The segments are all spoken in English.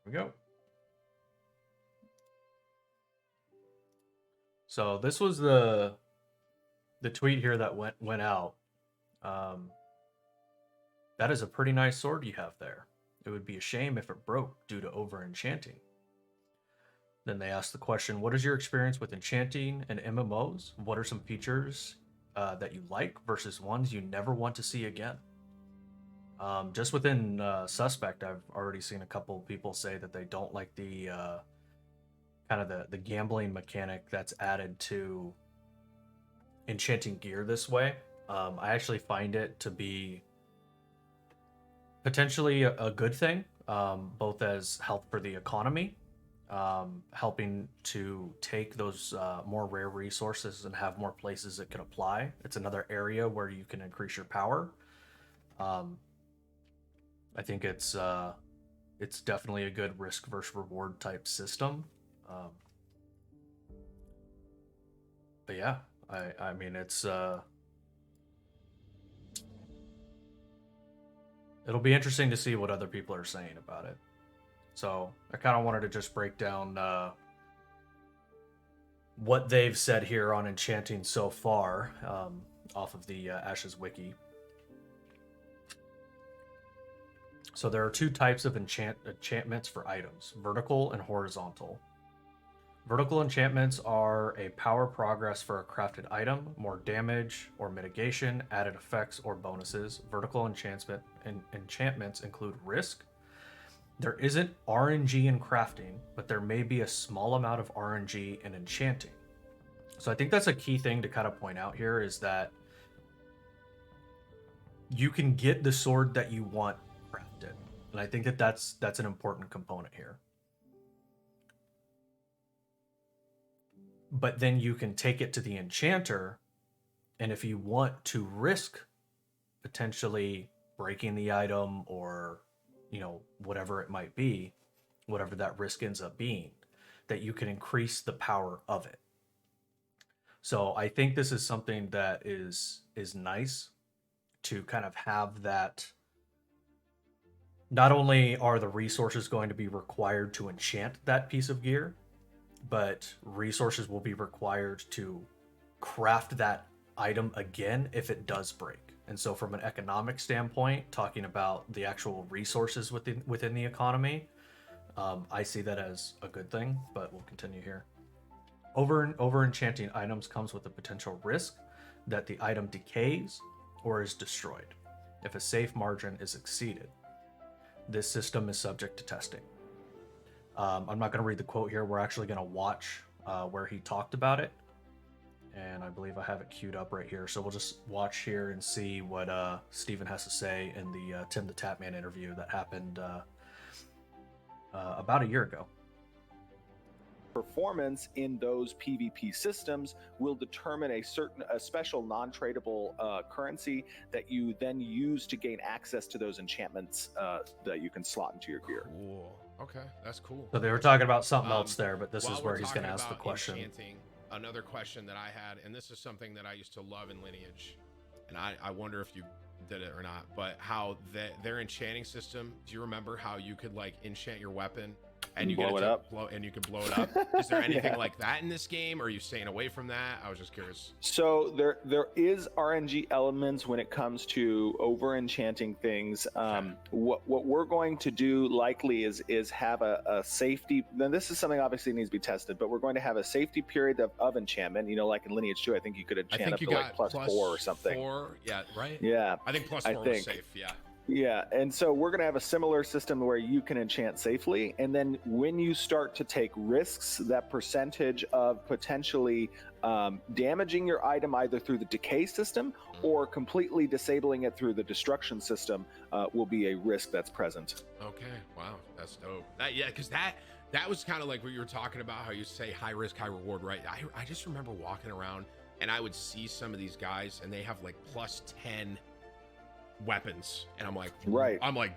we go. So this was the tweet here that went out. That is a pretty nice sword you have there. It would be a shame if it broke due to over enchanting. Then they asked the question, what is your experience with enchanting and MMOs? What are some features that you like versus ones you never want to see again? Just within Suspect, I've already seen a couple people say that they don't like the kind of the gambling mechanic that's added to enchanting gear this way. I actually find it to be potentially a good thing, both as help for the economy, helping to take those more rare resources and have more places it can apply. It's another area where you can increase your power. I think it's definitely a good risk versus reward type system. But yeah, I mean it's it'll be interesting to see what other people are saying about it. So I kind of wanted to just break down what they've said here on enchanting so far, off of the Ashes wiki. So there are two types of enchantments for items: vertical and horizontal. Vertical enchantments are a power progress for a crafted item, more damage or mitigation, added effects or bonuses. Vertical enchantments include risk. There isn't RNG in crafting, but there may be a small amount of RNG in enchanting. So I think that's a key thing to kind of point out here, is that you can get the sword that you want crafted. And I think that that's an important component here. But then you can take it to the enchanter, and if you want to risk potentially breaking the item, or whatever it might be, whatever that risk ends up being, that you can increase the power of it. So I think this is something that is nice to kind of have that. Not only are the resources going to be required to enchant that piece of gear, but resources will be required to craft that item again if it does break. And so from an economic standpoint, talking about the actual resources within the economy, I see that as a good thing, but we'll continue here. Over enchanting items comes with a potential risk that the item decays or is destroyed if a safe margin is exceeded. This system is subject to testing. I'm not going to read the quote here. We're actually going to watch where he talked about it. And I believe I have it queued up right here. So we'll just watch here and see what Steven has to say in the Tim the Tapman interview that happened about a year ago. Performance in those PvP systems will determine a special non-tradable currency that you then use to gain access to those enchantments that you can slot into your gear. Cool. Okay, that's cool. So they were talking about something else there, but this is where he's going to ask the question. Enchanting, another question that I had, and this is something that I used to love in Lineage, and I wonder if you did it or not, but how their enchanting system, do you remember how you could like enchant your weapon and you blow it up, and you can blow it up? Is there anything like that in this game, or are you staying away from that? I was just curious. So there is RNG elements when it comes to over enchanting things. What we're going to do likely is have a safety. Now this is something obviously needs to be tested, but we're going to have a safety period of enchantment. Like in Lineage 2, I think you could enchant up to like plus 4 or something. 4, yeah, right. Yeah, I think plus 4 was safe. Yeah. Yeah, and so we're going to have a similar system where you can enchant safely, and then when you start to take risks, that percentage of potentially damaging your item either through the decay system or completely disabling it through the destruction system will be a risk that's present. Okay, wow, that's dope. Because that was kind of like what you were talking about, how you say high risk, high reward, right? I just remember walking around and I would see some of these guys and they have like plus 10 weapons, and I'm like,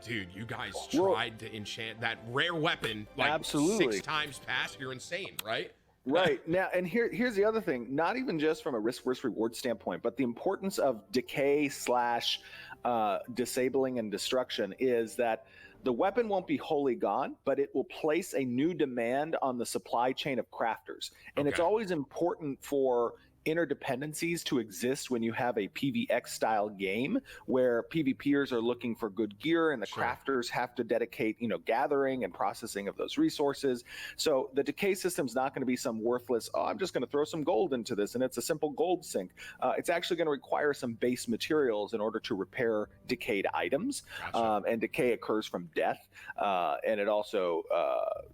dude, you guys tried to enchant that rare weapon like absolutely 6 times past. You're insane, right? Right. Now, and here's the other thing, not even just from a risk versus reward standpoint, but the importance of decay / disabling and destruction is that the weapon won't be wholly gone, but it will place a new demand on the supply chain of crafters. And it's Okay. always important for interdependencies to exist when you have a PvX style game where PvPers are looking for good gear and the Sure. crafters have to dedicate, gathering and processing of those resources. So the decay system's not going to be some worthless, oh, I'm just going to throw some gold into this and it's a simple gold sink. It's actually going to require some base materials in order to repair decayed items. Gotcha. And decay occurs from death. And it also,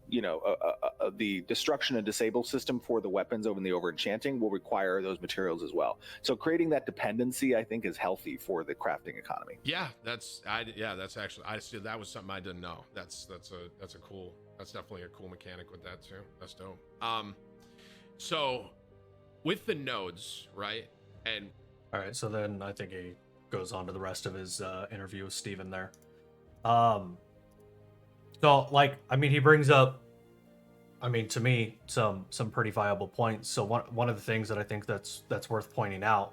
the destruction and disable system for the weapons over the over-enchanting will require those materials as well. So creating that dependency, I think, is healthy for the crafting economy. Yeah, that's actually, I see, that was something I didn't know. That's definitely a cool mechanic with that too. That's dope. So with the nodes, right? And All right, so then I think he goes on to the rest of his interview with Steven there. So like, I mean, he brings up, I mean, to me, some pretty viable points. So one of the things that I think that's worth pointing out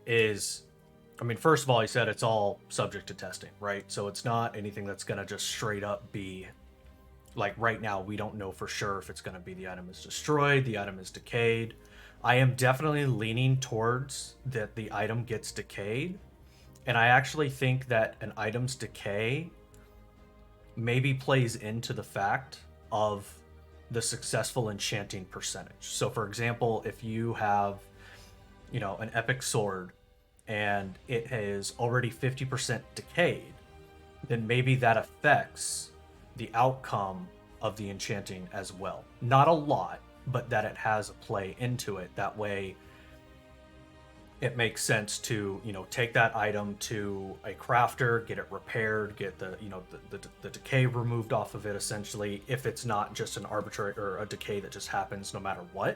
is, I mean, first of all, he said it's all subject to testing, right? So it's not anything that's gonna just straight up be like, right now we don't know for sure if it's gonna be the item is destroyed, the item is decayed. I am definitely leaning towards that the item gets decayed, and I actually think that an item's decay maybe plays into the fact of the successful enchanting percentage. So for example, if you have, an epic sword and it is already 50% decayed, then maybe that affects the outcome of the enchanting as well. Not a lot, but that it has a play into it. That way it makes sense to, take that item to a crafter, get it repaired, get the decay removed off of it, essentially, if it's not just an arbitrary or a decay that just happens no matter what.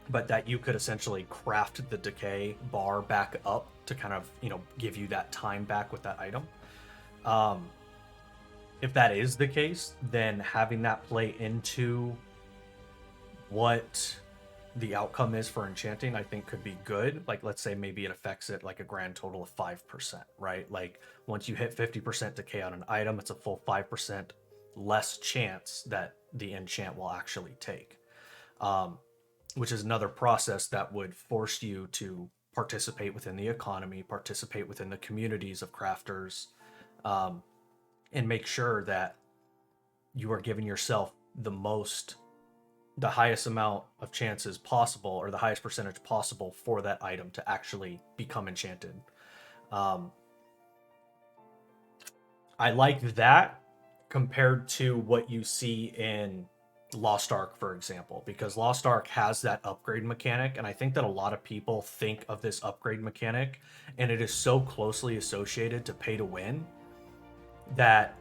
But that you could essentially craft the decay bar back up to kind of, give you that time back with that item. If that is the case, then having that play into what the outcome is for enchanting, I think could be good. Like, let's say maybe it affects it like a grand total of 5%, right? Like, once you hit 50% decay on an item, it's a full 5% less chance that the enchant will actually take. Which is another process that would force you to participate within the economy, participate within the communities of crafters, and make sure that you are giving yourself the highest amount of chances possible, or the highest percentage possible for that item to actually become enchanted. I like that compared to what you see in Lost Ark, for example, because Lost Ark has that upgrade mechanic, and I think that a lot of people think of this upgrade mechanic, and it is so closely associated to pay to win that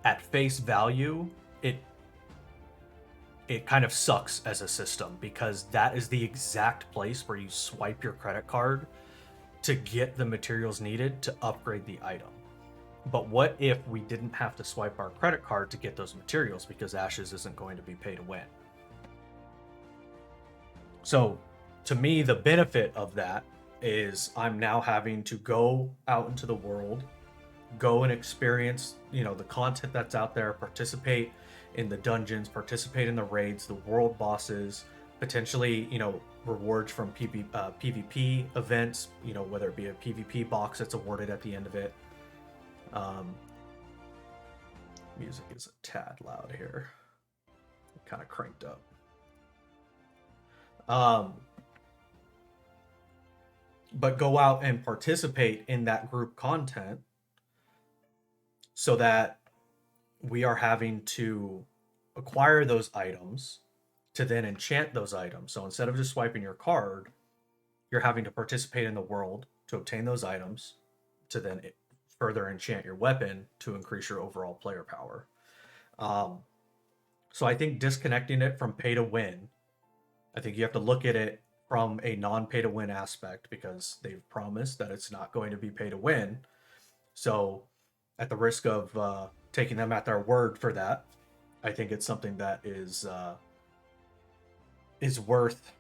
at face value, it kind of sucks as a system, because that is the exact place where you swipe your credit card to get the materials needed to upgrade the item. But what if we didn't have to swipe our credit card to get those materials, because Ashes isn't going to be pay to win? So to me, the benefit of that is I'm now having to go out into the world, go and experience, the content that's out there, participate in the dungeons, participate in the raids, the world bosses, potentially, rewards from PvP events, whether it be a PvP box that's awarded at the end of it. Music is a tad loud here. Kind of cranked up. But go out and participate in that group content so that we are having to acquire those items to then enchant those items. So instead of just swiping your card, you're having to participate in the world to obtain those items to then further enchant your weapon to increase your overall player power. So I think disconnecting it from pay to win, I think you have to look at it from a non-pay to win aspect, because they've promised that it's not going to be pay to win. So at the risk of taking them at their word for that, I think it's something that is worth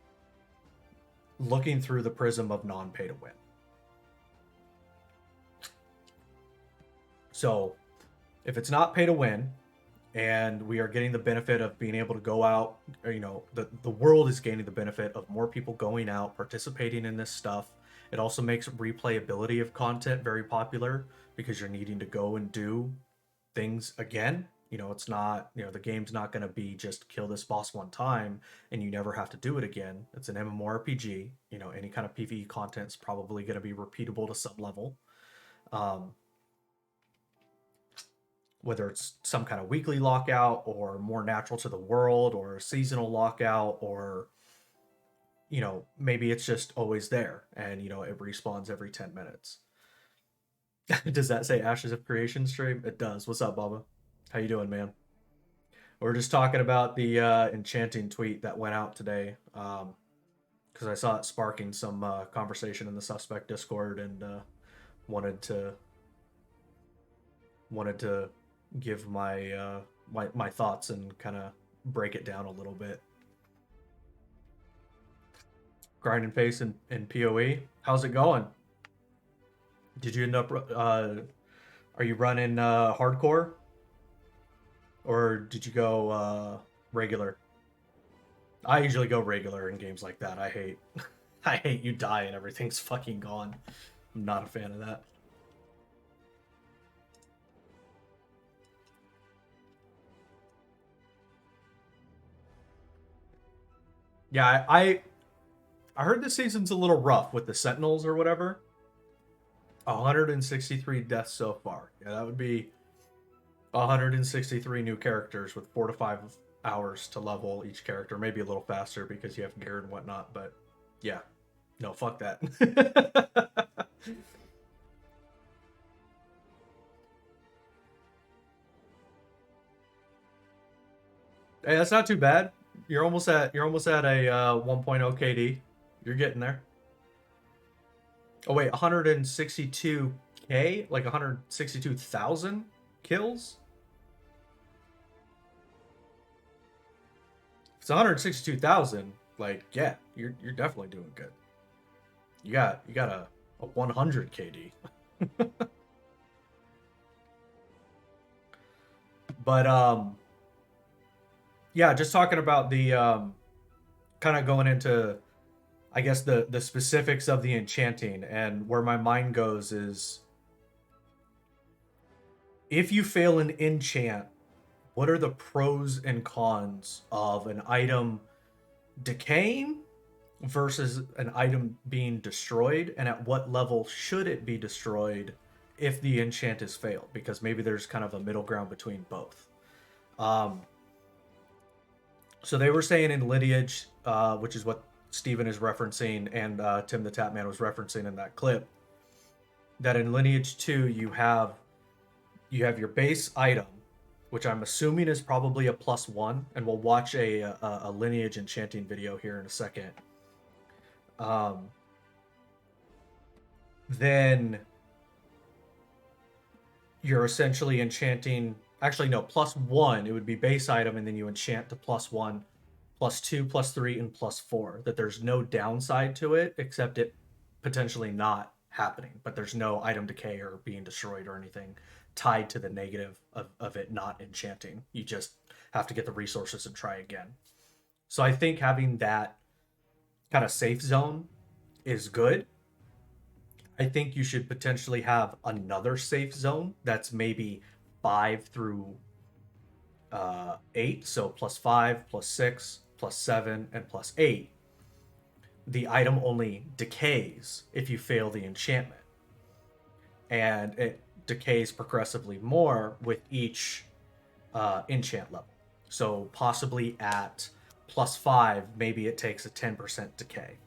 looking through the prism of non-pay to win. So if it's not pay to win, and we are getting the benefit of being able to go out, or, the world is gaining the benefit of more people going out, participating in this stuff. It also makes replayability of content very popular because you're needing to go and do things again. It's not, the game's not going to be just kill this boss one time and you never have to do it again. It's an MMORPG. Any kind of PvE content is probably going to be repeatable to some level. Whether it's some kind of weekly lockout or more natural to the world or a seasonal lockout, or maybe it's just always there and it respawns every 10 minutes. Does that say Ashes of Creation stream? It does. What's up, Bubba? How you doing, man? We're just talking about the Enchanting tweet that went out today, because I saw it sparking some conversation in the Suspect Discord, and wanted to give my my thoughts and kind of break it down a little bit. Grind and pace in PoE. How's it going? Did you end up? Are you running hardcore, or did you go regular? I usually go regular in games like that. I hate, I hate you die and everything's fucking gone. I'm not a fan of that. Yeah, I heard this season's a little rough with the Sentinels or whatever. 163 deaths so far. Yeah, that would be 163 new characters with 4 to 5 hours to level each character. Maybe a little faster because you have gear and whatnot, but yeah. No, fuck that. Hey, that's not too bad. You're almost at a 1.0 KD. You're getting there. Oh wait, 162k, like 162,000 kills. If it's 162,000, like yeah, you're definitely doing good. You got a 100 KD. But yeah, just talking about the kind of going into, I guess, the specifics of the enchanting, and where my mind goes is, if you fail an enchant, what are the pros and cons of an item decaying versus an item being destroyed, and at what level should it be destroyed if the enchant is failed? Because maybe there's kind of a middle ground between both. So they were saying in Lineage, which is what Steven is referencing, and Tim the Tapman was referencing in that clip, that in Lineage 2 you have your base item, which I'm assuming is probably a +1, and we'll watch a Lineage enchanting video here in a second. Then you're essentially enchanting. Actually, no, +1. It would be base item, and then you enchant to +1, +2, +3, and +4. That there's no downside to it except it potentially not happening. But there's no item decay or being destroyed or anything tied to the negative of it not enchanting. You just have to get the resources and try again. So I think having that kind of safe zone is good. I think you should potentially have another safe zone that's maybe 5 through 8. So +5, +6, +7, and +8. The item only decays if you fail the enchantment. And it decays progressively more with each enchant level. So possibly at +5, maybe it takes a 10% decay.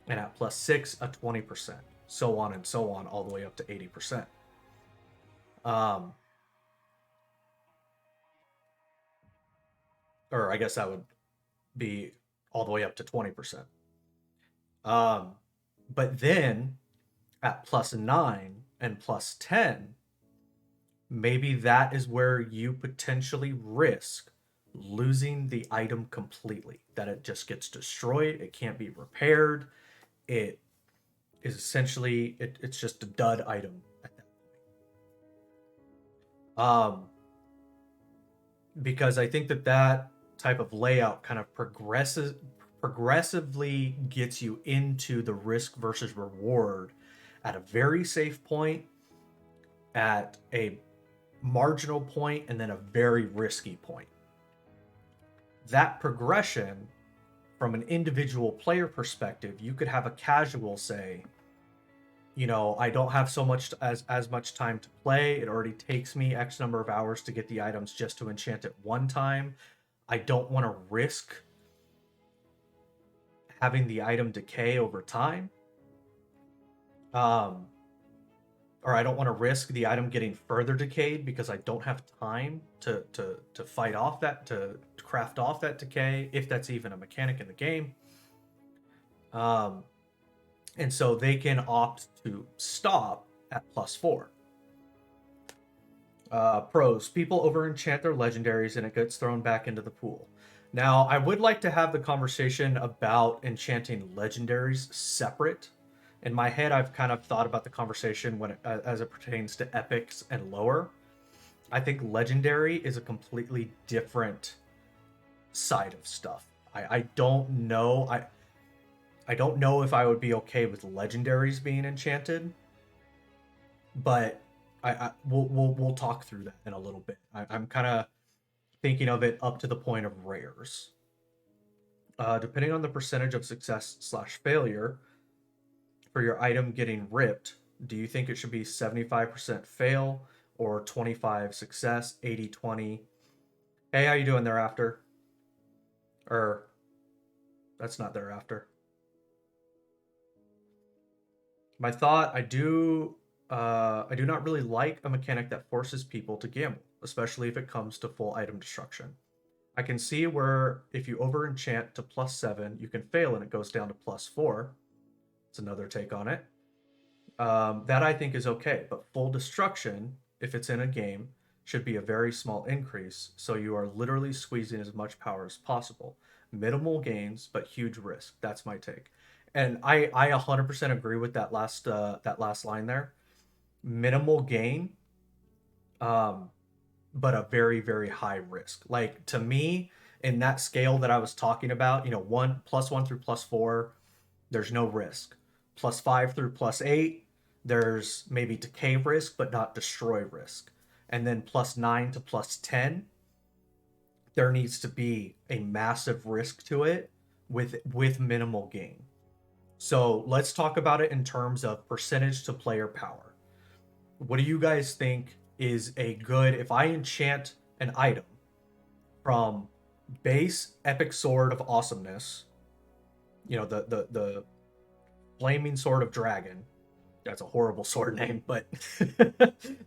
And at +6, a 20%. So on and so on, all the way up to 80%. Or I guess that would be all the way up to 20%. But then at +9 and +10, maybe that is where you potentially risk losing the item completely. That it just gets destroyed, it can't be repaired, it is essentially, it's just a dud item at that point. Um, because I think that that type of layout kind of progressively gets you into the risk versus reward at a very safe point, at a marginal point, and then a very risky point. That progression from an individual player perspective, you could have a casual say, you know, I don't have so much as much time to play. It already takes me X number of hours to get the items just to enchant it one time. I don't want to risk having the item decay over time. Um, or I don't want to risk the item getting further decayed because I don't have time to fight off that, to craft off that decay, if that's even a mechanic in the game. Um, and so they can opt to stop at +4. Pros: people over enchant their legendaries and it gets thrown back into the pool. Now, I would like to have the conversation about enchanting legendaries separate. In my head, I've kind of thought about the conversation as it pertains to epics and lower. I think legendary is a completely different side of stuff. I don't know. I don't know if I would be okay with legendaries being enchanted, but we'll talk through that in a little bit. I'm kind of thinking of it up to the point of rares. Depending on the percentage of success slash failure for your item getting ripped, do you think it should be 75% fail or 25 success, 80/20? Hey, how you doing thereafter? Or that's not thereafter. My thought, I do not really like a mechanic that forces people to gamble, especially if it comes to full item destruction. I can see where if you over enchant to +7, you can fail and it goes down to +4. It's another take on it. That I think is okay, but full destruction, if it's in a game, should be a very small increase, so you are literally squeezing as much power as possible. Minimal gains, but huge risk. That's my take, and I 100% agree with that last line there. Minimal gain, um, but a very high risk. Like to me, in that scale that I was talking about, you know, +1 through +4, there's no risk. +5 through +8, there's maybe decay risk, but not destroy risk. And then +9 to +10, there needs to be a massive risk to it with minimal gain. So let's talk about it in terms of percentage to player power. What do you guys think is a good, if I enchant an item from base epic sword of awesomeness, you know, the flaming sword of dragon, that's a horrible sword name, but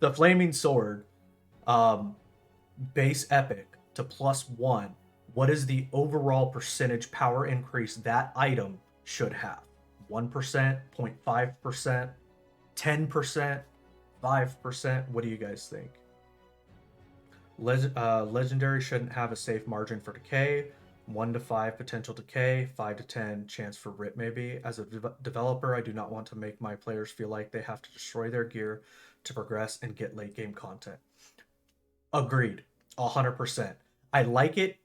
the flaming sword, um, base epic to +1, what is the overall percentage power increase that item should have? 1%, 0.5%, 10%, 5%? What do you guys think? Legendary shouldn't have a safe margin for decay. 1 to 5 potential decay, 5 to 10 chance for rip maybe. As a developer, I do not want to make my players feel like they have to destroy their gear to progress and get late game content. Agreed, 100%. I like it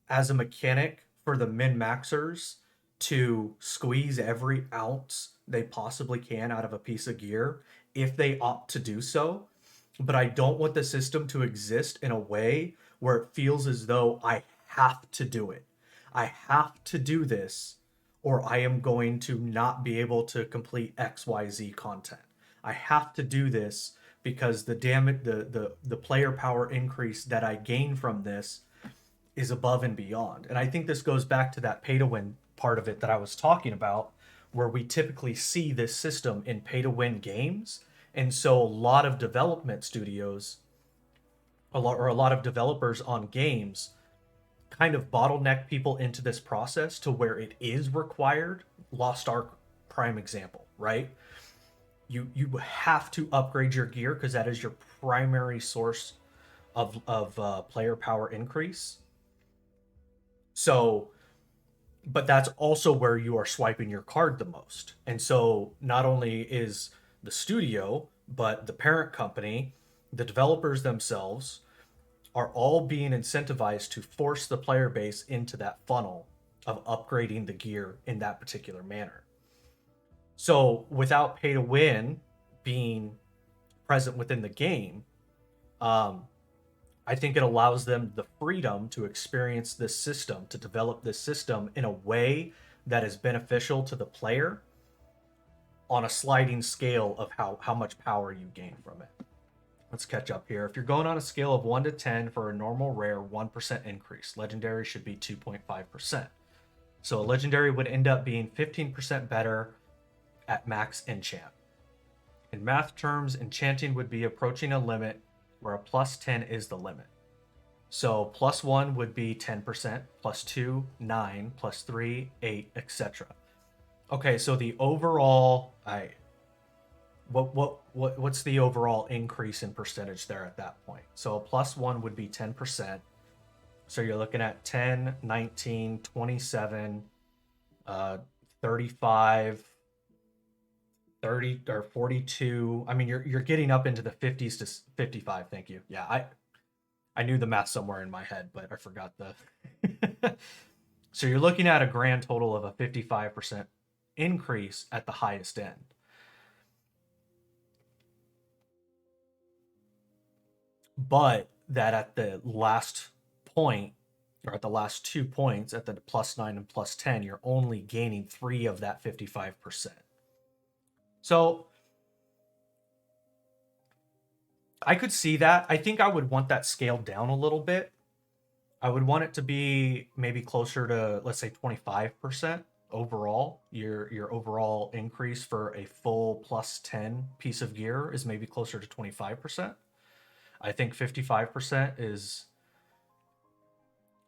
as a mechanic for the min maxers to squeeze every ounce they possibly can out of a piece of gear if they opt to do so. But I don't want the system to exist in a way where it feels as though I have to do it. I have to do this, or I am going to not be able to complete XYZ content. I have to do this because the player power increase that I gain from this is above and beyond. And I think this goes back to that pay to win part of it that I was talking about, where we typically see this system in pay to win games. And so a lot of development studios, a lot of developers on games kind of bottleneck people into this process to where it is required. Lost Ark prime example, right? You have to upgrade your gear because that is your primary source of player power increase. So, but that's also where you are swiping your card the most. And so, not only is the studio, but the parent company, the developers themselves are all being incentivized to force the player base into that funnel of upgrading the gear in that particular manner. So without pay to win being present within the game, um, I think it allows them the freedom to experience this system, to develop this system in a way that is beneficial to the player on a sliding scale of how much power you gain from it. Let's catch up here. If you're going on a scale of 1 to 10 for a normal rare, 1% increase. Legendary should be 2.5%. So a legendary would end up being 15% better at max enchant. In math terms, enchanting would be approaching a limit where a plus 10 is the limit. So plus 1 would be 10%, plus 2, 9, plus 3, 8, etc. Okay, so the overall, what's the overall increase in percentage there at that point? So a plus 1 would be 10%. So you're looking at 10, 19, 27, 35, 30 or 42. I mean, you're getting up into the 50s to 55. Thank you. Yeah, I knew the math somewhere in my head, but I forgot the. So you're looking at a grand total of a 55% increase at the highest end. But that at the last point, or at the last 2 points, at the plus 9 and plus 10, you're only gaining 3 of that 55%. So I could see that. I think I would want that scaled down a little bit. I would want it to be maybe closer to, let's say, 25% overall. Your overall increase for a full plus 10 piece of gear is maybe closer to 25%. I think 55% is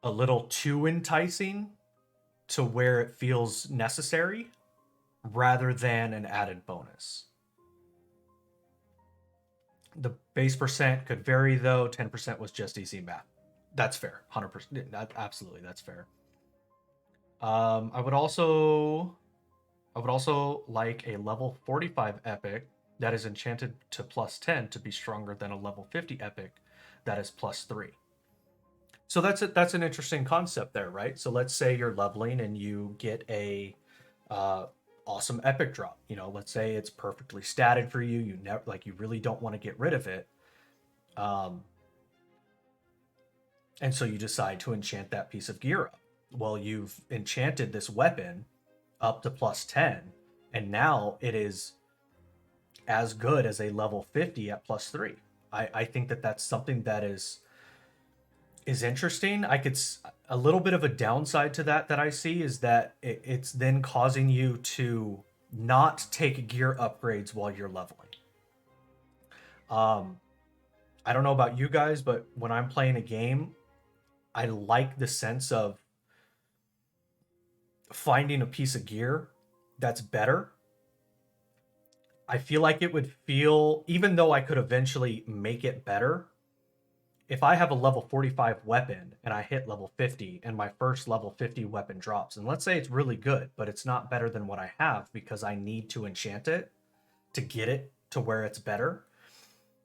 a little too enticing to where it feels necessary rather than an added bonus. The base percent could vary though. 10% was just easy math. That's fair. 100%. Absolutely, that's fair. I would also like a level 45 epic that is enchanted to plus 10 to be stronger than a level 50 epic that is plus 3. So that's an interesting concept there, right? So let's say you're leveling and you get a awesome epic drop. You know, let's say it's perfectly statted for you. You never you really don't want to get rid of it. And so you decide to enchant that piece of gear up. Well, you've enchanted this weapon up to plus 10, and now it is as good as a level 50 at plus 3. I think that's something that is interesting. A little bit of a downside to that I see is that it's then causing you to not take gear upgrades while you're leveling. I don't know about you guys, but when I'm playing a game, I like the sense of finding a piece of gear that's better. I feel like it would feel, even though I could eventually make it better, if I have a level 45 weapon and I hit level 50 and my first level 50 weapon drops, and let's say it's really good, but it's not better than what I have because I need to enchant it to get it to where it's better,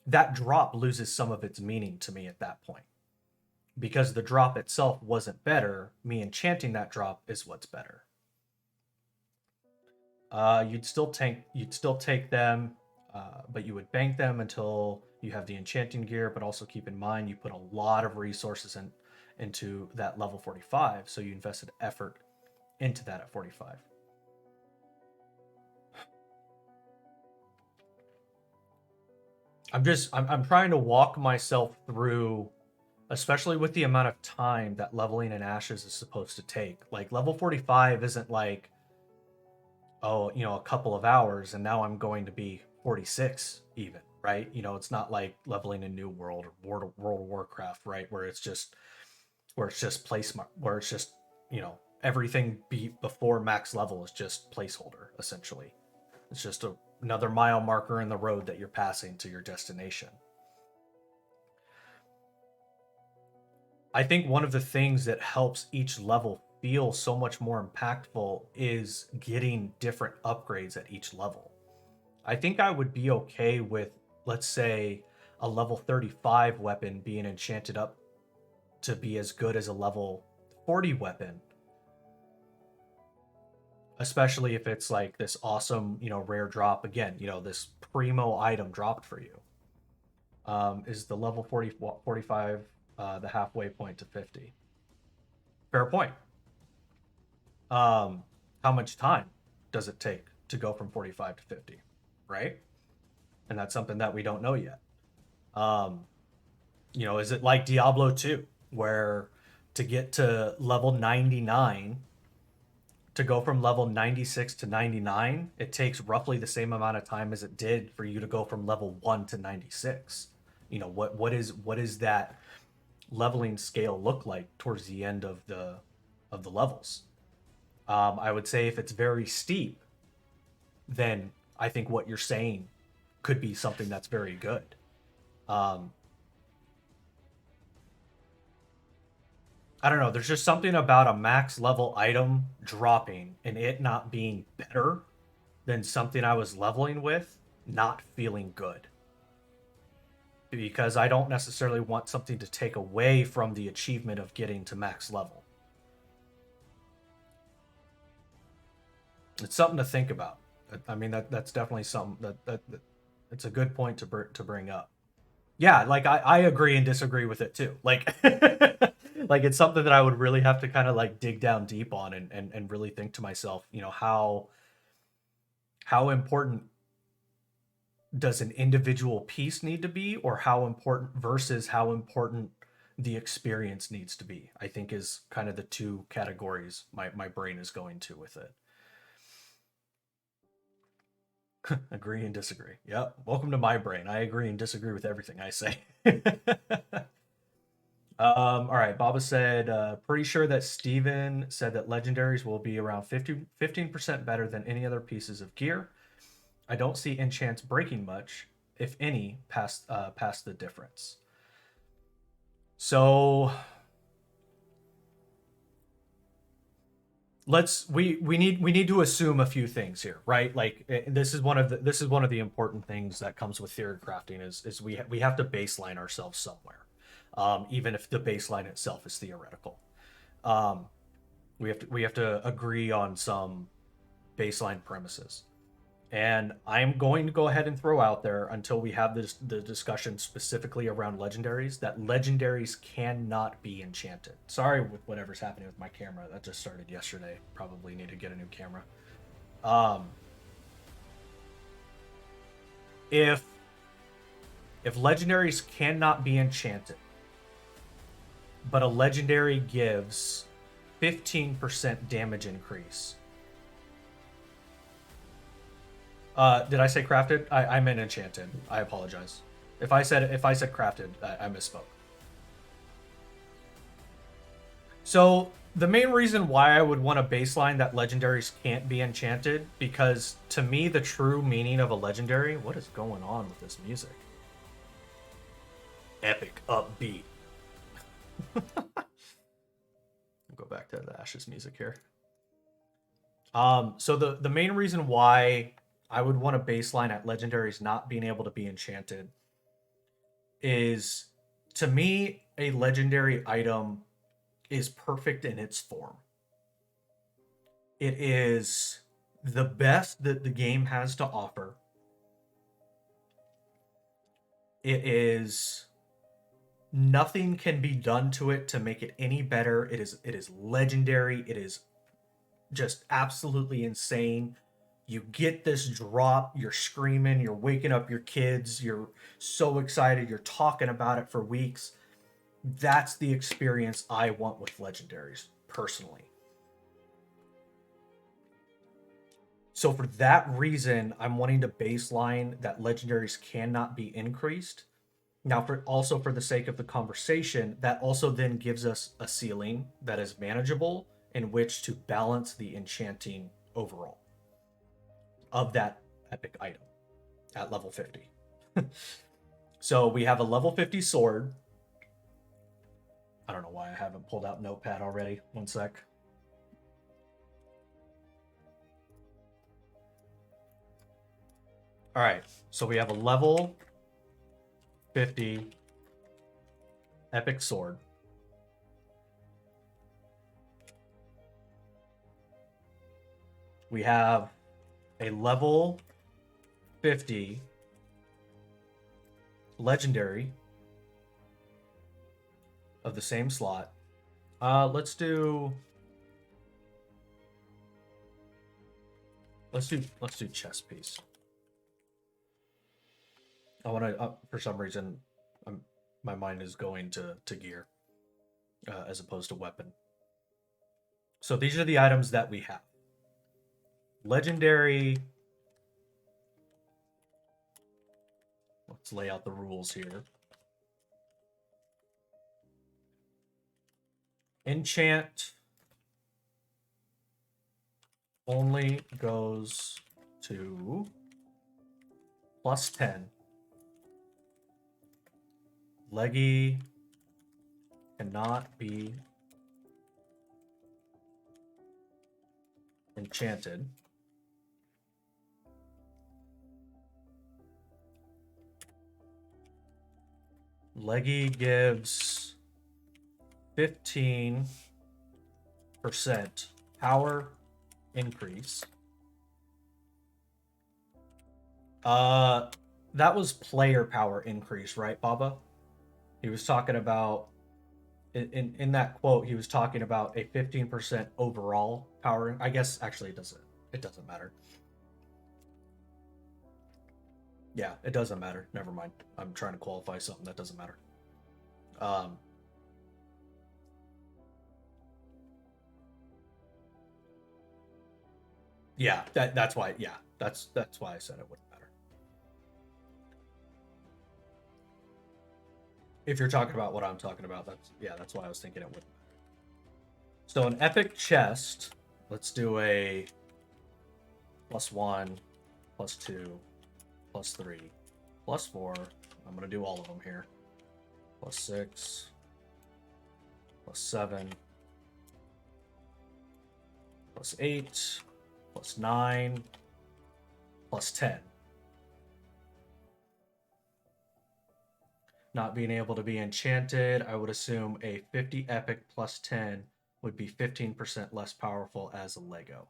that drop loses some of its meaning to me at that point. Because the drop itself wasn't better, me enchanting that drop is what's better. You'd still take them, but you would bank them until you have the enchanting gear. But also keep in mind you put a lot of resources into that level 45, so you invested effort into that at 45. I'm trying to walk myself through, especially with the amount of time that leveling in Ashes is supposed to take. Like level 45 isn't like, oh, a couple of hours and now I'm going to be 46 even, right? It's not like leveling in New World or World of Warcraft, right? Where it's just placement, where it's just, everything before max level is just placeholder, essentially. It's just another mile marker in the road that you're passing to your destination. I think one of the things that helps each level feel so much more impactful is getting different upgrades at each level. I think I would be okay with, let's say, a level 35 weapon being enchanted up to be as good as a level 40 weapon, especially if it's like this awesome, rare drop again, this primo item dropped for you. Is the level 45 the halfway point to 50? Fair point. How much time does it take to go from 45 to 50, right? And that's something that we don't know yet. Is it like Diablo 2, where to get to level 99, to go from level 96 to 99, it takes roughly the same amount of time as it did for you to go from level 1 to 96? What is that leveling scale look like towards the end of the levels? I would say if it's very steep, then I think what you're saying could be something that's very good. I don't know. There's just something about a max level item dropping and it not being better than something I was leveling with not feeling good. Because I don't necessarily want something to take away from the achievement of getting to max level. It's something to think about. I mean, that's definitely something that it's a good point to bring up. Yeah, like I agree and disagree with it too. Like like it's something that I would really have to kind of like dig down deep on and really think to myself, how important does an individual piece need to be, or how important versus how important the experience needs to be, I think is kind of the two categories my brain is going to with it. Agree and disagree. Yep. Welcome to my brain. I agree and disagree with everything I say. All right. Baba said, pretty sure that Steven said that legendaries will be around 15% better than any other pieces of gear. I don't see enchants breaking much, if any, past the difference. So we need to assume a few things here, right? Like this is one of the important things that comes with theory crafting is we have to baseline ourselves somewhere, even if the baseline itself is theoretical. We have to agree on some baseline premises. And I'm going to go ahead and throw out there until we have the discussion specifically around legendaries, that legendaries cannot be enchanted. Sorry with whatever's happening with my camera. That just started yesterday. Probably need to get a new camera. If legendaries cannot be enchanted, but a legendary gives 15% damage increase. Did I say crafted? I meant enchanted. I apologize. If I said crafted, I misspoke. So the main reason why I would want a baseline that legendaries can't be enchanted, because to me the true meaning of a legendary, what is going on with this music? Epic upbeat. Go back to the Ashes music here. So the main reason why I would want a baseline at legendaries not being able to be enchanted is, to me, a legendary item is perfect in its form. It is the best that the game has to offer. It is nothing can be done to it to make it any better. It is legendary. It is just absolutely insane. You get this drop, you're screaming, you're waking up your kids, you're so excited, you're talking about it for weeks. That's the experience I want with legendaries, personally. So for that reason, I'm wanting to baseline that legendaries cannot be increased. Now, for the sake of the conversation, that also then gives us a ceiling that is manageable in which to balance the enchanting overall of that epic item at level 50. So we have a level 50 sword. I don't know why I haven't pulled out Notepad already. One sec. All right, so we have a level 50 epic sword. We have a level 50 legendary of the same slot. Let's do chess piece. I want to for some reason my mind is going to gear as opposed to weapon. So these are the items that we have. Legendary. Let's lay out the rules here. Enchant only goes to +10. Leggy cannot be enchanted. Leggy gives 15% power increase. That was player power increase, right, Baba? He was talking about in that quote, he was talking about a 15% overall power. I guess actually it doesn't matter. Yeah, it doesn't matter. Never mind. I'm trying to qualify something that doesn't matter. Yeah, that's why. Yeah, that's why I said it wouldn't matter. If you're talking about what I'm talking about, that's why I was thinking it wouldn't matter. So an epic chest. Let's do a +1, +2, +3, +4. I'm gonna do all of them here. +6, +7, +8, +9, +10. Not being able to be enchanted, I would assume a 50 epic +10 would be 15% less powerful as a Lego.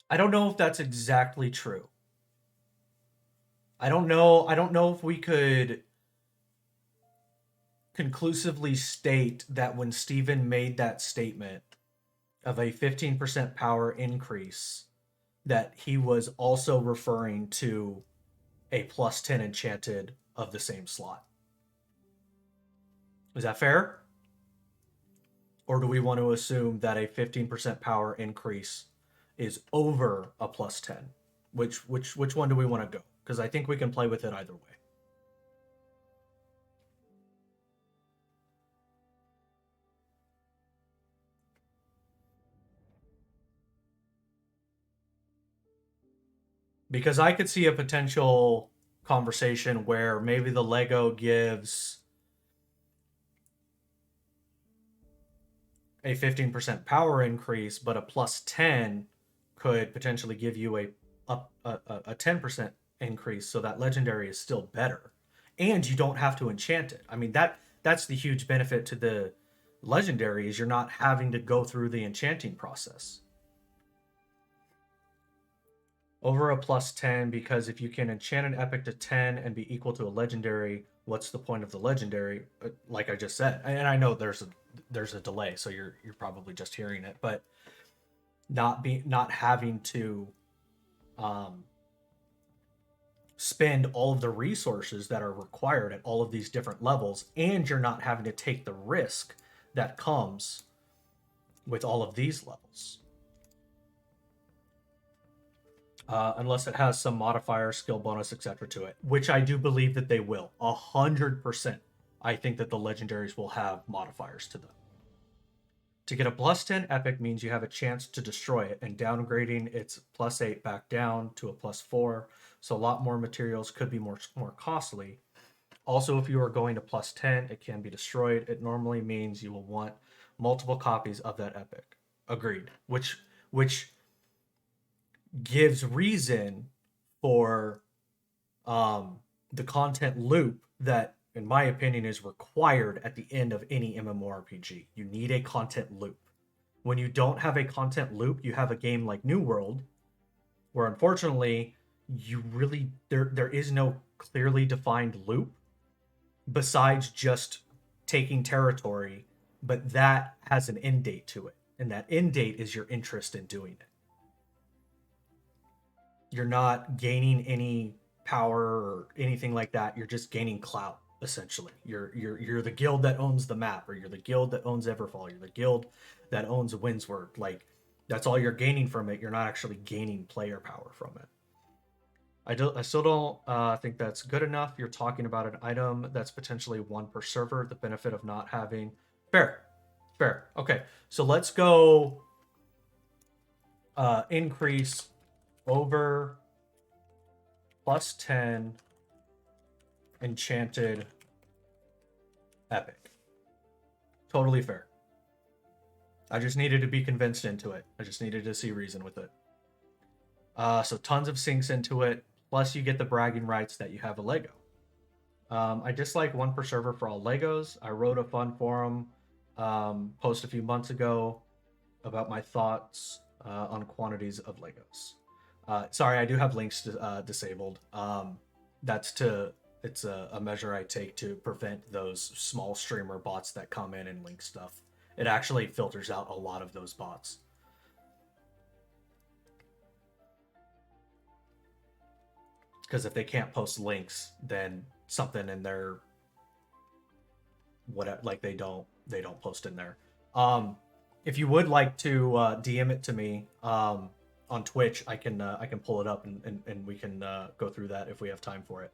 I don't know if that's exactly true. I don't know if we could conclusively state that when Steven made that statement of a 15% power increase, that he was also referring to a +10 enchanted of the same slot. Is that fair? Or do we want to assume that a 15% power increase is over a +10? Which one do we want to go? Because I think we can play with it either way. Because I could see a potential conversation where maybe the Lego gives a 15% power increase, but a +10 could potentially give you a 10% increase, so that legendary is still better, and you don't have to enchant it. I mean, that's the huge benefit to the legendary, is you're not having to go through the enchanting process. Over a +10, because if you can enchant an epic to 10 and be equal to a legendary, what's the point of the legendary? Like I just said, and I know there's a delay, so you're probably just hearing it, but not having to spend all of the resources that are required at all of these different levels, and you're not having to take the risk that comes with all of these levels. Unless it has some modifier, skill bonus, etc. to it, which I do believe that they will. 100%. I think that the legendaries will have modifiers to them. To get a +10 epic means you have a chance to destroy it, and downgrading its +8 back down to a +4, so a lot more materials could be more costly. Also, if you are going to +10, it can be destroyed. It normally means you will want multiple copies of that epic. Agreed. which gives reason for the content loop that, in my opinion, is required at the end of any MMORPG. You need a content loop. When you don't have a content loop, you have a game like New World, where unfortunately you really there is no clearly defined loop besides just taking territory, but that has an end date to it, and that end date is your interest in doing it. You're not gaining any power or anything like that. You're just gaining clout, essentially. You're the guild that owns the map, or you're the guild that owns Everfall. You're the guild that owns Windsward. Like, that's all you're gaining from it. You're not actually gaining player power from it. I still don't think that's good enough. You're talking about an item that's potentially one per server. The benefit of not having fair. Okay, so let's go increase over +10 enchanted epic. Totally fair. I just needed to be convinced into it. I just needed to see reason with it. So tons of syncs into it. Plus you get the bragging rights that you have a Lego. I dislike one per server for all Legos. I wrote a fun forum post a few months ago about my thoughts on quantities of Legos. Sorry, I do have links disabled. It's a measure I take to prevent those small streamer bots that come in and link stuff. It actually filters out a lot of those bots. Because if they can't post links, then something in their they don't post in there. If you would like to DM it to me on Twitch, I can pull it up and we can go through that if we have time for it.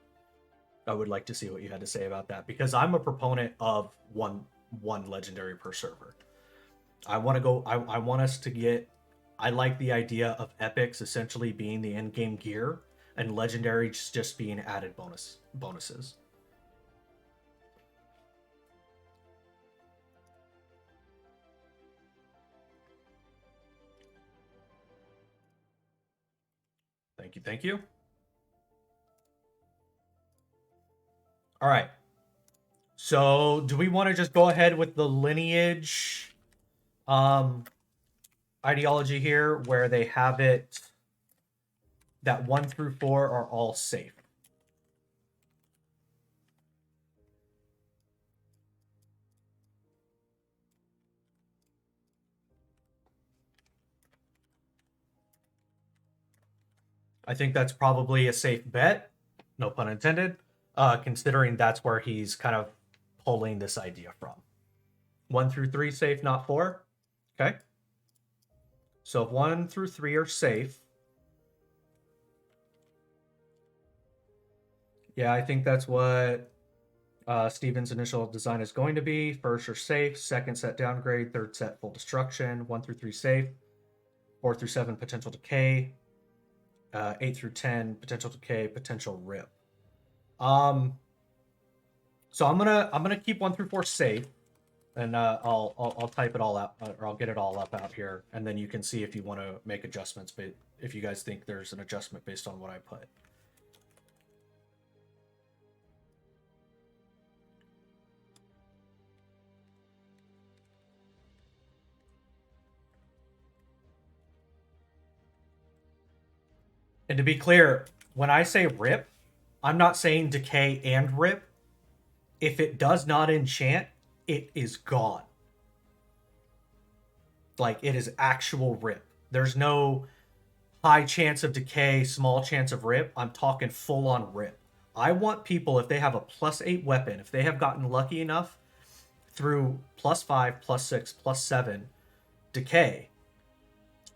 I would like to see what you had to say about that, because I'm a proponent of one legendary per server. I want us to get. I like the idea of epics essentially being the end game gear, and legendaries just being added bonuses. Thank you. All right. So, do we want to just go ahead with the lineage ideology here, where they have it that 1 through 4 are all safe? I think that's probably a safe bet, no pun intended, considering that's where he's kind of pulling this idea from. 1 through 3 safe, not 4. Okay. So if 1 through 3 are safe, yeah, I think that's what Steven's initial design is going to be. First are safe, second set downgrade, third set full destruction, 1 through 3 safe, 4 through 7 potential decay, 8 through 10 potential decay, potential rip. So I'm gonna keep 1 through 4 safe, and I'll type it all out, or I'll get it all up out here, and then you can see if you want to make adjustments. But if you guys think there's an adjustment based on what I put. And to be clear, when I say rip, I'm not saying decay and rip. If it does not enchant, it is gone. Like, it is actual rip. There's no high chance of decay, small chance of rip. I'm talking full on rip. I want people, if they have a +8 weapon, if they have gotten lucky enough through +5, +6, +7 decay,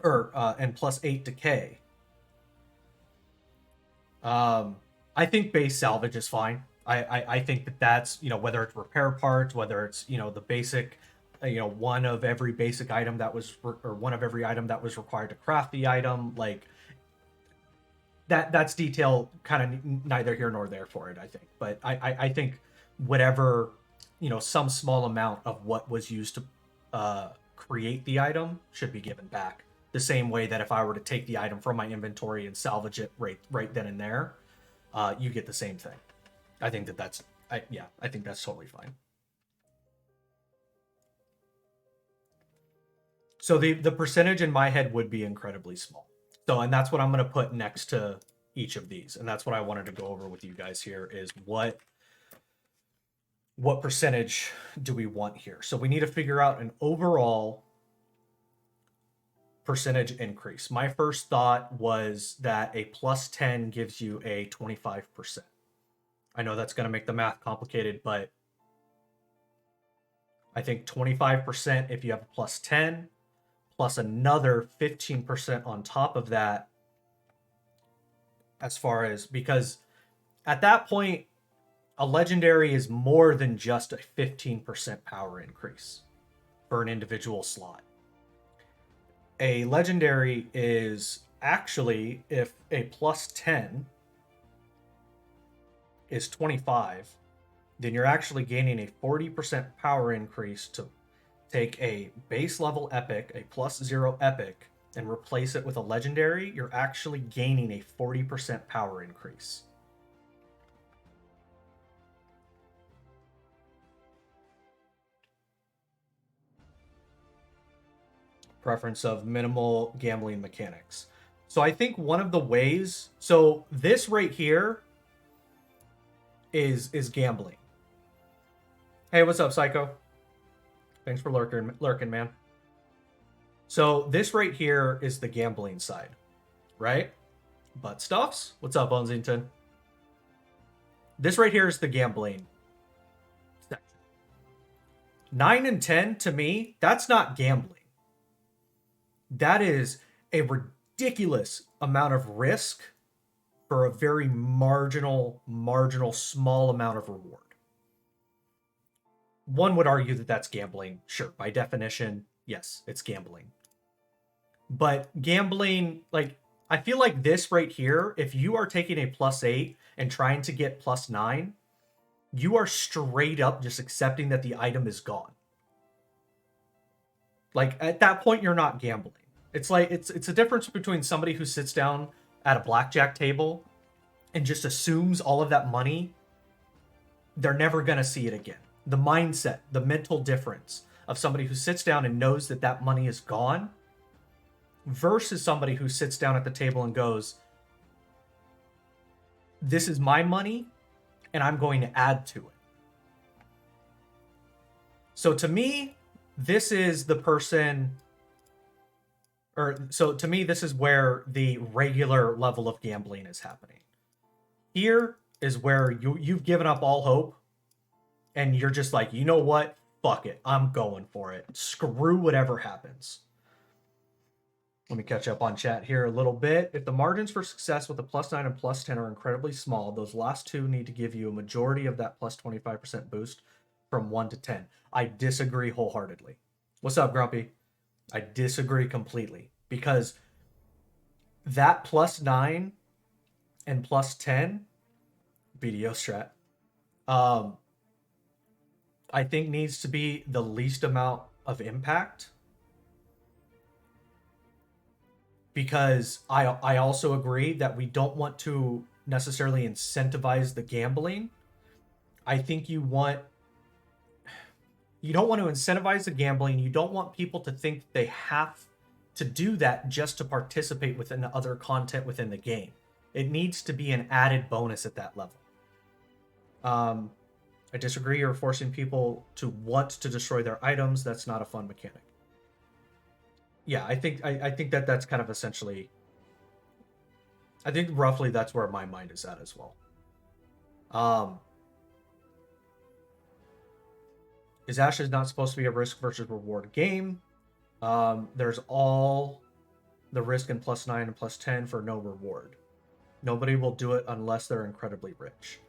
and +8 decay, I think base salvage is fine. I think that's, whether it's repair parts, whether it's, the basic, one of every basic item that was, or one of every item that was required to craft the item, like, that's detail kind of neither here nor there for it, I think. But I think whatever, some small amount of what was used to create the item should be given back. the same way that if I were to take the item from my inventory and salvage it right then and there, you get the same thing. I think I think that's totally fine. So the percentage in my head would be incredibly small. So, and that's what I'm going to put next to each of these. And that's what I wanted to go over with you guys here is what percentage do we want here? So we need to figure out an overall percentage increase. My first thought was that a plus 10 gives you a 25%. I know that's going to make the math complicated, but I think 25% if you have a plus 10, plus another 15% on top of that, as far as, because at that point, a legendary is more than just a 15% power increase for an individual slot. A legendary is actually, if a plus 10 is 25, then you're actually gaining a 40% power increase to take a base level epic, a plus 0 epic, and replace it with a legendary. You're actually gaining a 40% power increase. Preference of minimal gambling mechanics. So I think one of the ways, so this right here is gambling. Hey, what's up, Psycho? Thanks for lurking, man. So this right here is the gambling side, right? Butt stuffs. What's up, Onsington? This right here is the gambling section. 9 and 10, to me, that's not gambling. That is a ridiculous amount of risk for a very marginal, small amount of reward. One would argue that that's gambling. Sure, by definition, yes, it's gambling. But gambling, like, I feel like this right here, if you are taking a plus 8 and trying to get plus 9, you are straight up just accepting that the item is gone. Like, at that point, you're not gambling. It's like, it's a difference between somebody who sits down at a blackjack table and just assumes all of that money, they're never going to see it again. The mindset, the mental difference of somebody who sits down and knows that that money is gone versus somebody who sits down at the table and goes, this is my money and I'm going to add to it. So to me, this is the person, so to me, this is where the regular level of gambling is happening. Here is where you've given up all hope and you're just like, you know what? Fuck it. I'm going for it. Screw whatever happens. Let me catch up on chat here a little bit. If the margins for success with a plus 9 and plus 10 are incredibly small, those last two need to give you a majority of that plus 25% boost from 1 to 10. I disagree wholeheartedly. What's up, Grumpy? I disagree completely, because that plus 9 and plus 10 BDO strat, I think needs to be the least amount of impact, because I also agree that we don't want to necessarily incentivize the gambling. I think you don't want to incentivize the gambling. You don't want people to think they have to do that just to participate within the other content within the game. It needs to be an added bonus at that level. I disagree. You're forcing people to want to destroy their items. That's not a fun mechanic. Yeah, I think that's kind of essentially, I think roughly that's where my mind is at as well. Is Ashes not supposed to be a risk versus reward game? There's all the risk in plus 9 and plus 10 for no reward. Nobody will do it unless they're incredibly rich.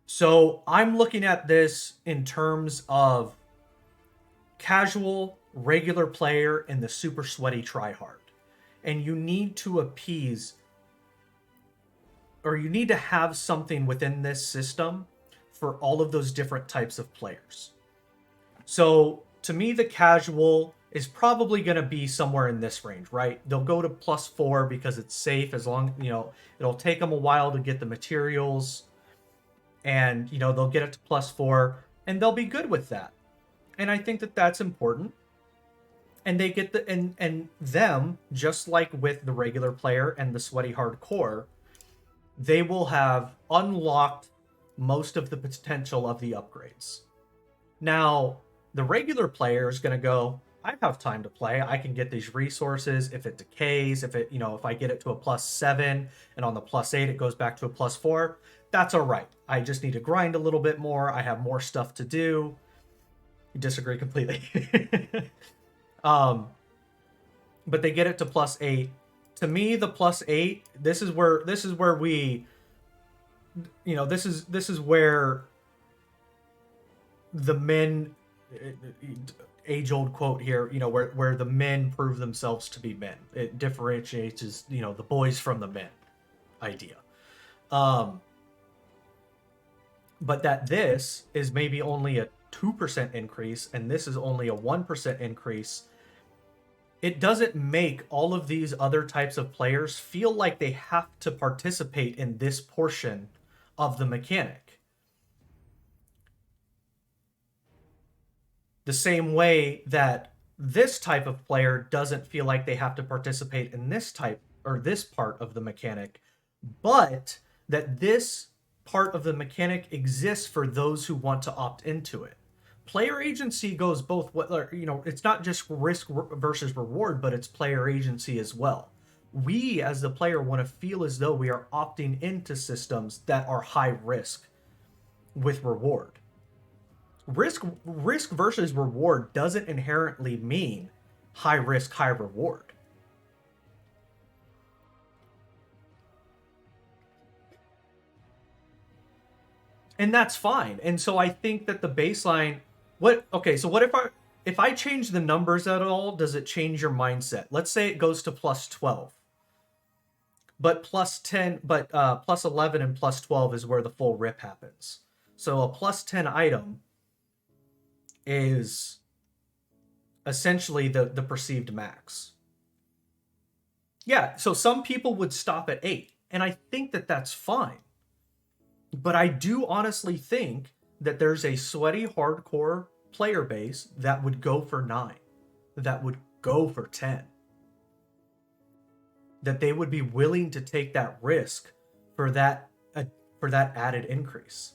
So I'm looking at this in terms of casual, regular player and the super sweaty tryhard. And you need to appease, or you need to have something within this system for all of those different types of players. So to me, the casual is probably going to be somewhere in this range, right? They'll go to +4 because it's safe, as long, it'll take them a while to get the materials, and, they'll get it to +4, and they'll be good with that. And I think that that's important. And they get and them, just like with the regular player and the sweaty hardcore, they will have unlocked most of the potential of the upgrades. Now, the regular player is going to go, I have time to play. I can get these resources. If it decays, if I get it to a +7 and on the +8 it goes back to a +4, that's all right. I just need to grind a little bit more. I have more stuff to do. You disagree completely. But they get it to +8. To me, the +8, this is where we, this is where the men, age-old quote here, where the men prove themselves to be men. It differentiates as, the boys from the men idea. But that this is maybe only a 2% increase, and this is only a 1% increase, it doesn't make all of these other types of players feel like they have to participate in this portion of the mechanic. The same way that this type of player doesn't feel like they have to participate in this type or this part of the mechanic, but that this part of the mechanic exists for those who want to opt into it. Player agency goes both, it's not just risk versus reward, but it's player agency as well. We, as the player, want to feel as though we are opting into systems that are high risk with reward. Risk versus reward doesn't inherently mean high risk, high reward. And that's fine. And so I think that the baseline, what if I change the numbers at all, does it change your mindset? Let's say it goes to +12. But +10, but +11 and +12 is where the full rip happens. So a +10 item is essentially the perceived max. Yeah, so some people would stop at 8, and I think that that's fine. But I do honestly think that there's a sweaty hardcore player base that would go for 9, that would go for 10, that they would be willing to take that risk for that added increase.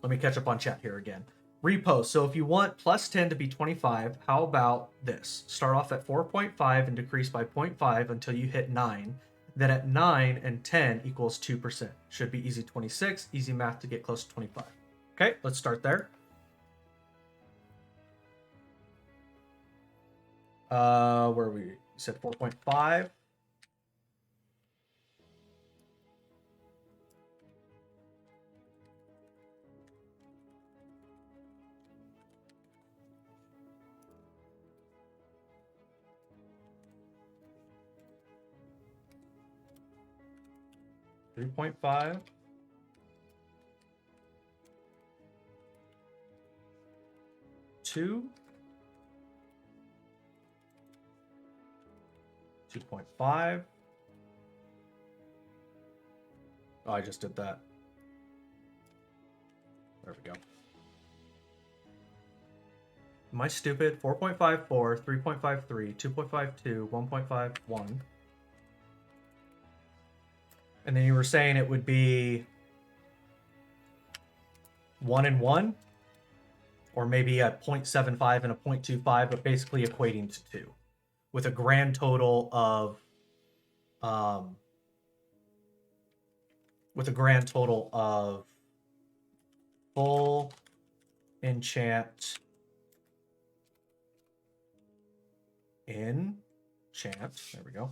Let me catch up on chat here again. Repost. So if you want +10 to be 25, how about this? Start off at 4.5 and decrease by 0.5 until you hit 9. Then at 9 and 10 equals 2%. Should be easy 26. Easy math to get close to 25. Okay, let's start there. Where are we? You said 4.5. $3.5. 2. 2.5. Oh, I just did that. There we go. Am I stupid? 4.54, 3.53, 2.52, 1.51. And then you were saying it would be 1 and 1, or maybe a 0.75 and a 0.25, but basically equating to 2, with a grand total of full enchant there we go,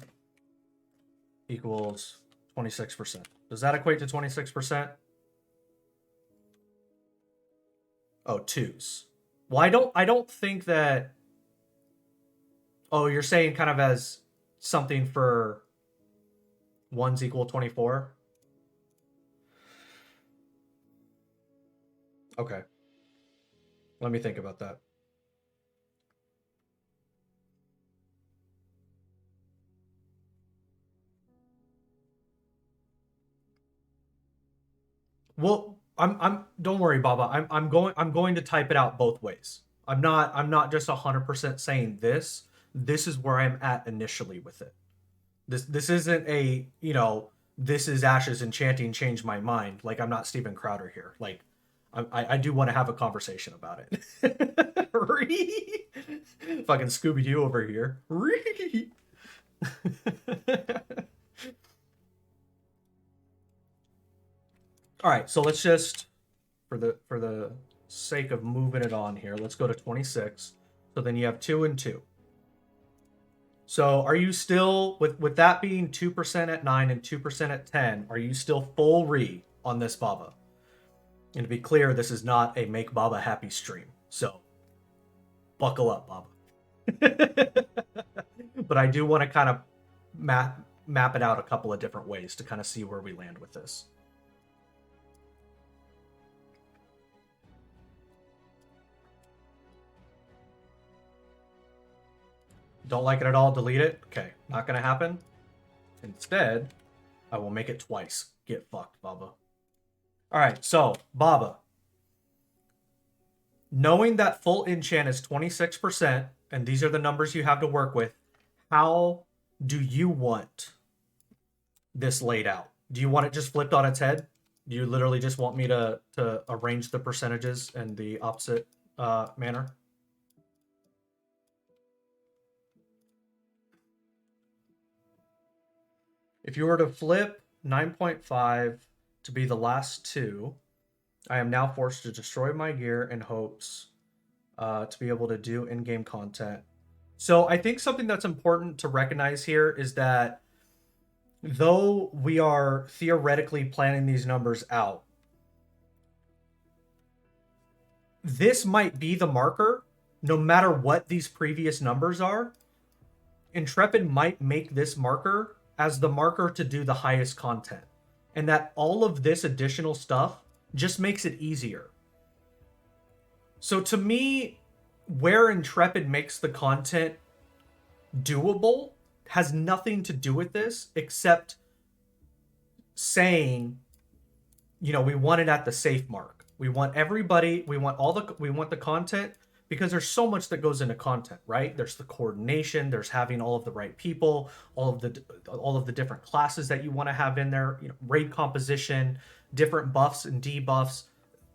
equals 26%. Does that equate to 26%? Oh, 2s. Well, I don't think that. Oh, you're saying kind of as something for 1s equal 24? Okay. Let me think about that. Well, I'm don't worry, Baba. I'm going to type it out both ways. I'm not just 100% saying this. This is where I'm at initially with it. This isn't a, you know, this is Ash's enchanting changed my mind. Like, I'm not Steven Crowder here. Like, I do want to have a conversation about it. Fucking Scooby Doo over here. All right, so let's just, for the sake of moving it on here, let's go to 26. So then you have 2 and 2. So are you still, with that being 2% at 9 and 2% at 10, are you still full re on this Baba? And to be clear, this is not a make Baba happy stream. So buckle up, Baba. But I do want to kind of map it out a couple of different ways to kind of see where we land with this. Don't like it at all, delete it. Okay, not gonna happen. Instead, I will make it twice. Get fucked, Baba. Alright, so, Baba. Knowing that full enchant is 26%, and these are the numbers you have to work with, how do you want this laid out? Do you want it just flipped on its head? Do you literally just want me to arrange the percentages in the opposite manner? If you were to flip 9.5 to be the last two, I am now forced to destroy my gear in hopes to be able to do in-game content. So I think something that's important to recognize here is that though we are theoretically planning these numbers out, this might be the marker, no matter what these previous numbers are. Intrepid might make this marker as the marker to do the highest content. And that all of this additional stuff just makes it easier. So to me, where Intrepid makes the content doable has nothing to do with this, except saying, you know, we want it at the safe mark. We want everybody, we want the content, because there's so much that goes into content, right? There's the coordination, there's having all of the right people, all of the different classes that you want to have in there, you know, raid composition, different buffs and debuffs,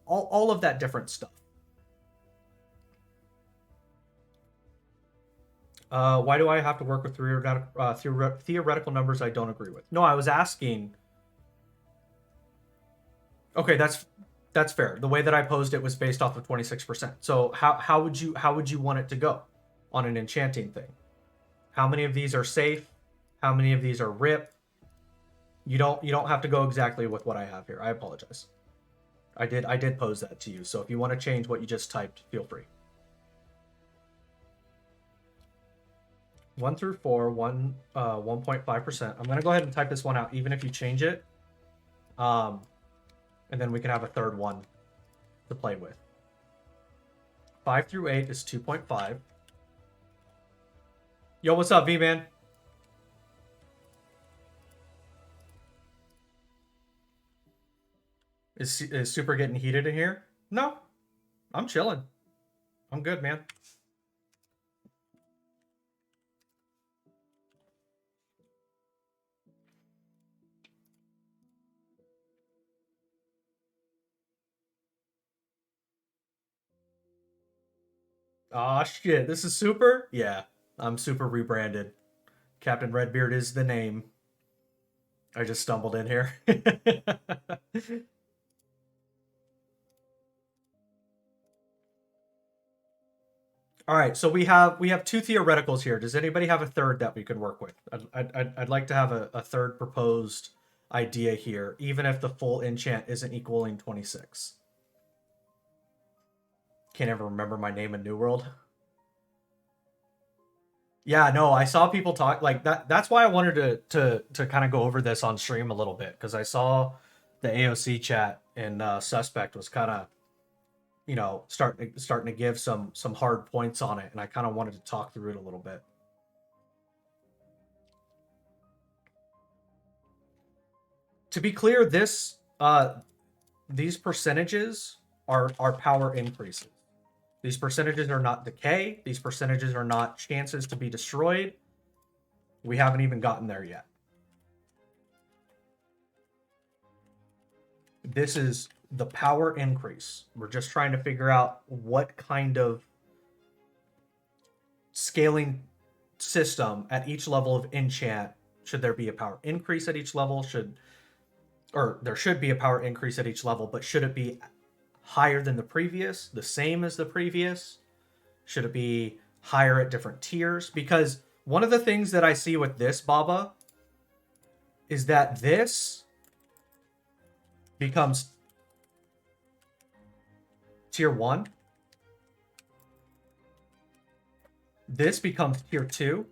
all of that different stuff. Why do I have to work with theoretical numbers I don't agree with? No, I was asking. Okay, that's fair. The way that I posed it was based off of 26%. So how would you want it to go on an enchanting thing? How many of these are safe? How many of these are rip? You don't have to go exactly with what I have here. I apologize. I did pose that to you. So if you want to change what you just typed, feel free. 1 through 4, 1.5%. I'm gonna go ahead and type this one out, even if you change it. And then we can have a third one to play with. 5 through 8 is 2.5. Yo, what's up, V-Man? Is Super getting heated in here? No, I'm chilling. I'm good, man. Aw, shit. This is Super? Yeah, I'm Super rebranded. Captain Redbeard is the name. I just stumbled in here. All right, so we have 2 theoreticals here. Does anybody have a third that we could work with? I'd like to have a third proposed idea here, even if the full enchant isn't equaling 26. Can't ever remember my name in New World. Yeah, no, I saw people talk like that. That's why I wanted to kind of go over this on stream a little bit, because I saw the AoC chat and Suspect was kind of, you know, starting to give some hard points on it, and I kind of wanted to talk through it a little bit. To be clear, this these percentages are power increases. These percentages are not decay. These percentages are not chances to be destroyed. We haven't even gotten there yet. This is the power increase. We're just trying to figure out what kind of scaling system at each level of enchant. Should there be a power increase at each level? There should be a power increase at each level, but should it be higher than the previous, the same as the previous? Should it be higher at different tiers? Because one of the things that I see with this Baba is that this becomes tier 1. This becomes tier 2.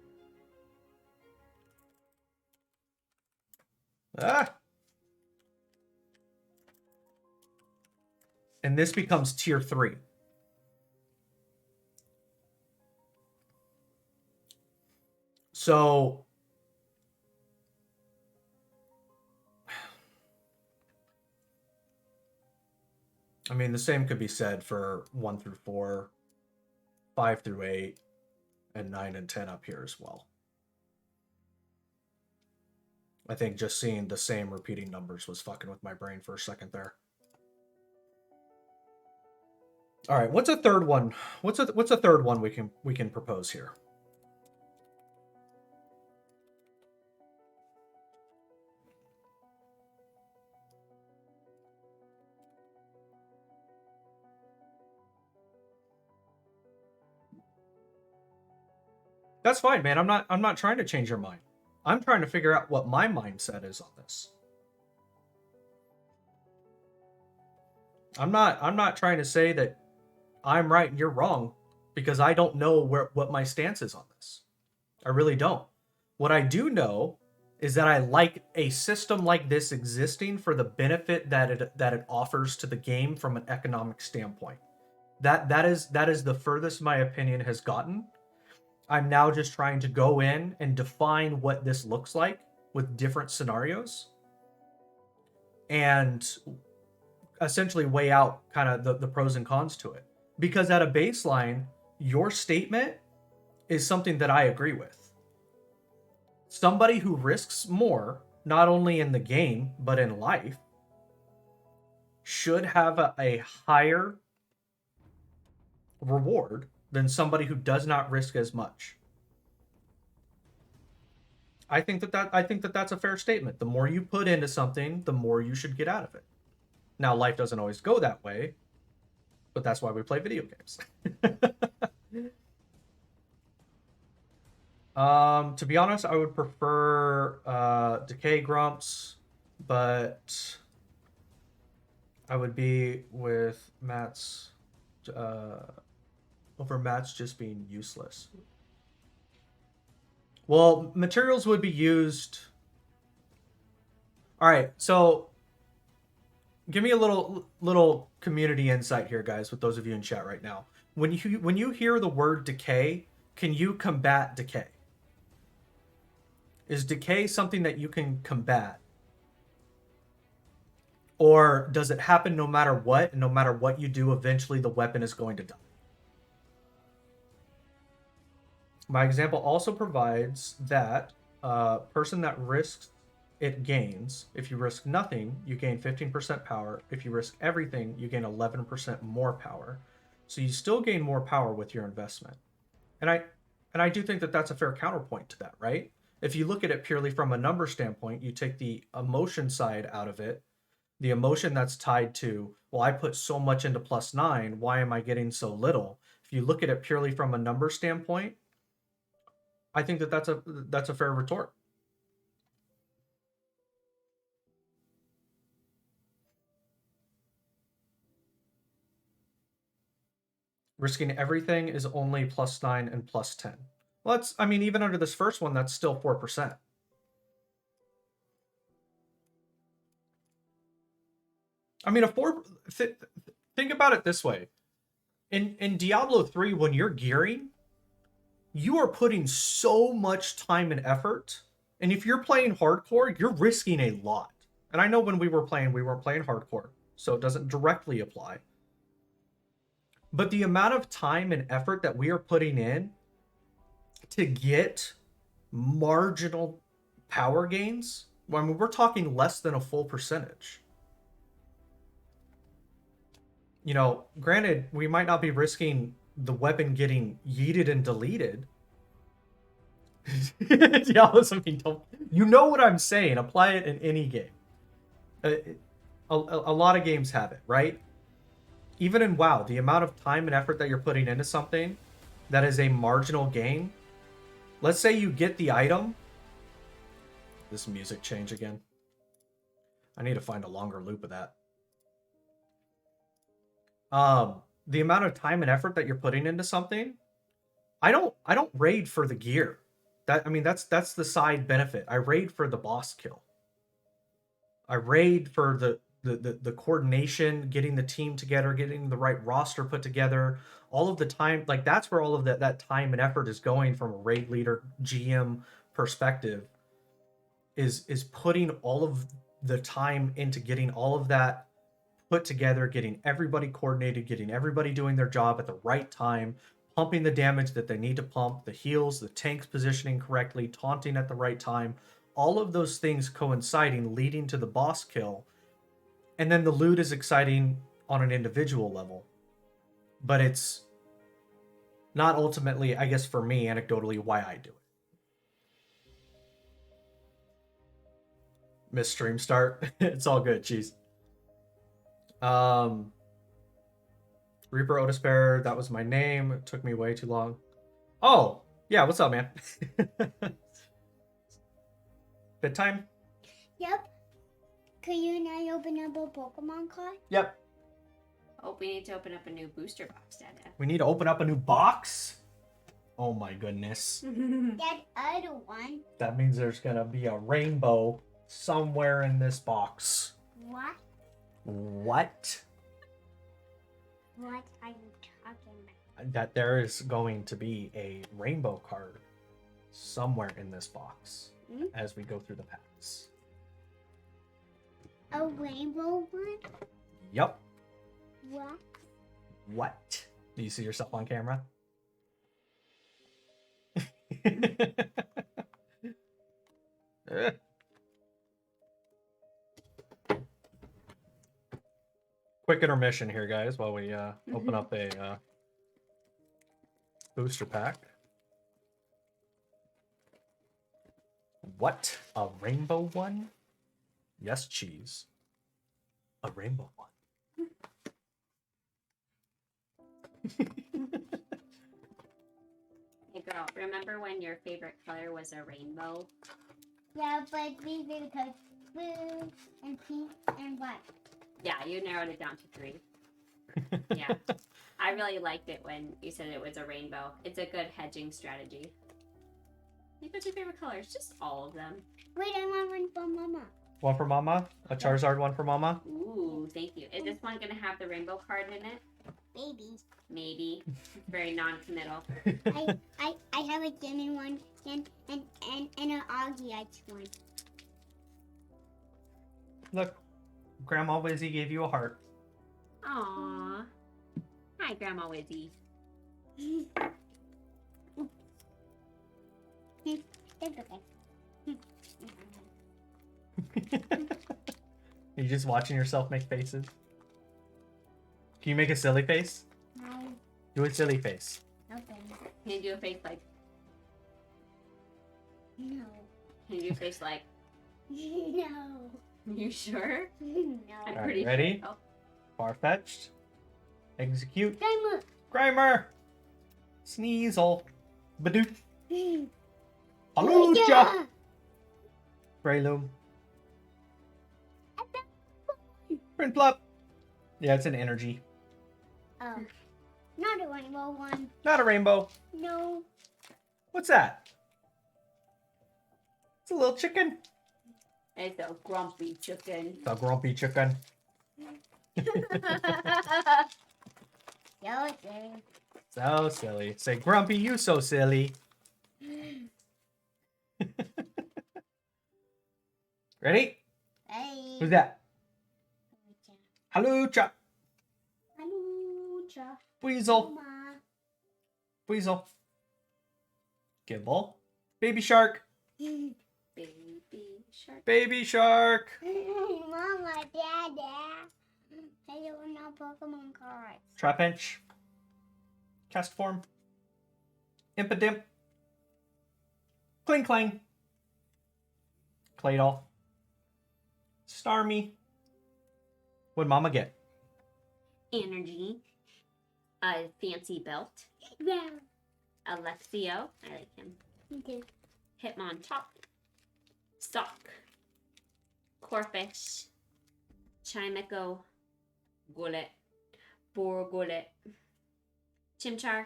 And this becomes tier 3. So I mean, the same could be said for 1 through 4, 5 through 8, and 9 and 10 up here as well. I think just seeing the same repeating numbers was fucking with my brain for a second there. All right, what's a third one? What's a third one we can propose here? That's fine, man. I'm not trying to change your mind. I'm trying to figure out what my mindset is on this. I'm not trying to say that I'm right and you're wrong, because I don't know what my stance is on this. I really don't. What I do know is that I like a system like this existing for the benefit that it offers to the game from an economic standpoint. That is the furthest my opinion has gotten. I'm now just trying to go in and define what this looks like with different scenarios and essentially weigh out kind of the pros and cons to it. Because at a baseline, your statement is something that I agree with. Somebody who risks more, not only in the game, but in life, should have a higher reward than somebody who does not risk as much. I think that that's a fair statement. The more you put into something, the more you should get out of it. Now, life doesn't always go that way, but that's why we play video games. To be honest, I would prefer Decay Grumps, but I would be with Matt's over Matt's just being useless. Well, materials would be used. All right, so give me a little community insight here, guys, with those of you in chat right now. When you hear the word decay, can you combat decay? Is decay something that you can combat? Or does it happen no matter what, and no matter what you do, eventually the weapon is going to die? My example also provides that a person that risks it gains. If you risk nothing, you gain 15% power. If you risk everything, you gain 11% more power. So you still gain more power with your investment. And I do think that that's a fair counterpoint to that, right? If you look at it purely from a number standpoint, you take the emotion side out of it, the emotion that's tied to, well, I put so much into +9, why am I getting so little? If you look at it purely from a number standpoint, I think that that's a fair retort. Risking everything is only +9 and +10. Well, that's, I mean, even under this first one, that's still 4%. I mean, think about it this way. In Diablo 3, when you're gearing, you are putting so much time and effort. And if you're playing hardcore, you're risking a lot. And I know when we weren't playing hardcore. so it doesn't directly apply. But the amount of time and effort that we are putting in to get marginal power gains, well, I mean, we're talking less than a full percentage. You know, granted, we might not be risking the weapon getting yeeted and deleted. Yeah, listen, I mean, don't, you know what I'm saying. Apply it in any game. A lot of games have it, right? Even in WoW, the amount of time and effort that you're putting into something that is a marginal gain. Let's say you get the item. This music change again. I need to find a longer loop of that. The amount of time and effort that you're putting into something, I don't raid for the gear. That's the side benefit. I raid for the boss kill. I raid for the coordination, getting the team together, getting the right roster put together, all of the time. Like, that's where all of that time and effort is going from a raid leader GM perspective, is putting all of the time into getting all of that put together, getting everybody coordinated, getting everybody doing their job at the right time, pumping the damage that they need to pump, the heals, the tanks positioning correctly, taunting at the right time, all of those things coinciding, leading to the boss kill. And then the loot is exciting on an individual level. But it's not ultimately, I guess for me, anecdotally, why I do it. Miss stream start. It's all good, cheese. Reaper Otis Bear, that was my name. It took me way too long. Oh, yeah, what's up, man? Bedtime? Yep. Could you now open up a Pokemon card? Yep. Oh, we need to open up a new booster box, Dada. We need to open up a new box? Oh my goodness. That other one. That means there's gonna be a rainbow somewhere in this box. What? What? What are you talking about? That there is going to be a rainbow card somewhere in this box as we go through the packs. A rainbow one? Yep. What? What? Do you see yourself on camera? Quick intermission here, guys, while we open up a booster pack. What? A rainbow one? Yes, cheese. A rainbow one. Hey girl, remember when your favorite color was a rainbow? Yeah, but we did colors blue and pink and white. Yeah, you narrowed it down to 3. Yeah. I really liked it when you said it was a rainbow. It's a good hedging strategy. Like, what's your favorite colors? Just all of them. Wait, I want one for Mama. One for Mama? A Charizard one for Mama? Ooh, thank you. Is this one gonna have the rainbow card in it? Baby. Maybe. Very non-committal. I have a Demon one and an Augiite one. Look, Grandma Wizzy gave you a heart. Aww. Hi, Grandma Wizzy. It's okay. Are you just watching yourself make faces? Can you make a silly face? No, Do a silly face. okay. Can you do a face like? No. Can you do a face like? No. You sure? No. I'm Alright, pretty ready? sure. Oh. Far-fetched. Execute. Timer. Grimer. Sneasel. Badoo. Yeah. Hallelujah. Breloom. Prinplup. Yeah, it's an energy. Oh, not a rainbow one. Not a rainbow. No. What's that? It's a little chicken. It's a grumpy chicken. It's a grumpy chicken. Yo, it's So silly. Say, Grumpy, you so silly. Ready? Hey. Who's that? Halucha. Halucha. Weasel. Mama. Weasel. Gimbal. Baby shark. Baby shark. Baby shark. Mama, Dada. I don't know Pokemon cards. Trapinch. Cast form. Impidimp. Kling Clang. Claydol. Starmie. What'd Mama get? Energy. A fancy belt. Yeah. Alexio. I like him. Me too. Hitmonchan. Sock. Corfish. Chimecho. Gullet. Borgullet. Chimchar.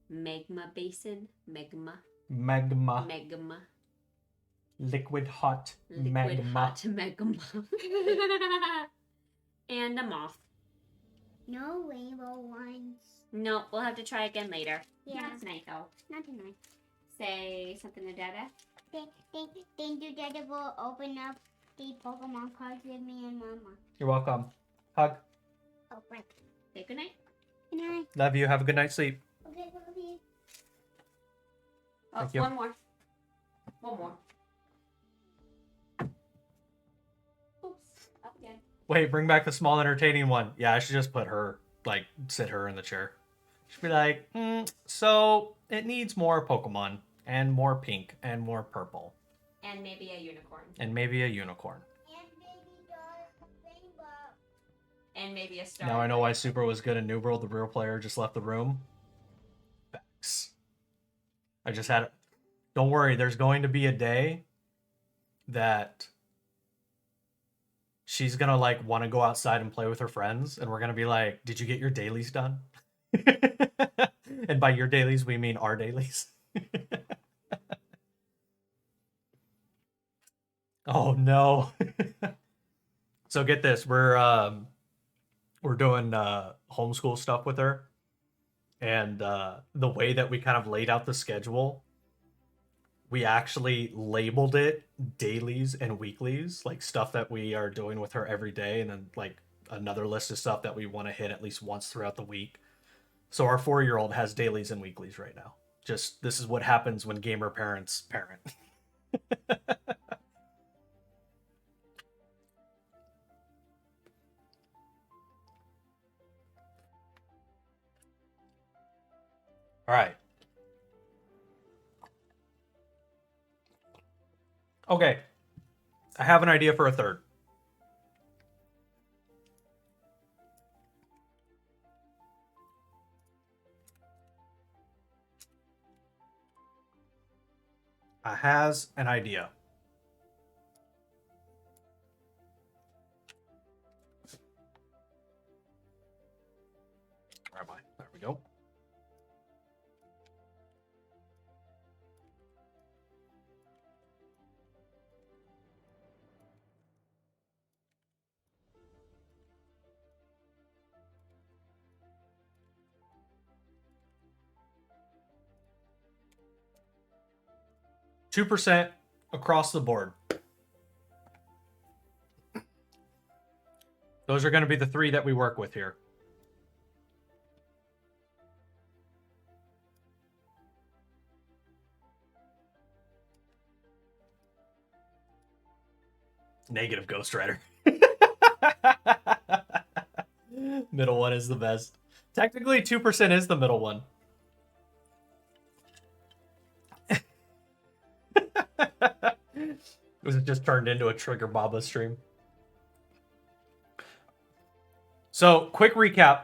Magma Basin. Magma. Magma. Liquid hot Liquid magma. hot magma. And a moth. No rainbow ones. No, we'll have to try again later. Yeah. That's nice though. Not tonight. Say something to Dada. Thank you, Dada, for open up the Pokemon cards with me and Mama. You're welcome. Hug. Oh, right. Say goodnight. Good night. Love you. Have a good night's sleep. Okay, love you. Oh, Thank you. one more. One more. Oops. Up again. Wait, bring back the small entertaining one. Yeah, I should just put her, like, sit her in the chair. She'd be like, so it needs more Pokemon, and more pink, and more purple, And maybe a unicorn. and maybe a unicorn. And baby doll rainbow. And maybe a star. Now I know why Super was good in New World. The real player just left the room. Facts. I just had... Don't worry, there's going to be a day that she's gonna, like, want to go outside and play with her friends, and we're gonna be like, did you get your dailies done? And by your dailies, we mean our dailies. Oh, no. So get this, we're doing homeschool stuff with her, and the way that we kind of laid out the schedule, we actually labeled it dailies and weeklies, like stuff that we are doing with her every day, and then like another list of stuff that we want to hit at least once throughout the week. So our 4-year-old has dailies and weeklies right now. Just, this is what happens when gamer parents parent. All right. Okay. I have an idea for a third. I has an idea. Where am I? There we go. %, across the board. Those are going to be the 3 that we work with here. Negative Ghost Rider. Middle one is the best. Technically, 2% is the middle one. Was it just turned into a Trigger Baba stream? So, quick recap.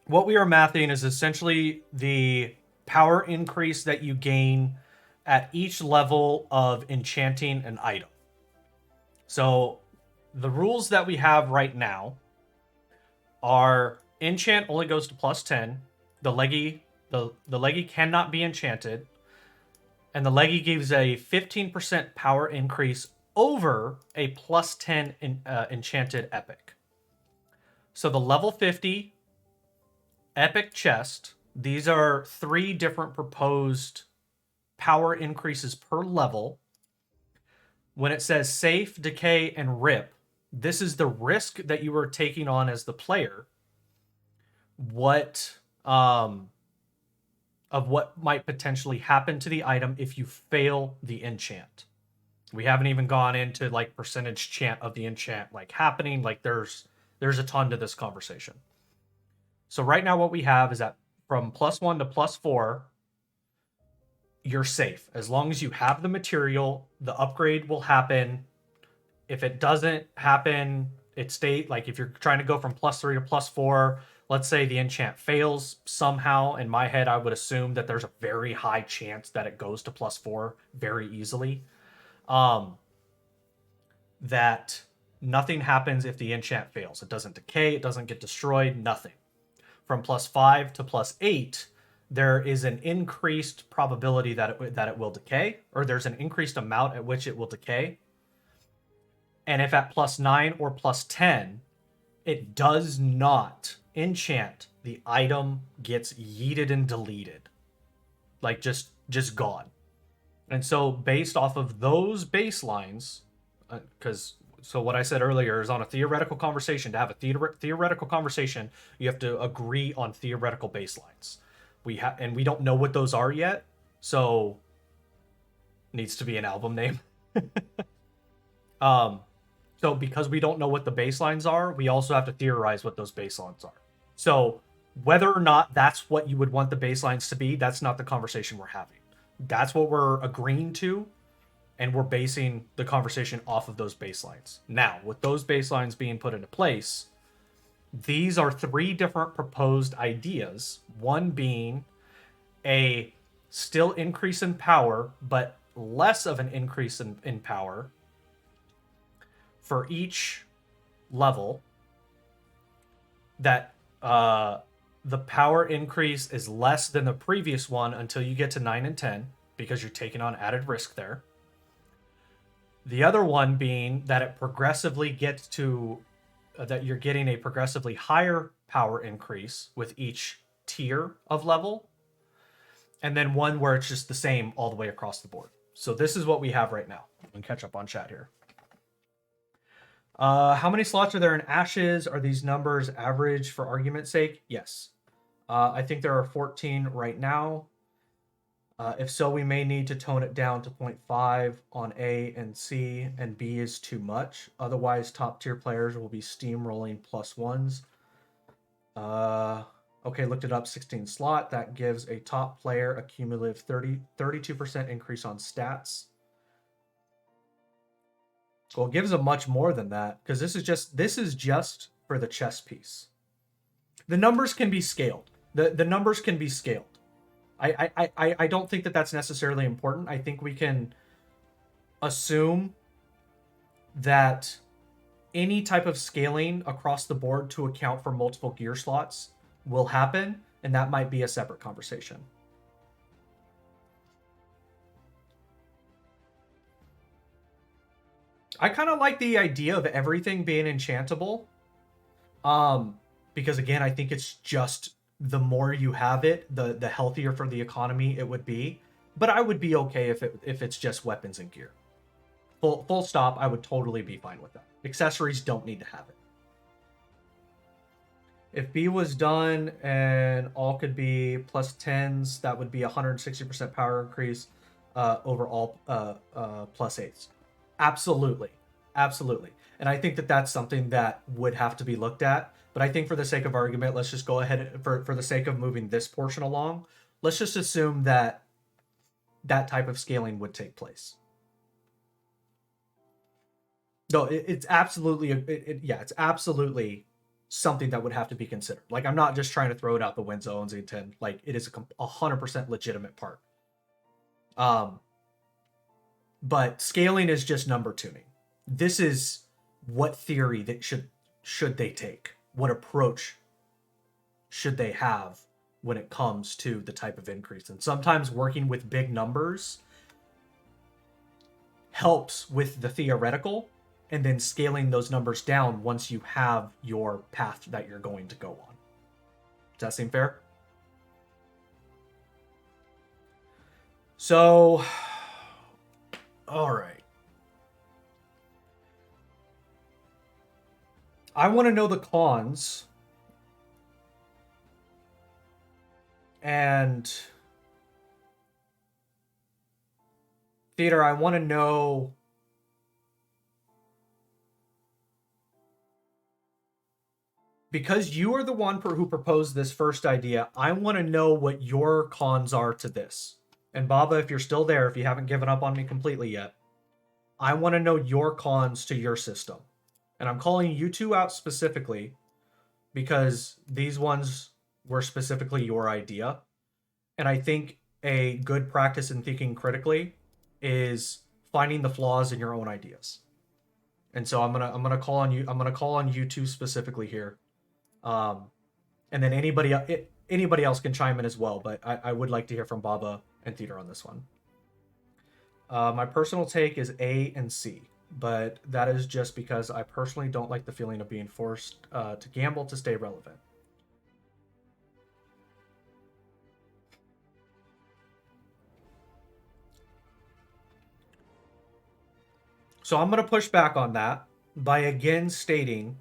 What we are mathing is essentially the power increase that you gain at each level of enchanting an item. So, the rules that we have right now are enchant only goes to +10. The leggy cannot be enchanted. And the leggy gives a 15% power increase over a +10 enchanted epic. So the level 50 epic chest, these are 3 different proposed power increases per level. When it says safe, decay, and rip, This is the risk that you are taking on as the player. What of what might potentially happen to the item if you fail the enchant. We haven't even gone into like percentage chant of the enchant like happening. Like there's a ton to this conversation. So right now what we have is that from +1 to +4, you're safe. As long as you have the material, the upgrade will happen. If it doesn't happen, it stays like if you're trying to go from +3 to +4, let's say the enchant fails somehow. In my head, I would assume that there's a very high chance that it goes to +4 very easily. That nothing happens if the enchant fails. It doesn't decay, it doesn't get destroyed, nothing. From +5 to +8, there is an increased probability that it will decay, or there's an increased amount at which it will decay. And if at +9 or +10, it does not enchant, the item gets yeeted and deleted. Like just gone. And so based off of those baselines, so what I said earlier is on a theoretical conversation, to have a theoretical conversation, you have to agree on theoretical baselines. And we don't know what those are yet, so needs to be an album name. So because we don't know what the baselines are, we also have to theorize what those baselines are. So whether or not that's what you would want the baselines to be, that's not the conversation we're having. That's what we're agreeing to, and we're basing the conversation off of those baselines. Now, with those baselines being put into place, these are 3 different proposed ideas. One being a still increase in power, but less of an increase in power for each level, that the power increase is less than the previous one until you get to 9 and 10, because you're taking on added risk there. The other one being that it progressively gets to that you're getting a progressively higher power increase with each tier of level, and then one where it's just the same all the way across the board. So this is what we have right now. I'm gonna catch up on chat here. How many slots are there in Ashes? Are these numbers average for argument's sake? Yes. I think there are 14 right now. If so, we may need to tone it down to 0.5 on A and C, and B is too much. Otherwise, top tier players will be steamrolling +1s. Okay, looked it up, 16 slot. That gives a top player a cumulative 32% increase on stats. Well, it gives a much more than that, because this is just for the chess piece. The numbers can be scaled. The numbers can be scaled. I don't think that that's necessarily important. I think we can assume that any type of scaling across the board to account for multiple gear slots will happen, and that might be a separate conversation. I kind of like the idea of everything being enchantable. Because again, I think it's just the more you have it, the healthier for the economy it would be. But I would be okay if it's just weapons and gear. Full stop, I would totally be fine with that. Accessories don't need to have it. If B was done and all could be +10s, that would be 160% power increase over all +8s. Absolutely. And I think that that's something that would have to be looked at. But I think for the sake of argument, let's just go ahead, for the sake of moving this portion along, let's just assume that that type of scaling would take place. No, it's absolutely, it's absolutely something that would have to be considered. Like, I'm not just trying to throw it out the window on Z10. Like, it is a 100% legitimate part. But scaling is just number tuning. This is what theory that should they take? What approach should they have when it comes to the type of increase? And sometimes working with big numbers helps with the theoretical, and then scaling those numbers down once you have your path that you're going to go on. Does that seem fair? So, all right. I want to know the cons. And Theater, I want to know because you are the one who proposed this first idea. I want to know what your cons are to this. And Baba, if you're still there, if you haven't given up on me completely yet, I want to know your cons to your system. And I'm calling you two out specifically because these ones were specifically your idea. And I think a good practice in thinking critically is finding the flaws in your own ideas. And so I'm gonna call on you. I'm gonna call on you two specifically here, and then anybody else can chime in as well. But I would like to hear from Baba and Theater on this one. My personal take is A and C, but that is just because I personally don't like the feeling of being forced to gamble to stay relevant. So I'm going to push back on that by again stating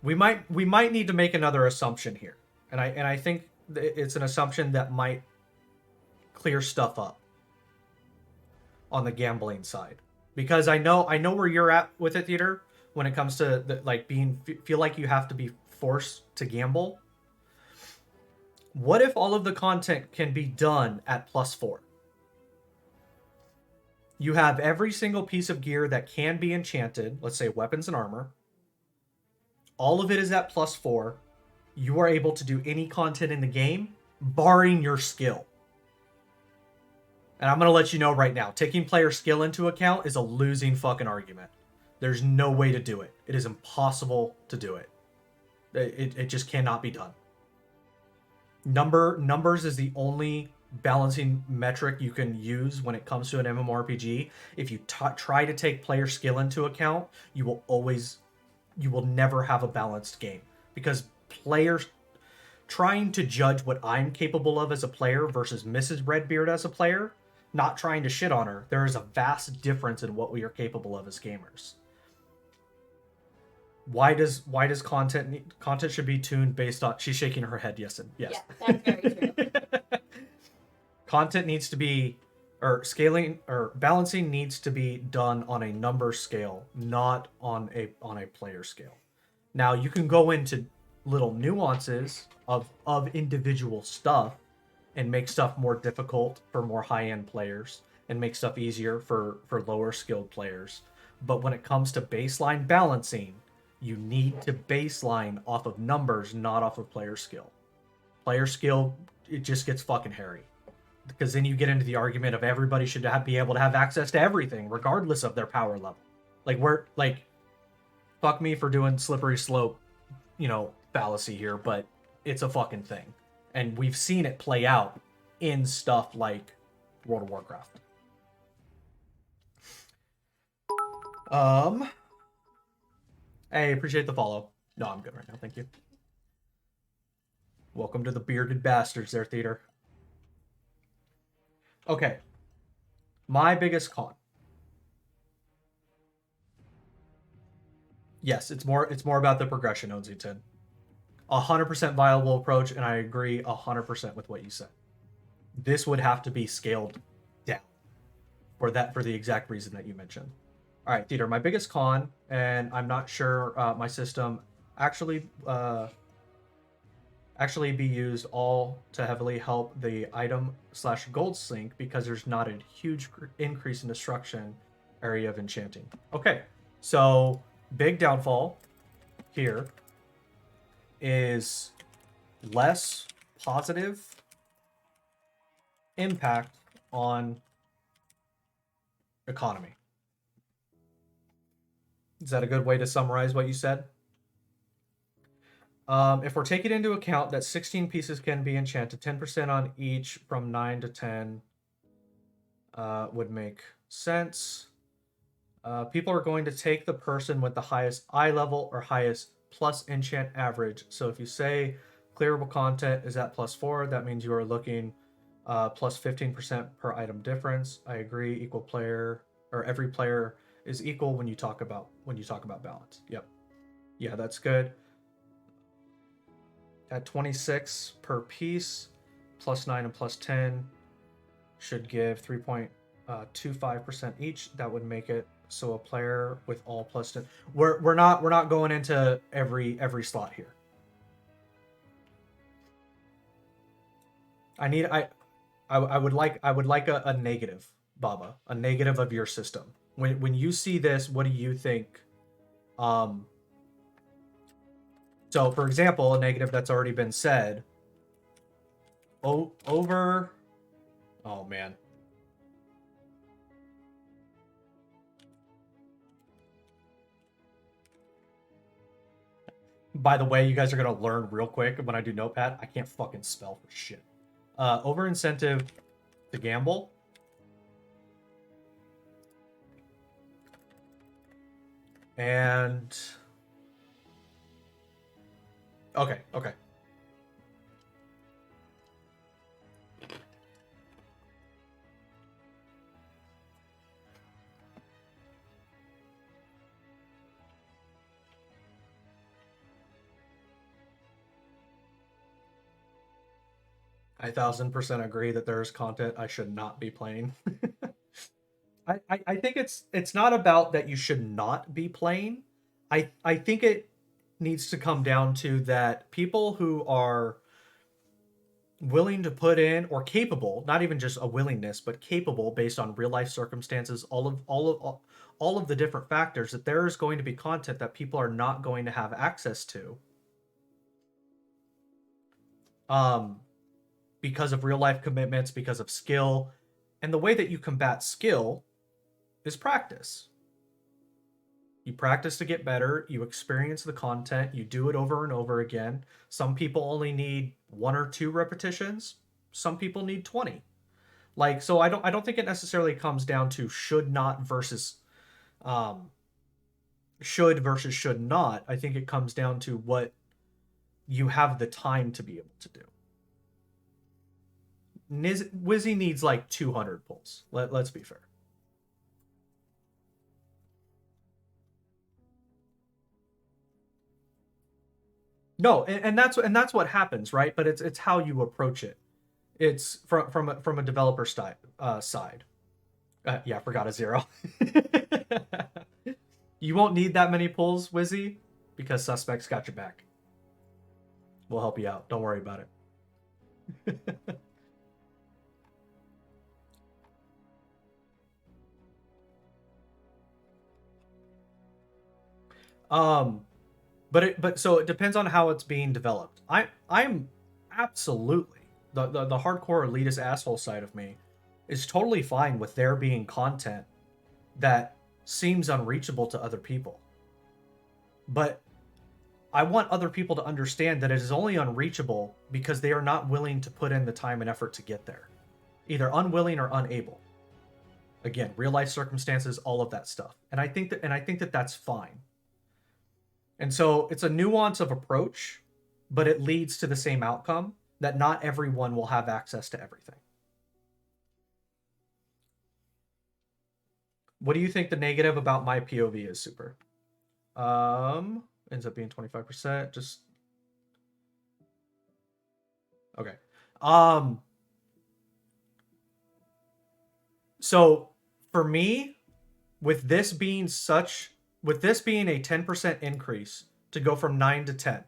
we might need to make another assumption here. And I think it's an assumption that might clear stuff up on the gambling side. Because I know where you're at with it, Theater, when it comes to feel like you have to be forced to gamble. What if all of the content can be done at +4? You have every single piece of gear that can be enchanted, let's say weapons and armor. All of it is at +4. You are able to do any content in the game, barring your skill. And I'm going to let you know right now, taking player skill into account is a losing fucking argument. There's no way to do it. It is impossible to do it. It just cannot be done. Numbers is the only balancing metric you can use when it comes to an MMORPG. If you try to take player skill into account, you will never have a balanced game, because players trying to judge what I'm capable of as a player versus Mrs. Redbeard as a player, not trying to shit on her, there is a vast difference in what we are capable of as gamers. Why does content should be tuned based on... She's shaking her head. Yes. Yeah, that's very true. Content needs to be, or scaling or balancing needs to be done on a number scale, not on a player scale. Now you can go into little nuances of individual stuff and make stuff more difficult for more high-end players and make stuff easier for lower skilled players. But when it comes to baseline balancing, you need to baseline off of numbers, not off of player skill. Player skill, it just gets fucking hairy. Because then you get into the argument of everybody should be able to have access to everything, regardless of their power level. Fuck me for doing slippery slope, fallacy here, but it's a fucking thing. And we've seen it play out in stuff like World of Warcraft. Hey, appreciate the follow. No, I'm good right now, thank you. Welcome to the bearded bastards there, Theater. Okay. My biggest con. Yes, it's more about the progression, Ozington. 100% viable approach, and I agree 100% with what you said. This would have to be scaled down for the exact reason that you mentioned. All right, Theater, my biggest con, and I'm not sure my system actually be used all to heavily help the item/gold sink, because there's not a huge increase in destruction area of enchanting. Okay, so big downfall here is less positive impact on economy. Is that a good way to summarize what you said? If we're taking into account that 16 pieces can be enchanted, 10% on each from 9 to 10 would make sense. People are going to take the person with the highest eye level or highest plus enchant average. So if you say clearable content is at +4, that means you are looking plus 15% per item difference. I agree. Equal player, or every player is equal when you talk about balance. Yep. Yeah, that's good. At 26 per piece, plus 9 and plus 10 should give 3.25% each. That would make it so a player with all plus 10. We're not going into every slot here. I would like a negative, Baba, a negative of your system. When you see this, what do you think? So for example, a negative that's already been said. Over. Oh man. By the way, you guys are gonna learn real quick when I do Notepad. I can't fucking spell for shit. Over incentive to gamble. And okay. I 1000% agree that there's content I should not be playing. I think it's not about that you should not be playing. I think it needs to come down to that people who are willing to put in or capable, not even just a willingness, but capable based on real life circumstances, all of the different factors, that there is going to be content that people are not going to have access to. Because of real life commitments, because of skill. And the way that you combat skill is practice. You practice to get better, you experience the content, you do it over and over again. Some people only need 1 or 2 repetitions, some people need 20. Like, so I don't think it necessarily comes down to should not versus should versus should not. I think it comes down to what you have the time to be able to do. Wizzy needs like 200 pulls. Let's be fair. No, and that's what happens, right? But it's how you approach it. It's from a developer side. Yeah, I forgot a 0. You won't need that many pulls, Wizzy, because Suspect's got your back. We'll help you out. Don't worry about it. But so it depends on how it's being developed. I'm absolutely the hardcore elitist asshole side of me is totally fine with there being content that seems unreachable to other people. But I want other people to understand that it is only unreachable because they are not willing to put in the time and effort to get there. Either unwilling or unable. Again, real life circumstances, all of that stuff. And I think that that's fine. And so it's a nuance of approach, but it leads to the same outcome, that not everyone will have access to everything. What do you think the negative about my POV is, Super? Ends up being 25%. Just okay. So for me, with this being a 10% increase to go from 9 to 10,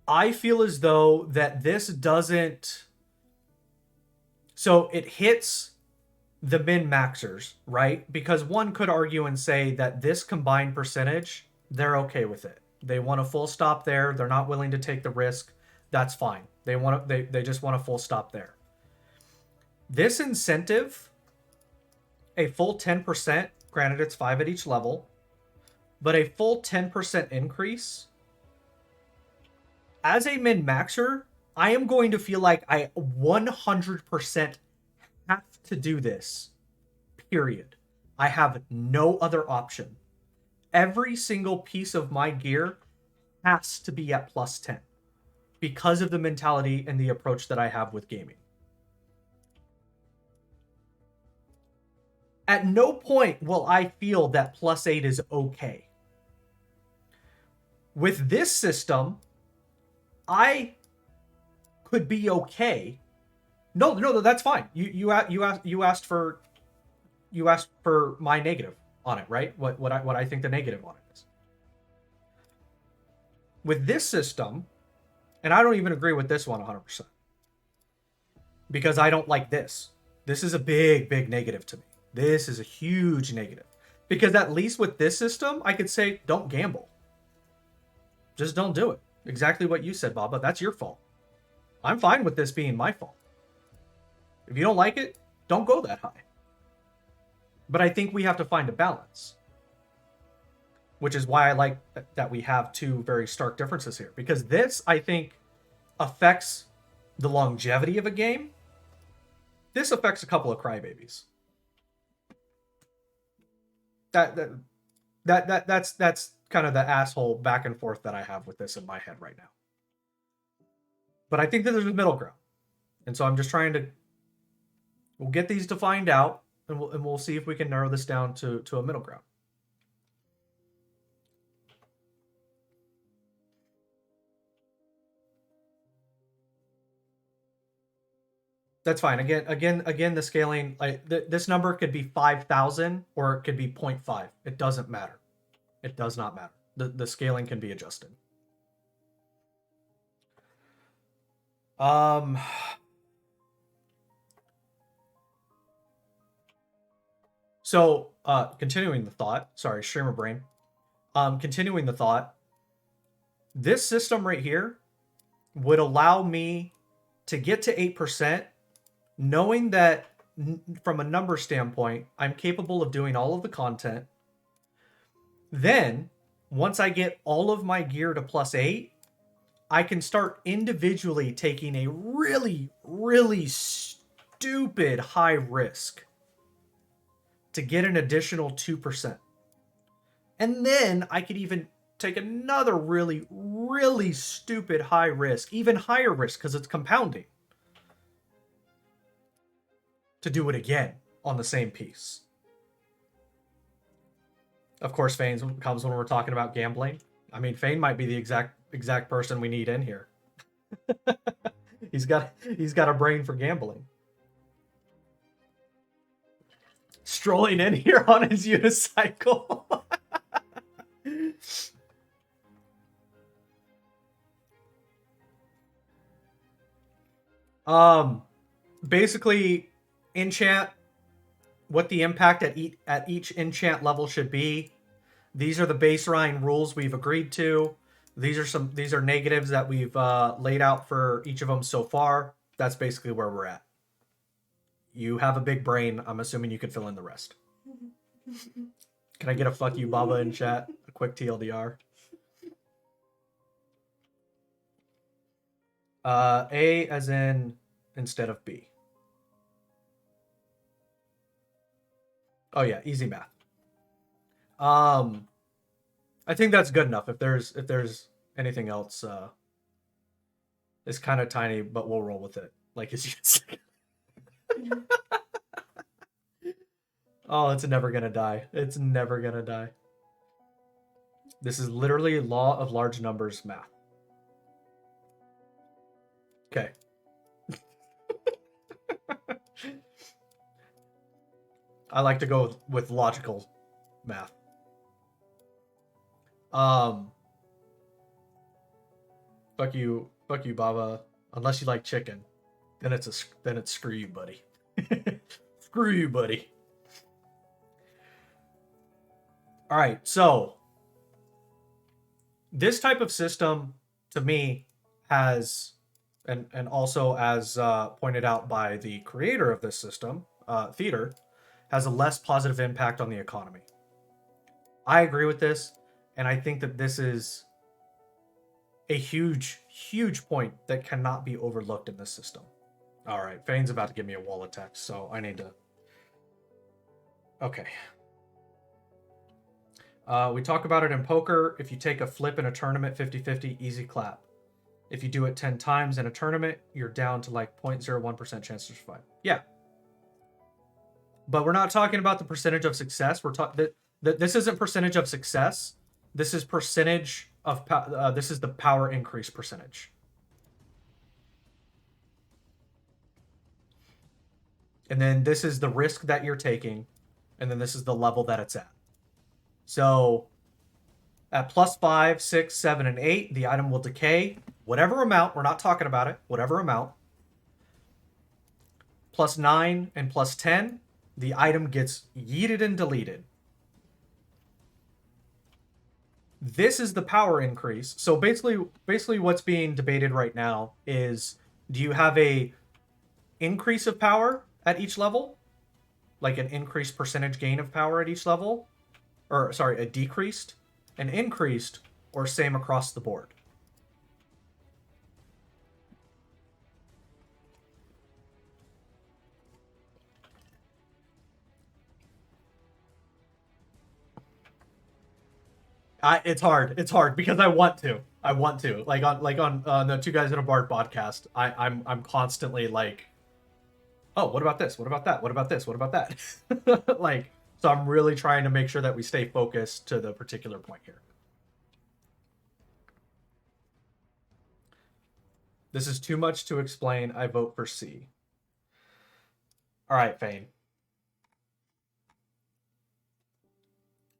I feel as though that this doesn't. So it hits the min-maxers, right? Because one could argue and say that this combined percentage, they're okay with it. They want a full stop there. They're not willing to take the risk. That's fine. They just want a full stop there. This incentive, a full 10%, granted it's 5 at each level, but a full 10% increase, as a min-maxer, I am going to feel like I 100% have to do this. Period. I have no other option. Every single piece of my gear has to be at plus 10 because of the mentality and the approach that I have with gaming. At no point will I feel that +8 is okay. With this system, I could be okay. No, that's fine. You asked for my negative on it, right? What I think the negative on it is. With this system, and I don't even agree with this one 100%. Because I don't like this. This is a big negative to me. This is a huge negative. Because at least with this system, I could say, don't gamble. Just don't do it. Exactly what you said, Baba. That's your fault. I'm fine with this being my fault. If you don't like it, don't go that high. But I think we have to find a balance. Which is why I like that we have two very stark differences here. Because this, I think, affects the longevity of a game. This affects a couple of crybabies. That's kind of the asshole back and forth that I have with this in my head right now. But I think that there's a middle ground. And so I'm just trying to... We'll get these to find out, and we'll see if we can narrow this down to a middle ground. That's fine. Again, the scaling, this number could be 5,000 or it could be 0.5. It doesn't matter. It does not matter. The scaling can be adjusted. So, continuing the thought. Sorry, streamer brain. Continuing the thought. This system right here would allow me to get to 8%, knowing that from a number standpoint, I'm capable of doing all of the content. Then, once I get all of my gear to +8, I can start individually taking a really stupid high risk to get an additional 2%. And then I could even take another really stupid high risk, even higher risk because it's compounding, to do it again on the same piece. Of course, Fane comes when we're talking about gambling. I mean, Fane might be the exact person we need in here. He's got a brain for gambling. Strolling in here on his unicycle. Basically, enchant, what the impact at each enchant level should be. These are the baseline rules we've agreed to. These are negatives that we've laid out for each of them so far. That's basically where we're at. You have a big brain. I'm assuming you can fill in the rest. Can I get a fuck you, Baba, in chat? A quick TLDR. A as in instead of B. Oh yeah, easy math. I think that's good enough. If there's anything else, it's kind of tiny, but we'll roll with it. Like as you can see. Oh, it's never gonna die. It's never gonna die. This is literally law of large numbers math. Okay. I like to go with logical math. Fuck you, Baba. Unless you like chicken, then it's screw you, buddy. Screw you, buddy. All right, so this type of system, to me, has, and also as pointed out by the creator of this system, Theater, has a less positive impact on the economy. I agree with this, and I think that this is a huge point that cannot be overlooked in this system. All right, Fane's about to give me a wall of text, so I need to... Okay. We talk about it in poker. If you take a flip in a tournament, 50-50, easy clap. If you do it 10 times in a tournament, you're down to like 0.01% chance to survive. Yeah. but we're not talking about the percentage of success. We're talking that this isn't percentage of success. This is percentage of this is the power increase percentage. And then this is the risk that you're taking, and then this is the level that it's at. So at +5, 6, 7, and 8, the item will decay whatever amount. We're not talking about it. Whatever amount. +9 and +10, the item gets yeeted and deleted. This is the power increase. So basically what's being debated right now is, do you have a increase of power at each level? Like an increased percentage gain of power at each level? Or, sorry, a decreased, an increased, or same across the board? It's hard because I want to. Like on the Two Guys in a Bar podcast, I'm constantly like, oh, what about this? What about that? What about this? What about that? Like, so I'm really trying to make sure that we stay focused to the particular point here. This is too much to explain. I vote for C. All right, Fane.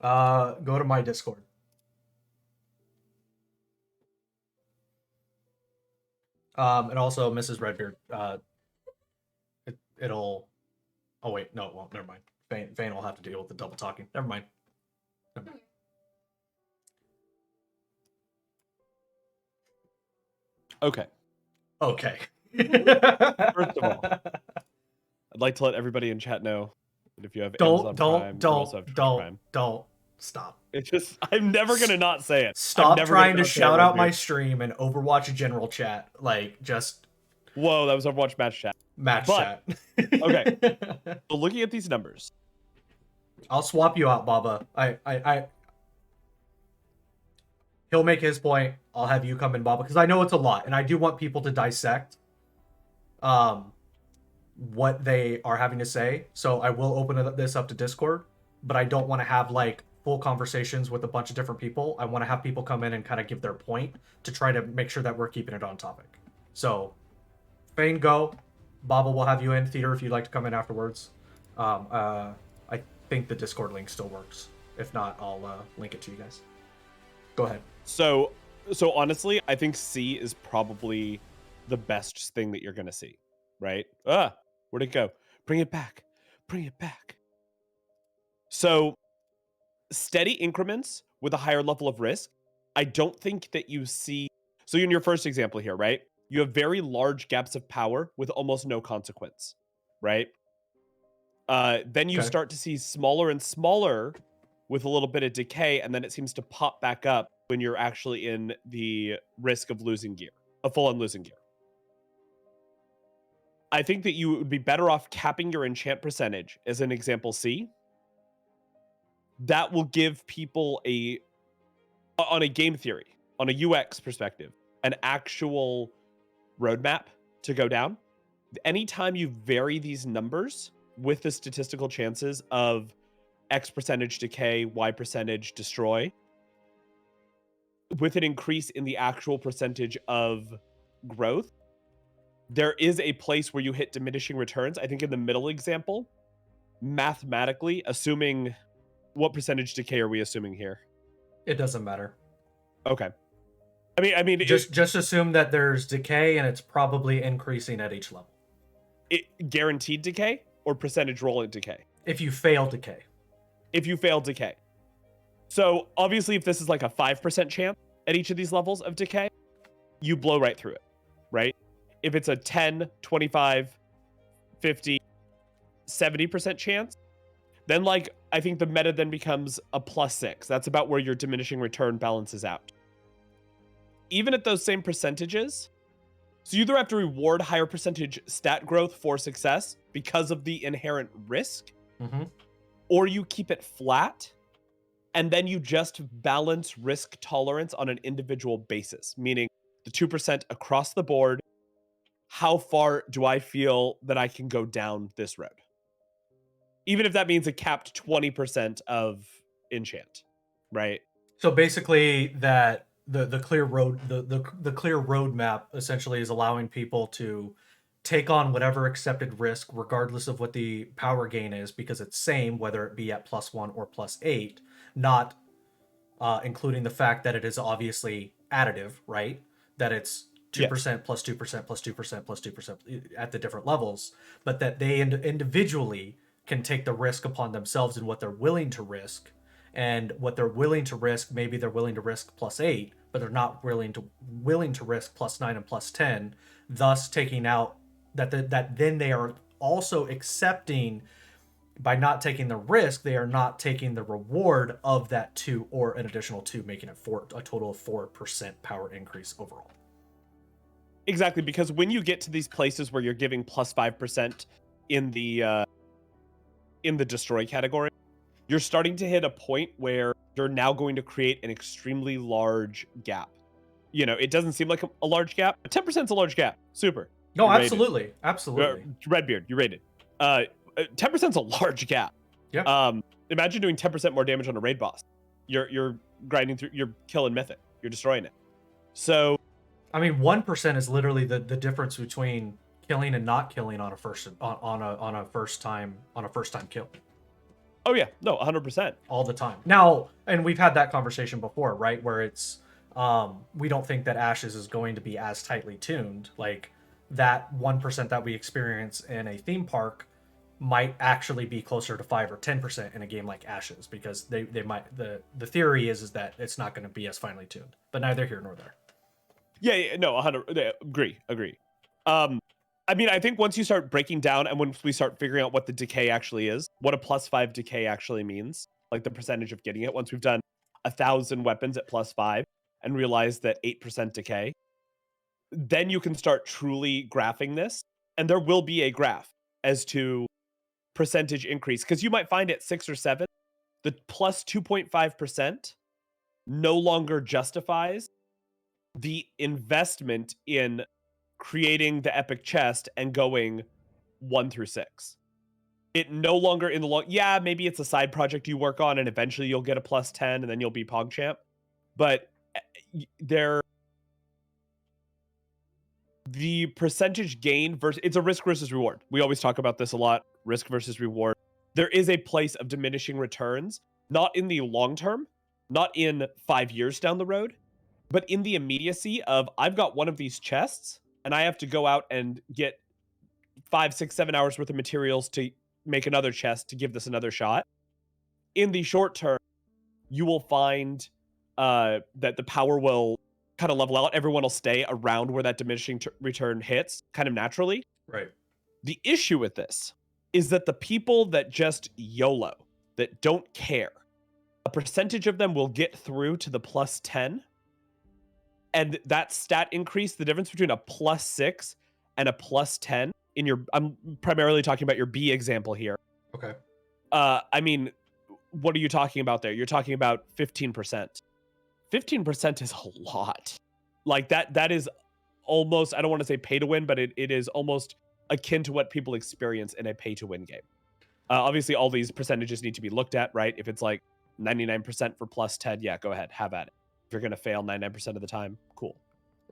Go to my Discord. And also Mrs. Redbeard. It'll. Oh wait, no, it won't. Never mind. Fane will have to deal with the double talking. Never mind. Never mind. Okay. Okay. First of all, I'd like to let everybody in chat know that if you have Amazon Prime, you also have Twitch Prime. Don't stop. It's just, I'm never gonna not say it. Stop trying to shout out my stream and Overwatch general chat. Like, just. Whoa, that was Overwatch match chat. Chat. Okay. So looking at these numbers, I'll swap you out, Baba. He'll make his point. I'll have you come in, Baba, because I know it's a lot, and I do want people to dissect what they are having to say. So I will open this up to Discord, but I don't want to have like full conversations with a bunch of different people. I want to have people come in and kind of give their point to try to make sure that we're keeping it on topic. So, Fane, go. Baba will have you in. Theater, if you'd like to come in afterwards. I think the Discord link still works. If not, I'll link it to you guys. Go ahead. So honestly, I think C is probably the best thing that you're gonna see, right? Where'd it go? Bring it back. Bring it back. So steady increments with a higher level of risk. I don't think that you see. So in your first example here, right? You have very large gaps of power with almost no consequence, right? Then you start to see smaller and smaller with a little bit of decay, and then it seems to pop back up when you're actually in the risk of losing gear, a full-on losing gear. I think that you would be better off capping your enchant percentage as an example C. That will give people on a game theory, on a UX perspective, an actual roadmap to go down. Anytime you vary these numbers with the statistical chances of X percentage decay, Y percentage destroy, with an increase in the actual percentage of growth, there is a place where you hit diminishing returns. I think in the middle example, mathematically, assuming, what percentage decay are we assuming here? It doesn't matter. Okay. I mean, just assume that there's decay and it's probably increasing at each level. Guaranteed decay or percentage rolling decay? If you fail decay. If you fail decay. So obviously, if this is like a 5% chance at each of these levels of decay, you blow right through it, right? If it's a 10, 25, 50, 70% chance, then like, I think the meta then becomes a +6. That's about where your diminishing return balances out. Even at those same percentages, so you either have to reward higher percentage stat growth for success because of the inherent risk, or you keep it flat, and then you just balance risk tolerance on an individual basis, meaning the 2% across the board. How far do I feel that I can go down this road? even if that means a capped 20% of enchant, right? So basically, that the clear road the clear roadmap essentially is allowing people to take on whatever accepted risk, regardless of what the power gain is, because it's same whether it be at +1 or +8, not including the fact that it is obviously additive, right? That it's 2% Yes. plus 2% plus 2% plus 2% at the different levels, but that they individually can take the risk upon themselves and what they're willing to risk. And what they're willing to risk, maybe they're willing to risk +8, but they're not willing to risk +9 and +10, thus taking out that then they are also accepting, by not taking the risk, they are not taking the reward of that 2 or an additional 2, making it a total of 4% power increase overall. Exactly, because when you get to these places where you're giving +5% in the destroy category, you're starting to hit a point where you're now going to create an extremely large gap. You know, it doesn't seem like a large gap, but 10% is a large gap. Super. No, You're rated. absolutely. Absolutely. Redbeard, you're rated. 10% is a large gap. Yeah. Imagine doing 10% more damage on a raid boss. You're grinding through, you're killing Mythic. You're destroying it. So, I mean, 1% is literally the difference between killing and not killing on a first time kill. oh yeah, no, 100%. All the time. Now, and we've had that conversation before, right? Where it's we don't think that Ashes is going to be as tightly tuned. Like that 1% that we experience in a theme park might actually be closer to 5 or 10% in a game like Ashes, because they might, the theory is that it's not going to be as finely tuned. But neither here nor there. Yeah, no, 100. Agree. I mean, I think once you start breaking down and once we start figuring out what the decay actually is, what a +5 decay actually means, like the percentage of getting it, once we've done 1,000 weapons at +5 and realize that 8% decay, then you can start truly graphing this, and there will be a graph as to percentage increase, because you might find at 6 or 7, the +2.5% no longer justifies the investment in creating the epic chest and going 1 through 6. It no longer in the long, yeah, maybe it's a side project you work on and eventually you'll get a +10 and then you'll be PogChamp. But the percentage gain versus, it's a risk versus reward. We always talk about this a lot, risk versus reward. There is a place of diminishing returns, not in the long term, not in 5 years down the road, but in the immediacy of, I've got one of these chests and I have to go out and get 5, 6, 7 hours worth of materials to make another chest to give this another shot. In the short term, you will find that the power will kind of level out. Everyone will stay around where that diminishing return hits kind of naturally. Right. The issue with this is that the people that just YOLO, that don't care, a percentage of them will get through to the +10. And that stat increase, the difference between a +6 and a +10 in your, I'm primarily talking about your B example here. Okay. I mean, what are you talking about there? You're talking about 15%. 15% is a lot. Like that is almost, I don't want to say pay to win, but it is almost akin to what people experience in a pay to win game. Obviously, all these percentages need to be looked at, right? If it's like 99% for +10, yeah, go ahead, have at it. If you're going to fail 99% of the time, cool.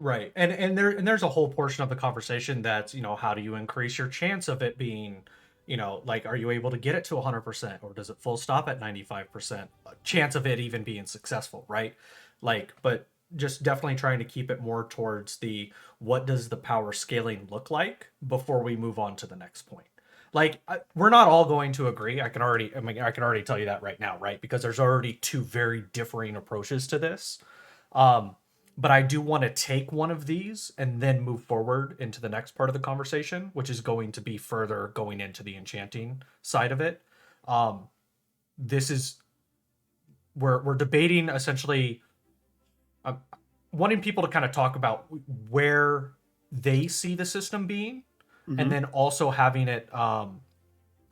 Right. And there's a whole portion of the conversation that's, how do you increase your chance of it being, like, are you able to get it to 100%, or does it full stop at 95% chance of it even being successful, right? Like, but just definitely trying to keep it more towards the, what does the power scaling look like before we move on to the next point. Like, we're not all going to agree. I can already tell you that right now, right? Because there's already two very differing approaches to this. But I do want to take one of these and then move forward into the next part of the conversation, which is going to be further going into the enchanting side of it. This is, we're debating essentially, wanting people to kind of talk about where they see the system being, and then also having it,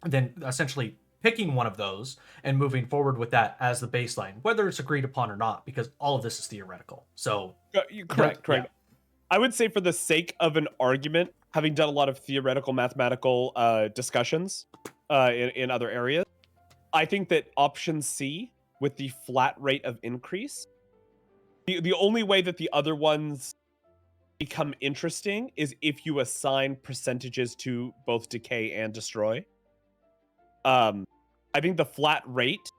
then essentially picking one of those and moving forward with that as the baseline, whether it's agreed upon or not, because all of this is theoretical. So correct. Yeah. I would say, for the sake of an argument, having done a lot of theoretical mathematical discussions in other areas. I think that option C with the flat rate of increase, the only way that the other ones become interesting is if you assign percentages to both decay and destroy. I think the flat rate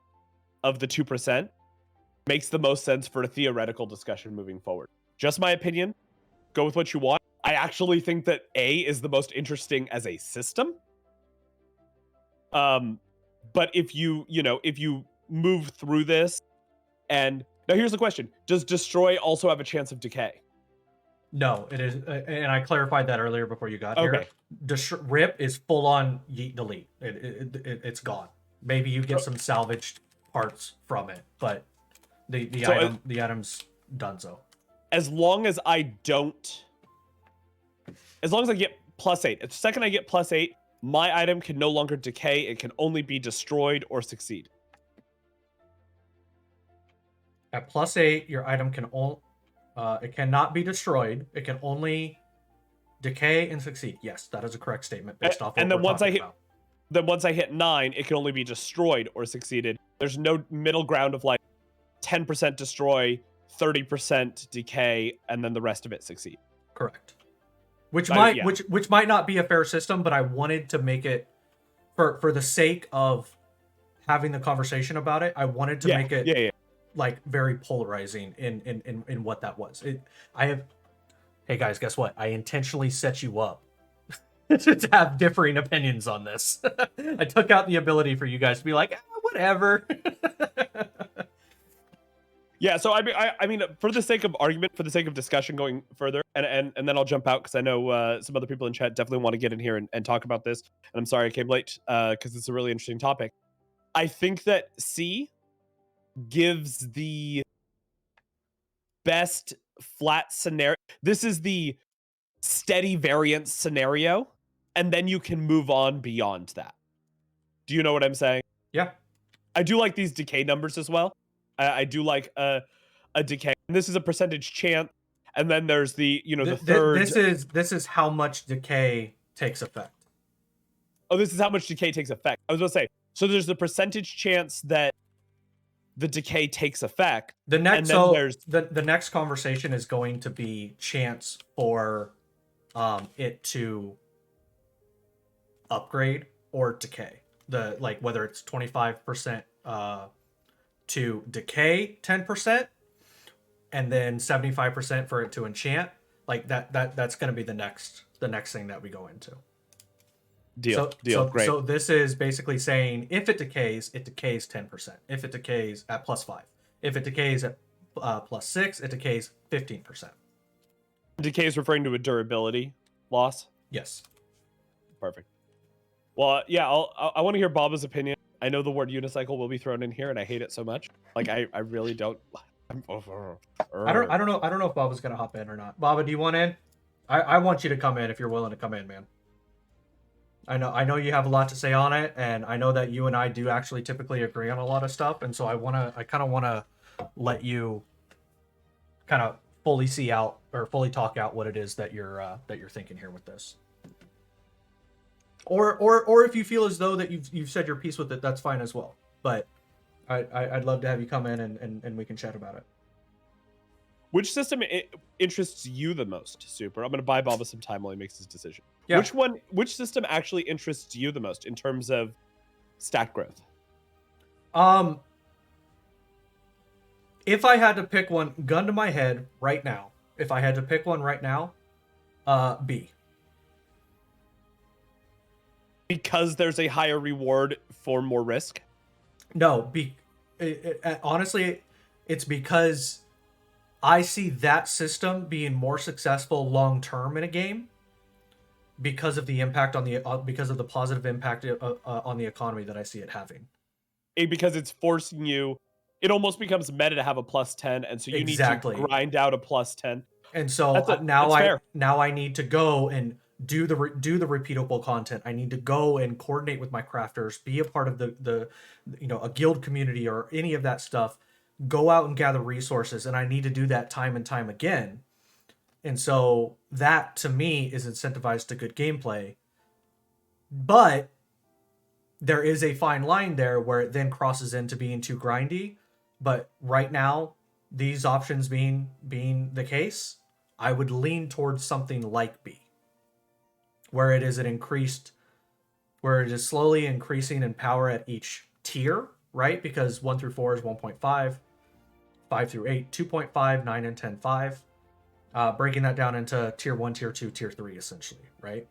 of the 2% makes the most sense for a theoretical discussion moving forward. Just my opinion. Go with what you want. I actually think that A is the most interesting as a system. But if you move through this, and now here's the question: does destroy also have a chance of decay? No, it is, and I clarified that earlier before you got Okay. here. Rip is full on yeet delete. It's gone. Maybe you get some salvaged parts from it, but the item's donezo. As long as I get +8, the second I get +8, my item can no longer decay. It can only be destroyed or succeed. At +8, your item can it cannot be destroyed. It can only decay and succeed. Yes, that is a correct statement based off what and then we're once talking I hit, about. then once I hit 9, it can only be destroyed or succeeded. There's no middle ground of like 10% destroy, 30% decay, and then the rest of it succeed. Correct. Which might not be a fair system, but I wanted to make it for the sake of having the conversation about it. I wanted to make it like very polarizing in what that was. Hey guys, guess what? I intentionally set you up to have differing opinions on this. I took out the ability for you guys to be like, whatever. Yeah, so I mean, for the sake of argument, for the sake of discussion going further, and then I'll jump out because I know some other people in chat definitely want to get in here and talk about this. And I'm sorry I came late because it's a really interesting topic. I think that C gives the best flat scenario. This is the steady variance scenario, and then you can move on beyond that. Do you know what I'm saying? Yeah. I do like these decay numbers as well. I do like a decay. And this is a percentage chance, and then there's the the third. This is how much decay takes effect. Oh, this is how much decay takes effect. I was going to say, so there's the percentage chance that the decay takes effect. The next, there's the next conversation is going to be chance for it to upgrade or decay. Whether it's 25% to decay 10%, and then 75% for it to enchant. Like that's going to be the next thing that we go into. Deal. Great. So this is basically saying if it decays 10%. If it decays at +5. If it decays at +6, it decays 15%. Decay is referring to a durability loss? Yes. Perfect. Well, yeah, I want to hear Baba's opinion. I know the word unicycle will be thrown in here, and I hate it so much. Like, I really don't. I don't know if Baba's gonna hop in or not. Baba, do you want in? I want you to come in if you're willing to come in, man. I know you have a lot to say on it, and I know that you and I do actually typically agree on a lot of stuff, and so I kind of want to let you kind of fully see out or fully talk out what it is that you're thinking here with this. Or if you feel as though that you've said your piece with it, that's fine as well. But I'd love to have you come in and we can chat about it. Which system interests you the most, Super? I'm going to buy Baba some time while he makes his decision. Yeah. Which system actually interests you the most in terms of stat growth? If I had to pick one, gun to my head right now, if I had to pick one right now, B. Because there's a higher reward for more risk? No, honestly, it's because I see that system being more successful long term in a game because of the impact on because of the positive impact on the economy that I see it having. Because it's forcing you, it almost becomes meta to have a +10, and so you need to grind out a +10. And so now I need to go and do the repeatable content. I need to go and coordinate with my crafters, be a part of the a guild community or any of that stuff. Go out and gather resources, and I need to do that time and time again. And so that to me is incentivized to good gameplay. But there is a fine line there where it then crosses into being too grindy. But right now, these options being the case, I would lean towards something like B, where it is where it is slowly increasing in power at each tier, right? Because 1 through 4 is 1.5, 5 through 8, 2.5, 9 and 10, 5. Breaking that down into tier 1, tier 2, tier 3, essentially, right?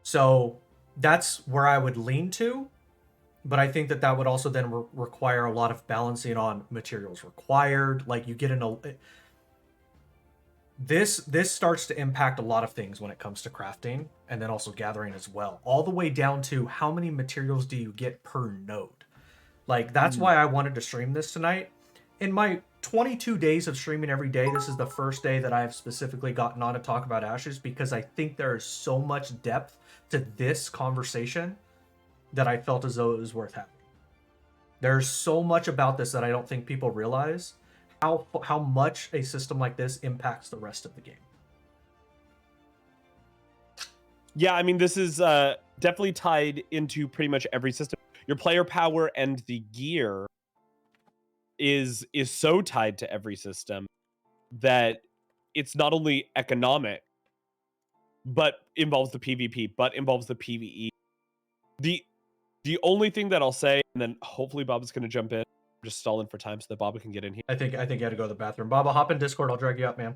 So that's where I would lean to, but I think that would also then require a lot of balancing on materials required. Like you get this starts to impact a lot of things when it comes to crafting and then also gathering as well, all the way down to how many materials do you get per node. Like that's why I wanted to stream this tonight. In my 22 days of streaming every day, this is the first day that I have specifically gotten on to talk about ashes, because I think there is so much depth to this conversation that I felt as though it was worth having. There's so much about this that I don't think people realize how much a system like this impacts the rest of the game. Yeah, I mean, this is definitely tied into pretty much every system. Your player power and the gear is so tied to every system that it's not only economic, but involves the PvP, but involves the PvE. The only thing that I'll say, and then hopefully Bob's going to jump in. I'm just stalling for time so that Bob can get in here. I think you had to go to the bathroom. Baba, hop in Discord. I'll drag you up, man.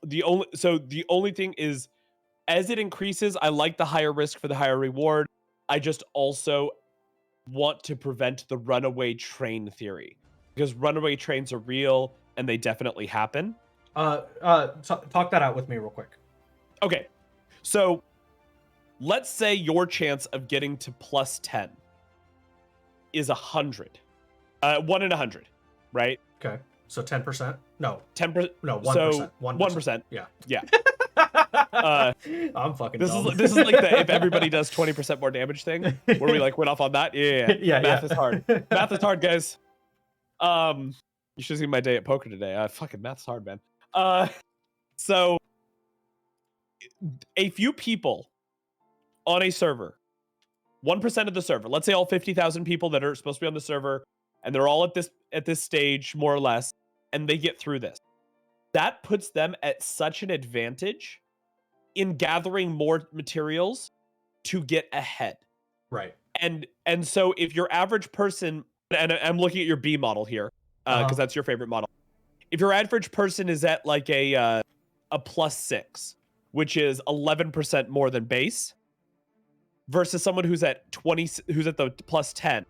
The only thing is, as it increases, I like the higher risk for the higher reward. I just also want to prevent the runaway train theory, because runaway trains are real and they definitely happen. Talk that out with me real quick. Okay, so let's say your chance of getting to plus 10 is 100. 1 in 100, right? Okay. So 10%? No. 10%? No, 1%. So 1%. 1%. Yeah. Yeah. I'm fucking this dumb. is like the if everybody does 20% more damage thing, where we like went off on that. Yeah. Math is hard. Math is hard, guys. You should see my day at poker today. Fucking math's hard, man. So a few people on a server, 1% of the server, let's say all 50,000 people that are supposed to be on the server, and they're all at this stage more or less, and they get through this. That puts them at such an advantage in gathering more materials to get ahead. Right. And so if your average person, and I'm looking at your B model here, because that's your favorite model. If your average person is at like a +6, which is 11% more than base, versus someone who's at 20, who's at the +10,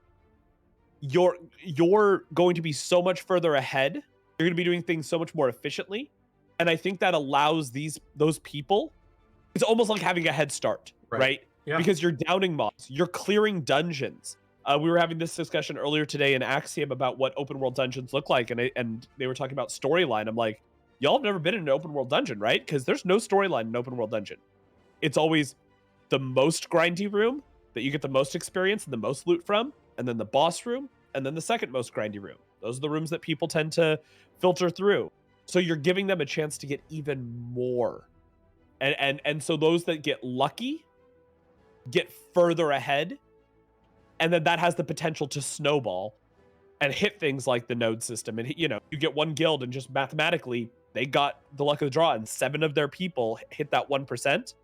you're going to be so much further ahead. You're going to be doing things so much more efficiently, and I think that allows those people. It's almost like having a head start, right? Yeah. Because you're downing mobs, you're clearing dungeons. We were having this discussion earlier today in Axiom about what open world dungeons look like, and they were talking about storyline. I'm like, y'all have never been in an open world dungeon, right? Because there's no storyline in an open world dungeon. It's always the most grindy room that you get the most experience and the most loot from, and then the boss room, and then the second most grindy room. Those are the rooms that people tend to filter through. So you're giving them a chance to get even more. And so those that get lucky get further ahead, and then that has the potential to snowball and hit things like the node system. And you get one guild and just mathematically they got the luck of the draw, and 7 of their people hit that 1%.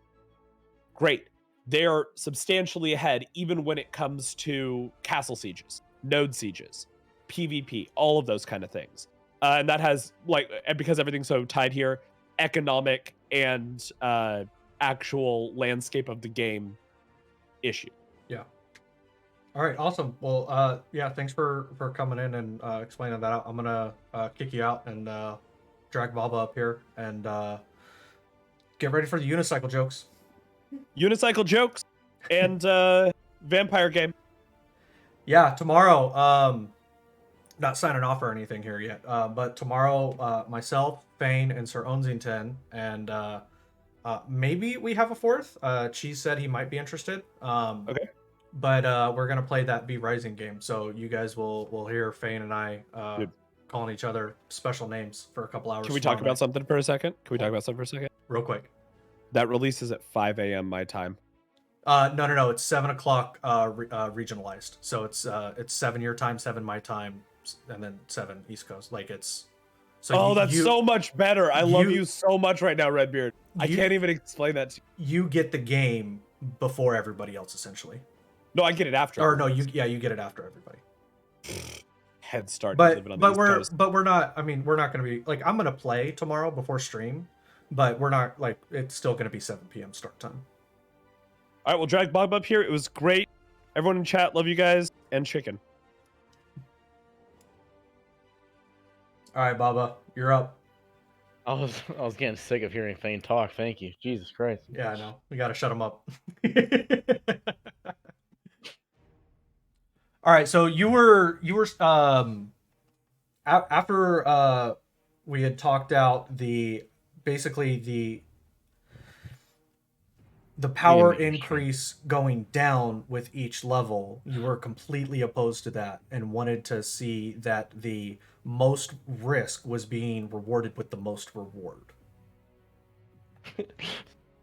Great. They're substantially ahead even when it comes to castle sieges, node sieges, PvP, all of those kind of things. And that has, because everything's so tied here, economic and actual landscape of the game issue. Yeah. All right, awesome. Well, yeah, thanks for coming in and explaining that out. I'm gonna kick you out and drag Baba up here and get ready for the unicycle jokes. Unicycle jokes and vampire game. Yeah, tomorrow. Not signing off or anything here yet, but tomorrow, myself, Fane, and Sir Onzington, and maybe we have a fourth. Cheese said he might be interested. Okay. But we're gonna play that B Rising game, so you guys will hear Fane and I calling each other special names for a couple hours. Can we talk about something for a second? Real quick. That releases at 5 a.m. my time. No. It's 7 o'clock regionalized. So it's 7 your time, 7 my time, and then 7 East Coast. Like it's. So That's so much better. I love you so much right now, Redbeard. I can't even explain that to you. You get the game before everybody else, essentially. No, I get it after. Or no, you get it after everybody. Head start. But we're not. I mean, we're not going to be like I'm going to play tomorrow before stream, but we're not like it's still going to be 7 p.m. start time. All right, we'll drag Bob up here. It was great. Everyone in chat, love you guys, and chicken. All right, Baba, you're up. I was getting sick of hearing Fane talk. Thank you, Jesus Christ. Yeah, I know. We got to shut him up. All right, so you were after we had talked out basically the power increase going down with each level, you were completely opposed to that and wanted to see that the most risk was being rewarded with the most reward. All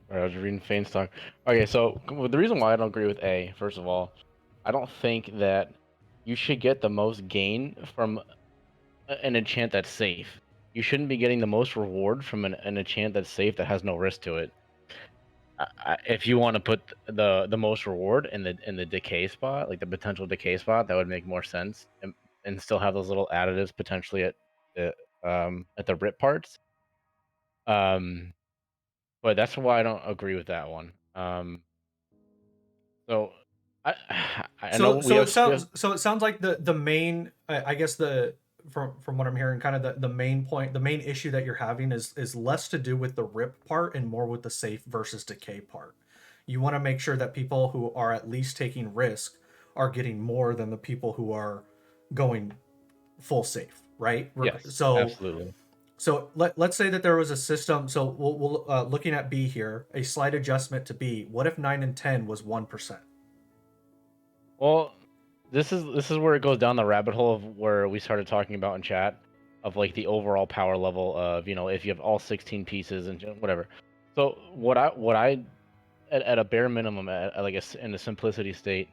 right, I was reading Fane's talk. Okay, so the reason why I don't agree with A, first of all, I don't think that you should get the most gain from an enchant that's safe. You shouldn't be getting the most reward from an enchant that's safe that has no risk to it. If you want to put the most reward in the decay spot, like the potential decay spot, that would make more sense, and still have those little additives potentially at the rip parts. But that's why I don't agree with that one. So I know it sounds like the main I guess from what I'm hearing, kind of the main point, the main issue that you're having is less to do with the rip part and more with the safe versus decay part. You want to make sure that people who are at least taking risk are getting more than the people who are going full safe, right? Yes, so absolutely. So let's say that there was a system. So we'll looking at B here, a slight adjustment to B. What if 9 and 10 was 1%? Well, this is where it goes down the rabbit hole of where we started talking about in chat of like the overall power level of, you know, if you have all 16 pieces and whatever. So what I at a bare minimum, in a simplicity state,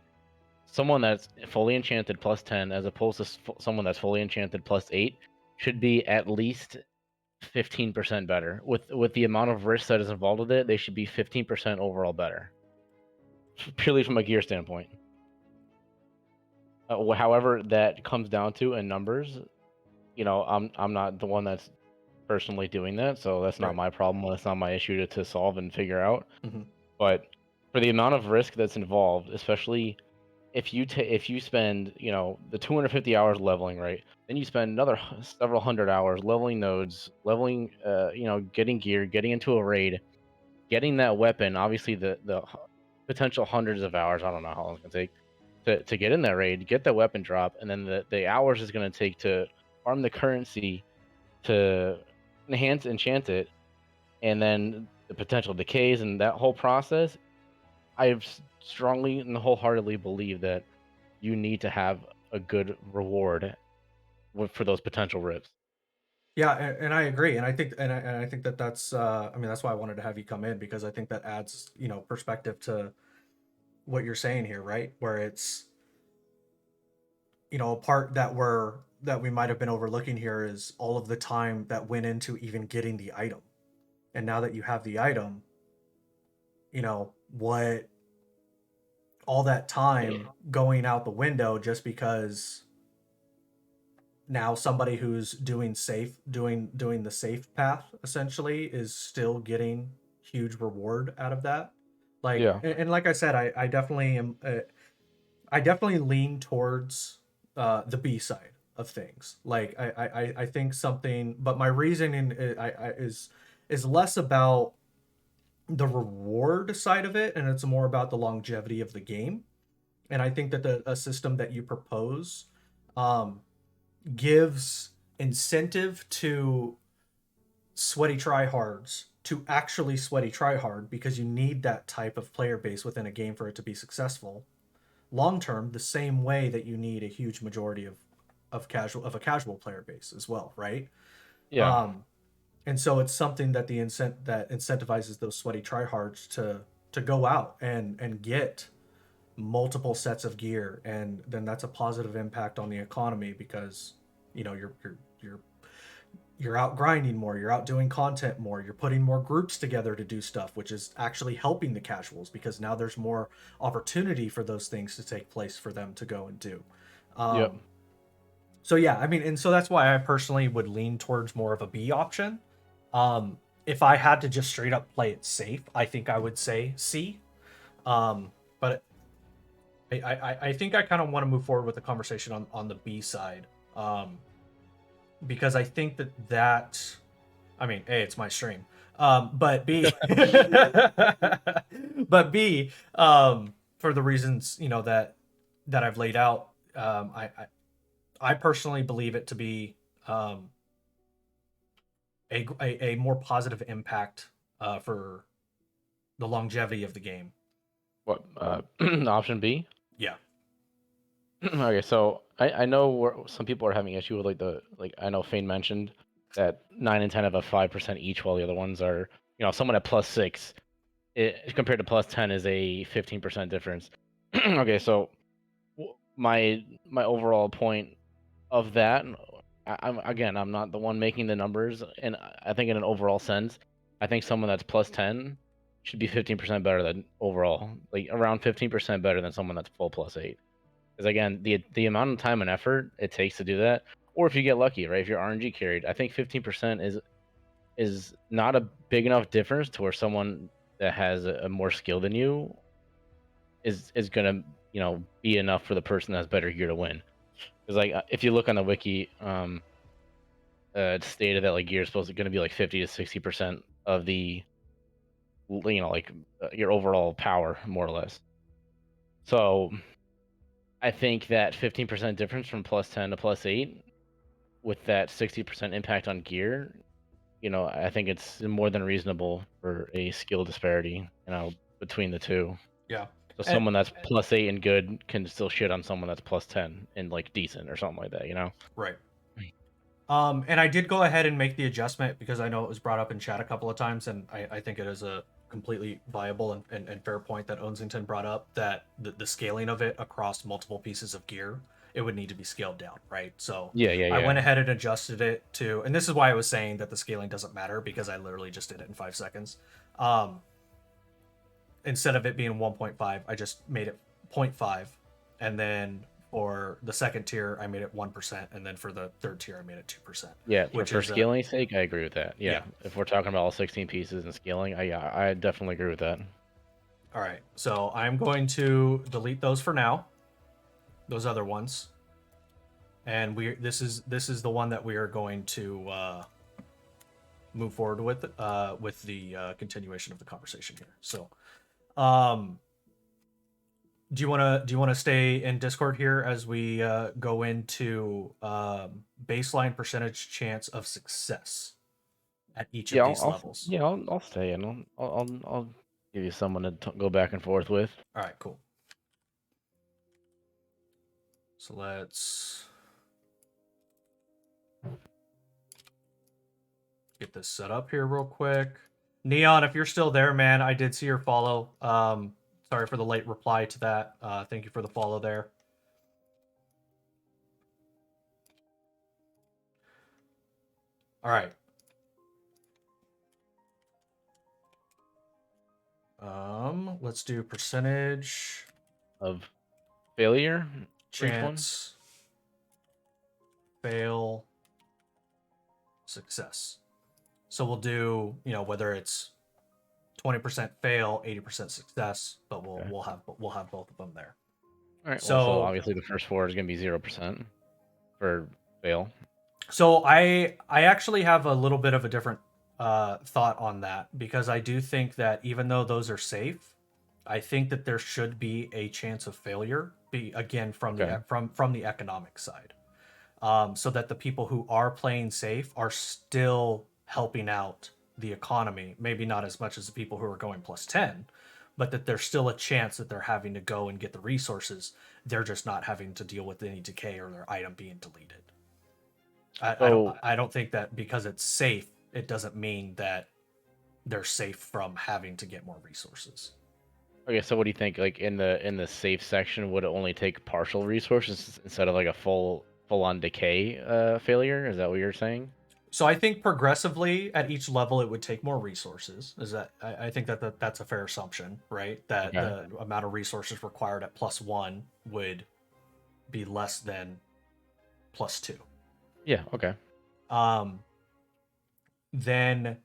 someone that's fully enchanted plus 10 as opposed to someone that's fully enchanted plus 8 should be at least 15% better. With the amount of risk that is involved with it, they should be 15% overall better, purely from a gear standpoint. However that comes down to in numbers, you know, I'm not the one that's personally doing that, so that's not my problem. That's not my issue to solve and figure out. Mm-hmm. But for the amount of risk that's involved, especially if you spend, you know, the 250 hours leveling, right, then you spend another several hundred hours leveling nodes, leveling, you know, getting gear, getting into a raid, getting that weapon. Obviously, the potential hundreds of hours. I don't know how long it's gonna take to get in that raid, get the weapon drop, and then the hours is going to take to farm the currency to enchant it, and then the potential decays and that whole process. I strongly and wholeheartedly believe that you need to have a good reward for those potential rips. Yeah, and I agree, and I think I think that's I mean that's why I wanted to have you come in, because I think that adds, you know, perspective to what you're saying here, right? Where it's, you know, a part that we might have been overlooking here is all of the time that went into even getting the item. And now that you have the item, you know, what all that time going out the window just because now somebody who's doing the safe path essentially is still getting huge reward out of that. Like, Yeah. and like I said, I definitely am. I definitely lean towards the B side of things. Like, I think something, but my reasoning is less about the reward side of it, and it's more about the longevity of the game. And I think that a system that you propose gives incentive to sweaty tryhards to actually sweaty tryhard, because you need that type of player base within a game for it to be successful long term, the same way that you need a huge majority of a casual player base as well, right? Yeah. And so it's something that that incentivizes those sweaty tryhards to go out and get multiple sets of gear, and then that's a positive impact on the economy because you're you're out grinding more, you're out doing content more, you're putting more groups together to do stuff, which is actually helping the casuals because now there's more opportunity for those things to take place for them to go and do. Yep. So yeah, I mean, and so that's why I personally would lean towards more of a B option. If I had to just straight up play it safe, I think I would say C. But I think I kind of want to move forward with the conversation on the B side. Because I think that I mean, A, it's my stream. But B, but B, for the reasons that I've laid out, I personally believe it to be a more positive impact for the longevity of the game. What option B? Yeah. Okay, so I know some people are having issue with I know Fane mentioned that 9 and 10 have a 5% each, while the other ones are someone at +6 compared to +10 is a 15% difference. Okay, so my overall point of that, I'm not the one making the numbers, and I think in an overall sense, I think someone that's +10 should be 15% better than overall, like around 15% better than someone that's full +8. Because again, the amount of time and effort it takes to do that, or if you get lucky, right? If you're RNG carried, I think 15% is not a big enough difference to where someone that has a more skill than you is gonna be enough for the person that has better gear to win. Because if you look on the wiki, it's stated that gear is supposed to gonna be 50 to 60% of the your overall power, more or less. So I think that 15% difference from +10 to +8 with that 60% impact on gear, I think it's more than reasonable for a skill disparity, between the two. Yeah. So someone that's +8 and good can still shit on someone that's +10 and decent or something like that, Right. And I did go ahead and make the adjustment because I know it was brought up in chat a couple of times, and I think it is a completely viable and fair point that Onsington brought up, that the scaling of it across multiple pieces of gear, it would need to be scaled down, right? So Yeah. I went ahead and adjusted it to, and this is why I was saying that the scaling doesn't matter, because I literally just did it in 5 seconds. Instead of it being 1.5, I just made it 0.5, and then for the second tier, I made it 1%, and then for the third tier, I made it 2%. Yeah, which for is scaling's sake, I agree with that. Yeah. Yeah. If we're talking about all 16 pieces and scaling, I definitely agree with that. all right. So I'm going to delete those for now, those other ones, and this is the one that we are going to move forward with the continuation of the conversation here. So, do you want to stay in Discord here as we go into baseline percentage chance of success at each of these levels? I'll stay in. I'll give you someone to go back and forth with. All right, cool. So let's get this set up here real quick. Neon, if you're still there, man, I did see your follow. Sorry for the late reply to that. Thank you for the follow there. All right. Let's do percentage Of failure for each one? chance fail success. So we'll do, whether it's 20% fail, 80% success, but we'll have both of them there. All right. So, so obviously the first 4 is gonna be 0% for fail. So I actually have a little bit of a different thought on that, because I do think that even though those are safe, I think that there should be a chance of failure, from the economic side, so that the people who are playing safe are still helping out the economy. Maybe not as much as the people who are going +10, but that there's still a chance that they're having to go and get the resources. They're just not having to deal with any decay or their item being deleted. I don't think that because it's safe it doesn't mean that they're safe from having to get more resources. Okay, so what do you think? Like in the safe section, would it only take partial resources instead of like a full on decay failure? Is that what you're saying? So I think progressively at each level it would take more resources. Is that I think that's a fair assumption, right? That Okay. the amount of resources required at +1 would be less than +2. Yeah. Okay. Um, then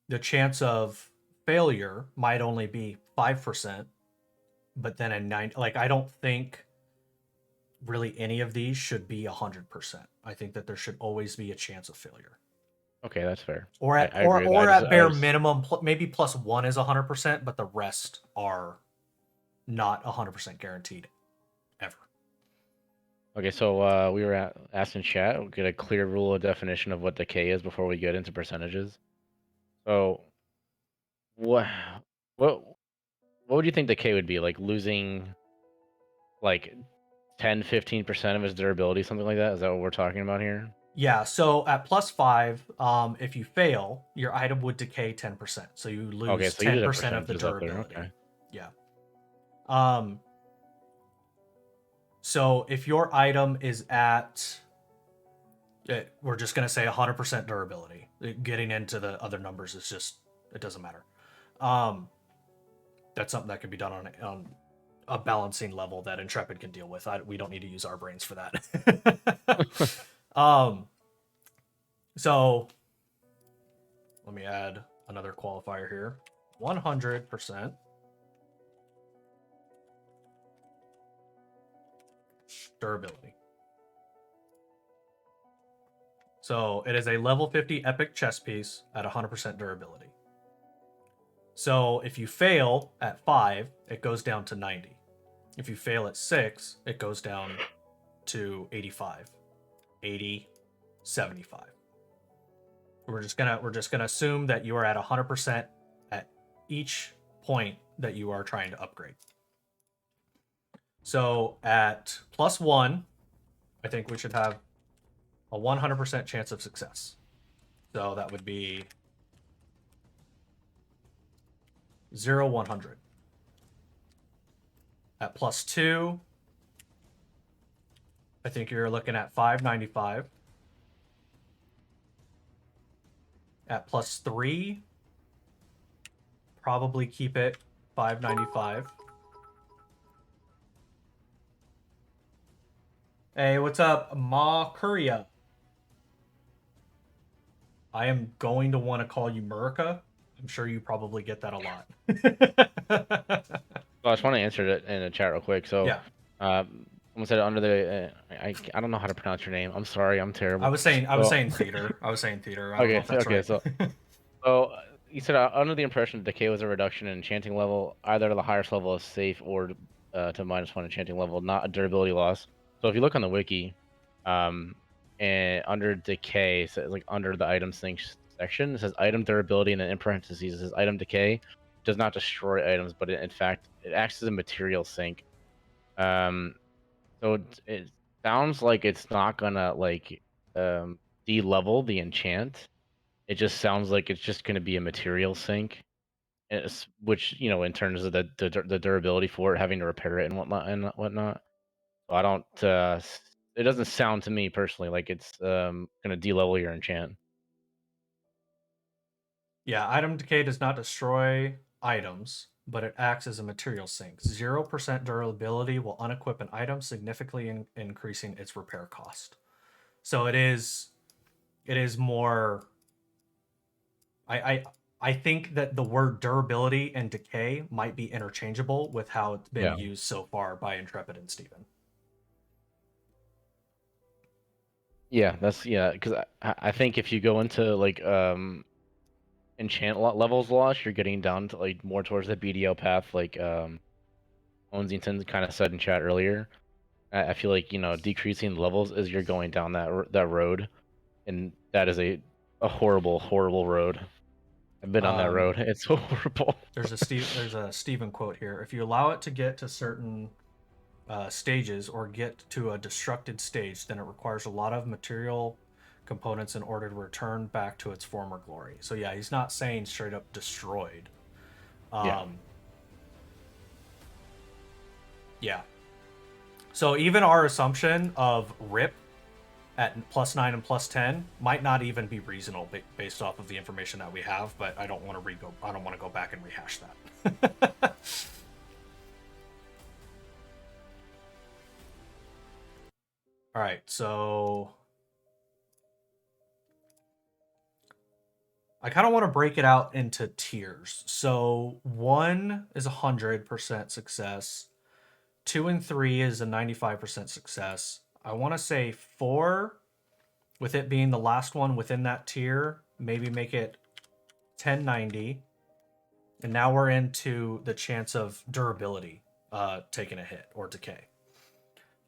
the chance of failure might only be 5%, but then a 9, like I don't think really any of these should be 100%. I think that there should always be a chance of failure. Okay, that's fair. Or at I agree with or that. at bare minimum, maybe +1 is 100%, but the rest are not 100% guaranteed ever. Okay, so we were asking chat. We'll get a clear rule of definition of what decay is before we get into percentages. So, what what what would you think decay would be? Like losing like 10-15% of its durability, something like that? Is that what we're talking about here? Yeah, so at +5, if you fail, your item would decay 10%. So you Okay, lose so you did have 10% of the percentages up there. durability. Okay. Yeah. So if your item is at, we're just gonna say 100% durability. Getting into the other numbers is just, it doesn't matter. That's something that can be done on a balancing level that Intrepid can deal with. We don't need to use our brains for that. So let me add another qualifier here. 100% durability. So it is a level 50 epic chess piece at 100% durability. So if you fail at 5, it goes down to 90. If you fail at 6, it goes down to 85, 80, 75. We're just gonna assume that you are at 100% at each point that you are trying to upgrade. So at +1, I think we should have a 100% chance of success. So that would be 0, 100. At +2, I think you're looking at 595. At +3, probably keep it 595. Hey, what's up, Ma Curia? I am going to want to call you Murica. I'm sure you probably get that a lot. Well, I just want to answer it in the chat real quick. So, Yeah. someone said under the I don't know how to pronounce your name. I'm sorry, I'm terrible. I was saying theater. I was saying theater. I don't know if that's right. So you said under the impression that decay was a reduction in enchanting level, either to the highest level of safe or to -1 enchanting level, not a durability loss. So if you look on the wiki, and under decay, so like under the item sync section, it says item durability, and then in parentheses it says item decay does not destroy items, but in fact it acts as a material sink. So it sounds like it's not gonna like de-level the enchant. It just sounds like it's just gonna be a material sink, which in terms of the durability for it, having to repair it and whatnot. So I don't. It doesn't sound to me personally like it's gonna de-level your enchant. Yeah, item decay does not destroy items, but it acts as a material sink. 0% durability will unequip an item, significantly increasing its repair cost. So it is more. I think that the word durability and decay might be interchangeable with how it's been used so far by Intrepid and Steven. Yeah, because I think if you go into like enchant levels loss, you're getting down to like more towards the BDL path, like Onzington kind of said in chat earlier. I feel like decreasing levels as you're going down that road, and that is a horrible road. I've been on that road. It's so horrible. There's a Steven quote here. If you allow it to get to certain stages or get to a destructed stage, then it requires a lot of material components in order to return back to its former glory. So yeah, he's not saying straight up destroyed. Yeah. Yeah. So even our assumption of rip at +9 and +10 might not even be reasonable based off of the information that we have, but I don't want to go back and rehash that. All right, so I kind of want to break it out into tiers. So 1 is 100% success. 2 and 3 is a 95% success. I want to say 4, with it being the last one within that tier, maybe make it 1090. And now we're into the chance of durability taking a hit or decay.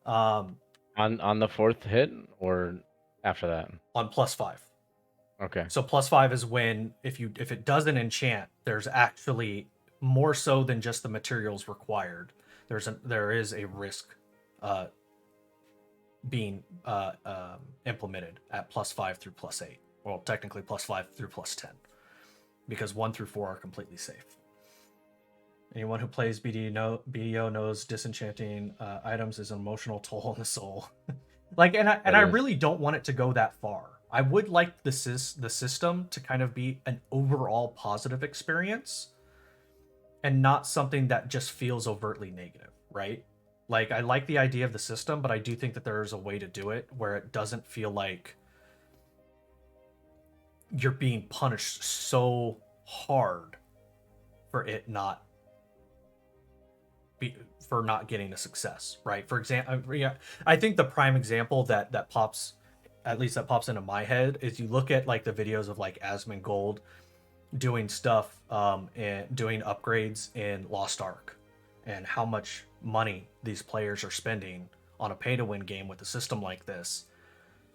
On the 4th hit or after that? On +5. Okay. So +5 is when if it doesn't enchant, there's actually more so than just the materials required. There is a risk being implemented at +5 through +8. Well, technically +5 through +10, because 1 through 4 are completely safe. Anyone who plays BDO knows disenchanting items is an emotional toll on the soul. I really don't want it to go that far. I would like the system to kind of be an overall positive experience and not something that just feels overtly negative, right? Like, I like the idea of the system, but I do think that there is a way to do it where it doesn't feel like you're being punished so hard for it not for not getting a success, right? For example, yeah, I think the prime example that pops into my head is you look at like the videos of like Asmongold doing stuff and doing upgrades in Lost Ark, and how much money these players are spending on a pay-to-win game with a system like this.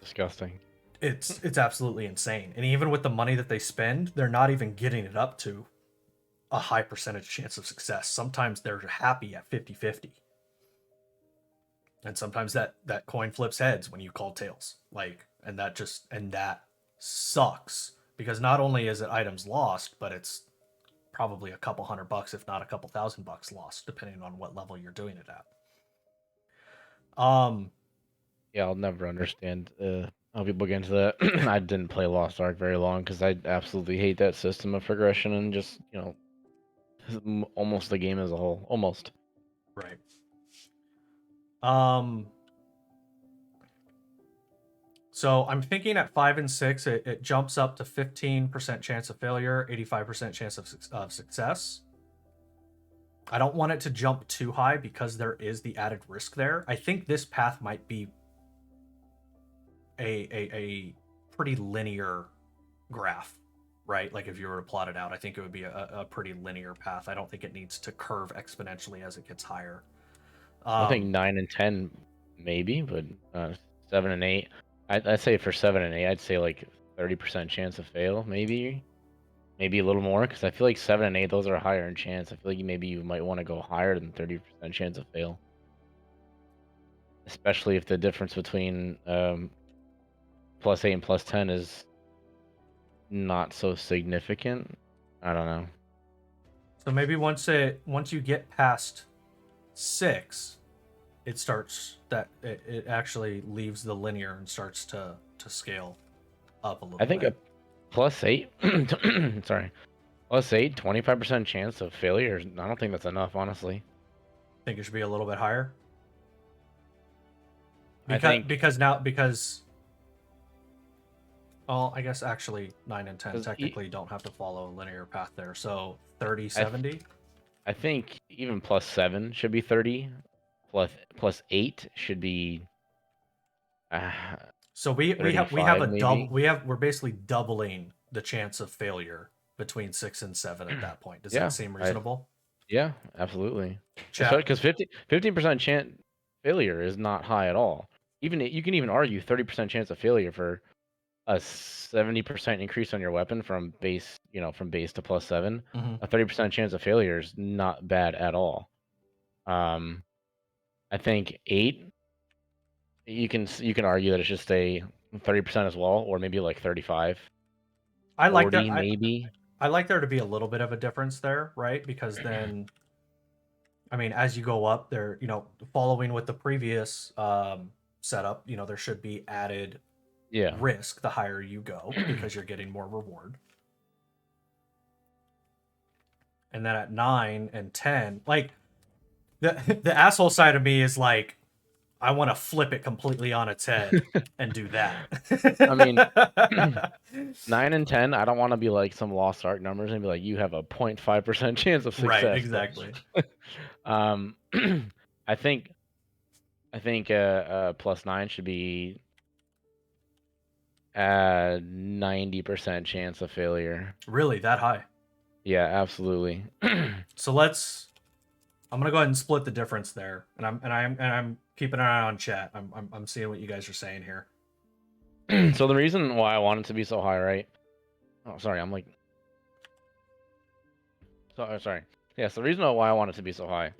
Disgusting. It's absolutely insane. And even with the money that they spend, they're not even getting it up to a high percentage chance of success. Sometimes they're happy at 50-50. And sometimes that coin flips heads when you call tails. And that sucks, because not only is it items lost, but it's probably a couple $100, if not a couple $1,000 lost, depending on what level you're doing it at. Yeah, I'll never understand how people get into that. I didn't play Lost Ark very long because I absolutely hate that system of progression and just, almost the game as a whole. Almost. Right. So I'm thinking at 5 and 6, it jumps up to 15% chance of failure, 85% chance of success. I don't want it to jump too high because there is the added risk there. I think this path might be a pretty linear graph, right? Like if you were to plot it out, I think it would be a pretty linear path. I don't think it needs to curve exponentially as it gets higher. I think 9 and 10 maybe, but 7 and 8. I'd say for 7 and 8, I'd say like 30% chance of fail, maybe a little more, because I feel like 7 and 8, those are higher in chance. I feel like maybe you might want to go higher than 30% chance of fail, especially if the difference between +8 and +10 is not so significant. I don't know. So maybe once you get past 6, it actually leaves the linear and starts to scale up a little bit. I think a +8 sorry, +8, 25% chance of failure, I don't think that's enough, honestly. Think it should be a little bit higher? Because well, I guess actually 9 and 10 technically don't have to follow a linear path there. So 30, 70? I think even +7 should be 30. +8 should be so we have a maybe. double. We're basically doubling the chance of failure between 6 and 7 at that point. Does that seem reasonable? Yeah, absolutely. Chat. Because 15% chance failure is not high at all. Even you can even argue 30% chance of failure for a 70% increase on your weapon from base to +7. Mm-hmm. A 30% chance of failure is not bad at all. I think 8. You can argue that it's just a 30% as well, or maybe like 35, I like 40 that. maybe. I like there to be a little bit of a difference there, right? Because then, I mean, as you go up there, following with the previous setup, there should be added Yeah. risk the higher you go because you're getting more reward. And then at 9 and 10, like the asshole side of me is like, I want to flip it completely on its head and do that. I mean, 9 and 10, I don't want to be like some lost art numbers and be like, you have a 0.5% chance of success. Right, but, exactly. I think plus 9 should be 90% chance of failure. Really, that high? Yeah, absolutely. So I'm gonna go ahead and split the difference there, and I'm keeping an eye on chat. I'm seeing what you guys are saying here. So the reason why I want it to be so high, right? Oh, sorry, I'm like, sorry. Yeah, so the reason why I want it to be so high,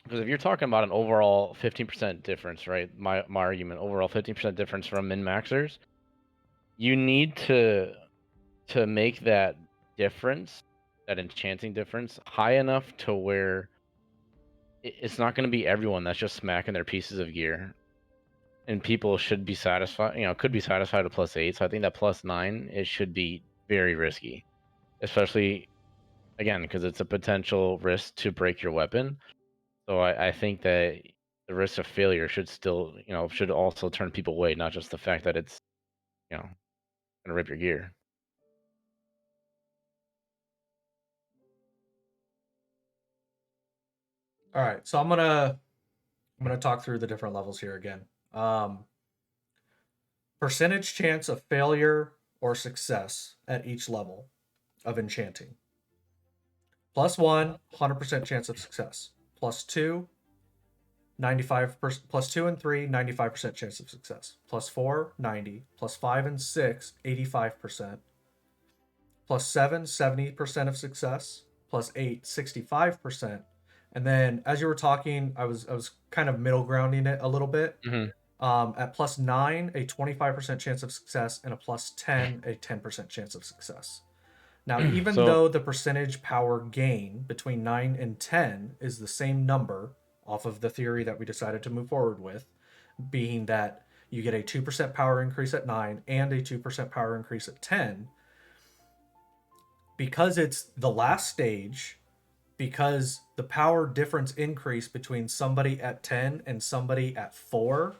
because if you're talking about an overall 15% difference, right? My argument, overall 15% difference from min maxers, you need to make that difference, that enchanting difference, high enough to where it's not going to be everyone that's just smacking their pieces of gear, and people should be satisfied. Could be satisfied with +8. So I think that +9 it should be very risky, especially again because it's a potential risk to break your weapon. So I think that the risk of failure should still, should also turn people away, not just the fact that it's, gonna rip your gear. All right, so I'm gonna talk through the different levels here again. Percentage chance of failure or success at each level of enchanting. +1, 100% chance of success. +2, 95%. +2 and 3, 95% chance of success. +4, 90. +5 and 6, 85%. +7, 70% of success. +8, 65%. And then as you were talking, I was kind of middle grounding it a little bit. Mm-hmm. At +9, a 25% chance of success, and a +10, a 10% chance of success. Now, even though the percentage power gain between 9 and 10 is the same number off of the theory that we decided to move forward with, being that you get a 2% power increase at 9 and a 2% power increase at 10, because it's the last stage, because the power difference increase between somebody at 10 and somebody at 4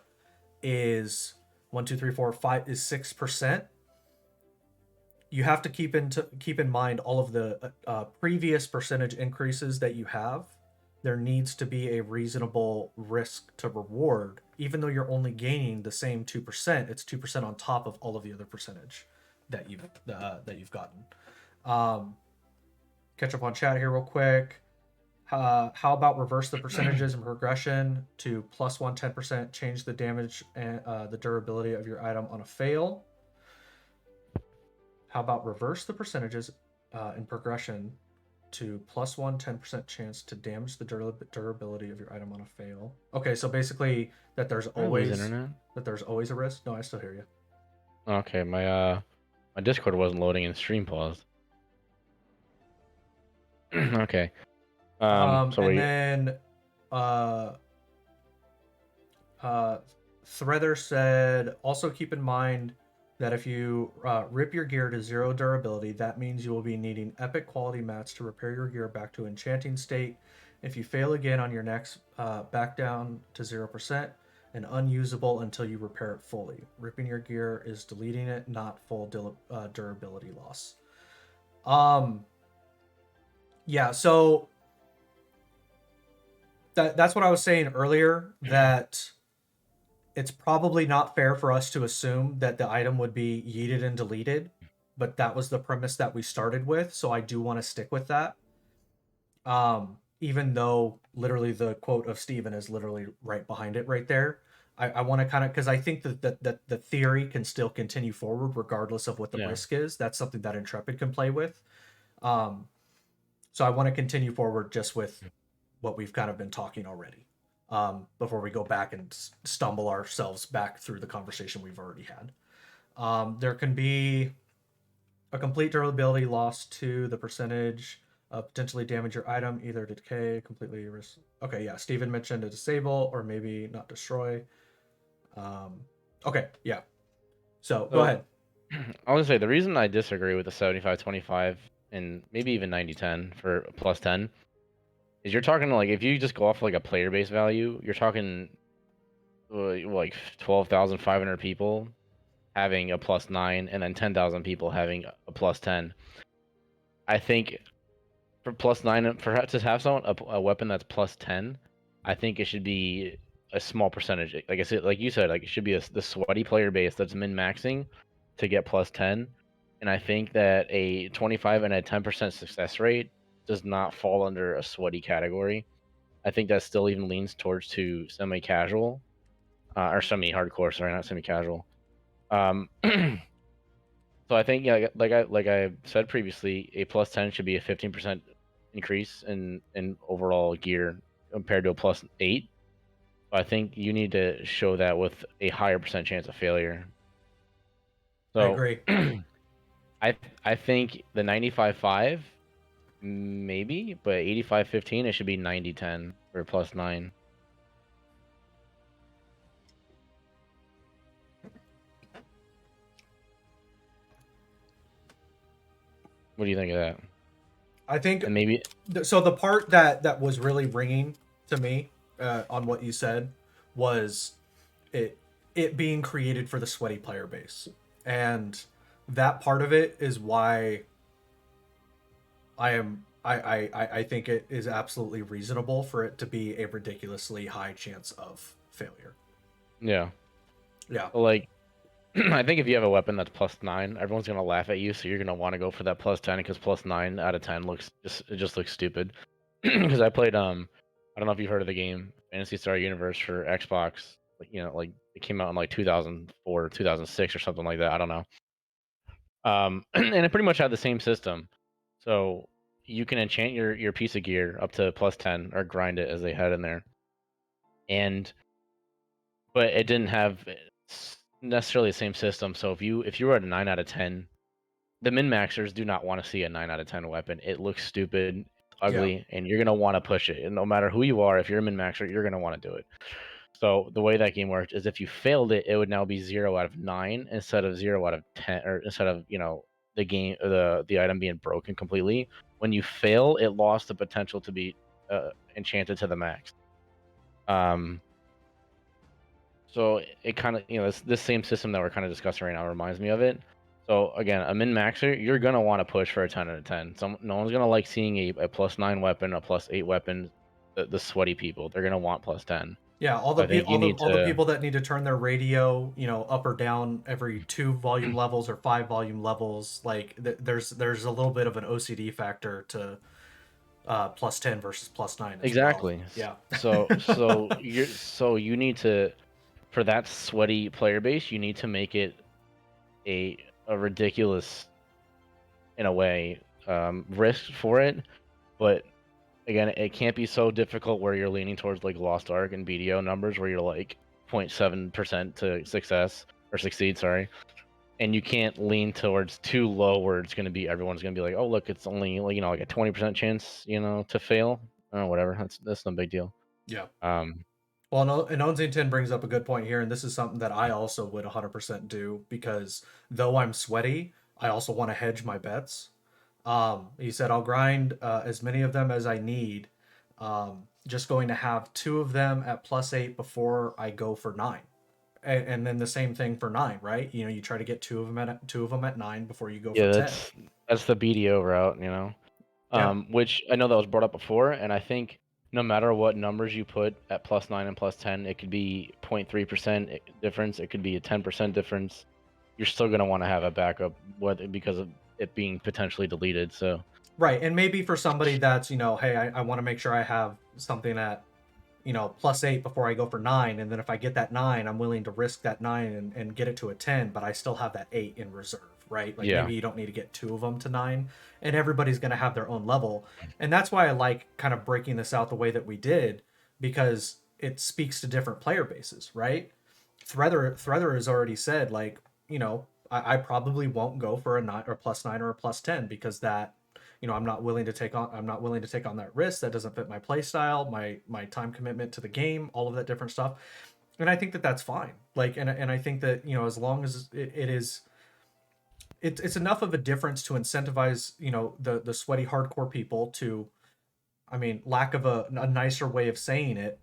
is 1, 2, 3, 4, 5 is 6%. You have to keep in mind all of the previous percentage increases that you have. There needs to be a reasonable risk to reward, even though you're only gaining the same 2%. It's 2% on top of all of the other percentage that you've gotten. Catch up on chat here real quick. How about reverse the percentages and progression to +1, 10%, change the damage and the durability of your item on a fail? How about reverse the percentages in progression to +1, 10% chance to damage the durability of your item on a fail? Okay, so basically that there's always a risk. No, I still hear you. Okay, my Discord wasn't loading and stream paused. Okay. Then Threather said, also keep in mind that if you rip your gear to 0 durability, that means you will be needing epic quality mats to repair your gear back to enchanting state. If you fail again on your next back down to 0% and unusable until you repair it fully. Ripping your gear is deleting it, not full durability loss. Yeah, so that's what I was saying earlier, that it's probably not fair for us to assume that the item would be yeeted and deleted, but that was the premise that we started with, so I do want to stick with that. Even though literally the quote of Steven is literally right behind it right there. I want to kind of, because I think that the theory can still continue forward regardless of what the risk is. That's something that Intrepid can play with. So I want to continue forward just with what we've kind of been talking already. before we go back and stumble ourselves back through the conversation we've already had. There can be a complete durability loss to the percentage potentially damage your item, either to decay, completely erase. Okay, yeah, Steven mentioned a disable or maybe not destroy. Okay, yeah. So go ahead. I was gonna say the reason I disagree with the 75-25 and maybe even 90-10 for plus 10 is you're talking like if you just go off like a player base value, you're talking like 12,500 people having a plus 9 and then 10,000 people having a plus 10. I think for plus 9 for to have someone a weapon that's plus 10, I think it should be a small percentage. Like I said, like you said, like it should be the sweaty player base that's min maxing to get plus 10. And I think that a 25 and a 10% success rate does not fall under a sweaty category. I think that still even leans towards to semi-casual, or semi-hardcore. Sorry, not semi-casual. So I think, yeah, like I said previously, a plus 10 should be a 15% increase in overall gear compared to a plus 8. I think you need to show that with a higher percent chance of failure. I So agree. I think the 95-5 maybe, but 85-15 it should be 90-10 for plus 9. What do you think of that? I think And maybe so. The part that was really ringing to me on what you said was it being created for the sweaty player base, and that part of it is why I think it is absolutely reasonable for it to be a ridiculously high chance of failure. yeah. Yeah. Like I think if you have a weapon that's plus 9, everyone's gonna laugh at you, so you're gonna want to go for that plus 10 because plus 9 out of 10 just looks stupid. Because I played I don't know if you've heard of the game Fantasy Star Universe for Xbox. Like like it came out in like 2004, 2006 or something like that. I don't know. And it pretty much had the same system. So you can enchant your piece of gear up to plus 10 or grind it as they had in there. And but it didn't have necessarily the same system. So if you were at a 9 out of 10, the min maxers do not want to see a 9 out of 10 weapon. It looks stupid, ugly, and you're gonna want to push it. And no matter who you are, if you're a min maxer, you're gonna want to do it. So the way that game worked is if you failed it, it would now be 0 out of 9 instead of 0 out of 10, or instead of the game the item being broken completely. When you fail, it lost the potential to be enchanted to the max. So it kind of this same system that we're kind of discussing right now reminds me of it. So again, a min maxer, you're gonna want to push for a 10 out of 10. No one's gonna like seeing a plus 9 weapon, a plus 8 weapon. The sweaty people, they're gonna want plus 10. Yeah, I think you need all the to. people that need to turn their radio, up or down every 2 volume levels or 5 volume levels, like there's a little bit of an OCD factor to plus 10 versus plus 9 as Exactly. well. Yeah. So you need to, for that sweaty player base, you need to make it a ridiculous, in a way, risk for it. But again, it can't be so difficult where you're leaning towards like Lost Ark and BDO numbers where you're like 0.7% to success or succeed, sorry. And you can't lean towards too low where it's gonna be everyone's gonna be like, oh look, it's only like like a 20% chance, to fail. Oh, whatever. That's no big deal. Yeah. Um Well, no, and Onzington brings up a good point here, and this is something that I also would 100% do because though I'm sweaty, I also want to hedge my bets. He said I'll grind as many of them as I need. Just going to have 2 of them at plus 8 before I go for 9. And then the same thing for 9, right? You try to get 2 of them at 9 before you go yeah, for 10. that's the BDO route. Yeah. Which I know that was brought up before, and I think no matter what numbers you put at plus 9 and plus 10, it could be 0.3% difference, it could be a 10% difference. You're still going to want to have a backup because of it being potentially deleted. So Right, and maybe for somebody that's, hey, I want to make sure I have something at, plus 8 before I go for 9, and then if I get that 9, I'm willing to risk that 9 and get it to a 10, but I still have that 8 in reserve, right? Like yeah. maybe you don't need to get 2 of them to 9, and everybody's going to have their own level. And that's why I like kind of breaking this out the way that we did, because it speaks to different player bases, right? Threather has already said, like, I probably won't go for a 9 or +9 or a +10 because that, I'm not willing to take on that risk. That doesn't fit my play style, my time commitment to the game, all of that different stuff. And I think that that's fine. Like, and I think that, as long as it's enough of a difference to incentivize, the sweaty hardcore people to, I mean, lack of a nicer way of saying it,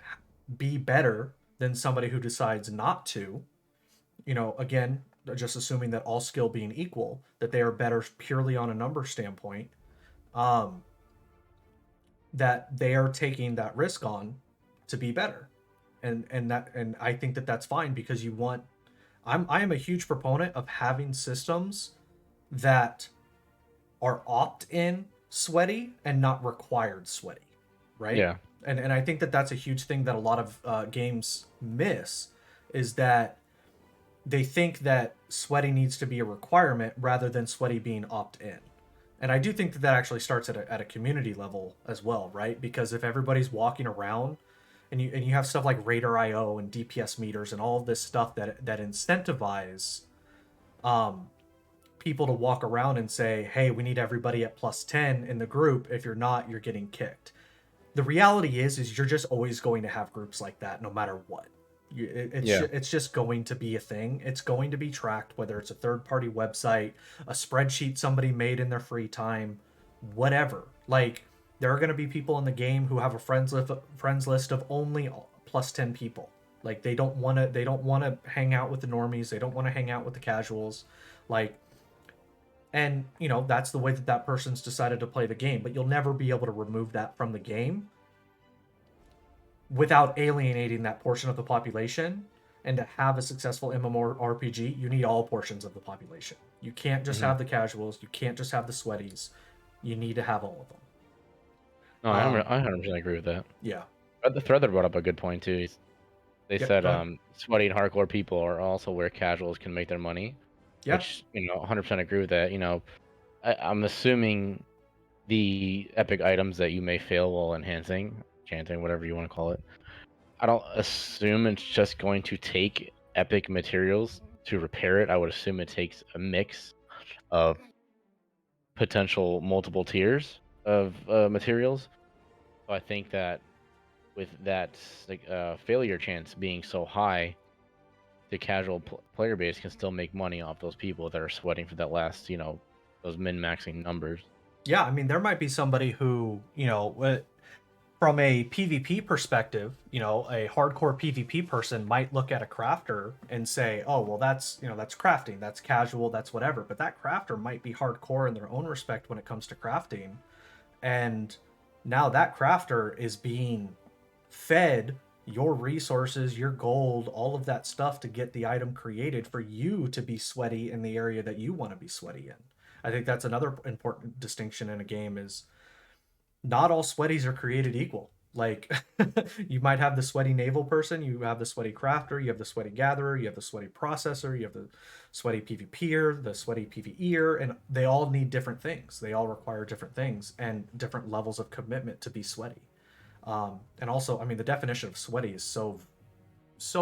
be better than somebody who decides not to. Again, just assuming that all skill being equal, that they are better purely on a number standpoint, that they are taking that risk on to be better. And I think that that's fine because I am a huge proponent of having systems that are opt-in sweaty and not required sweaty, right? Yeah. And I think that that's a huge thing that a lot of games miss, is that they think that sweaty needs to be a requirement rather than sweaty being opt-in. And I do think that that actually starts at a community level as well, right? Because if everybody's walking around and you have stuff like Radar IO and DPS meters and all of this stuff that incentivize people to walk around and say, hey, we need everybody at +10 in the group. If you're not, you're getting kicked. The reality is you're just always going to have groups like that no matter what. It's just going to be a thing. It's going to be tracked, whether it's a third-party website, a spreadsheet somebody made in their free time, whatever. Like, there are going to be people in the game who have a friends list of only +10 people. Like, they don't want to hang out with the normies. They don't want to hang out with the casuals. Like, and that's the way that person's decided to play the game. But you'll never be able to remove that from the game without alienating that portion of the population. And to have a successful MMORPG, you need all portions of the population. You can't just have the casuals. You can't just have the sweaties. You need to have all of them. No, I 100% agree with that. Yeah. The Threader brought up a good point too. They Yep, said go ahead. sweaty and hardcore people are also where casuals can make their money. Yeah. Which 100% agree with that. I'm assuming the epic items that you may fail while enhancing, enchanting, whatever you want to call it. I don't assume it's just going to take epic materials to repair it. I would assume it takes a mix of potential multiple tiers of materials. So I think that with that failure chance being so high, the casual player base can still make money off those people that are sweating for that last, those min-maxing numbers. Yeah, I mean, there might be somebody who, from a PvP perspective, a hardcore PvP person might look at a crafter and say, oh, well, that's crafting, that's casual, that's whatever. But that crafter might be hardcore in their own respect when it comes to crafting. And now that crafter is being fed your resources, your gold, all of that stuff to get the item created for you to be sweaty in the area that you want to be sweaty in. I think that's another important distinction in a game, is not all sweaties are created equal. Like, you might have the sweaty naval person, you have the sweaty crafter, you have the sweaty gatherer, you have the sweaty processor, you have the sweaty PvPer, the sweaty PvEer, and they all need different things. They all require different things and different levels of commitment to be sweaty. And also, I mean, the definition of sweaty is so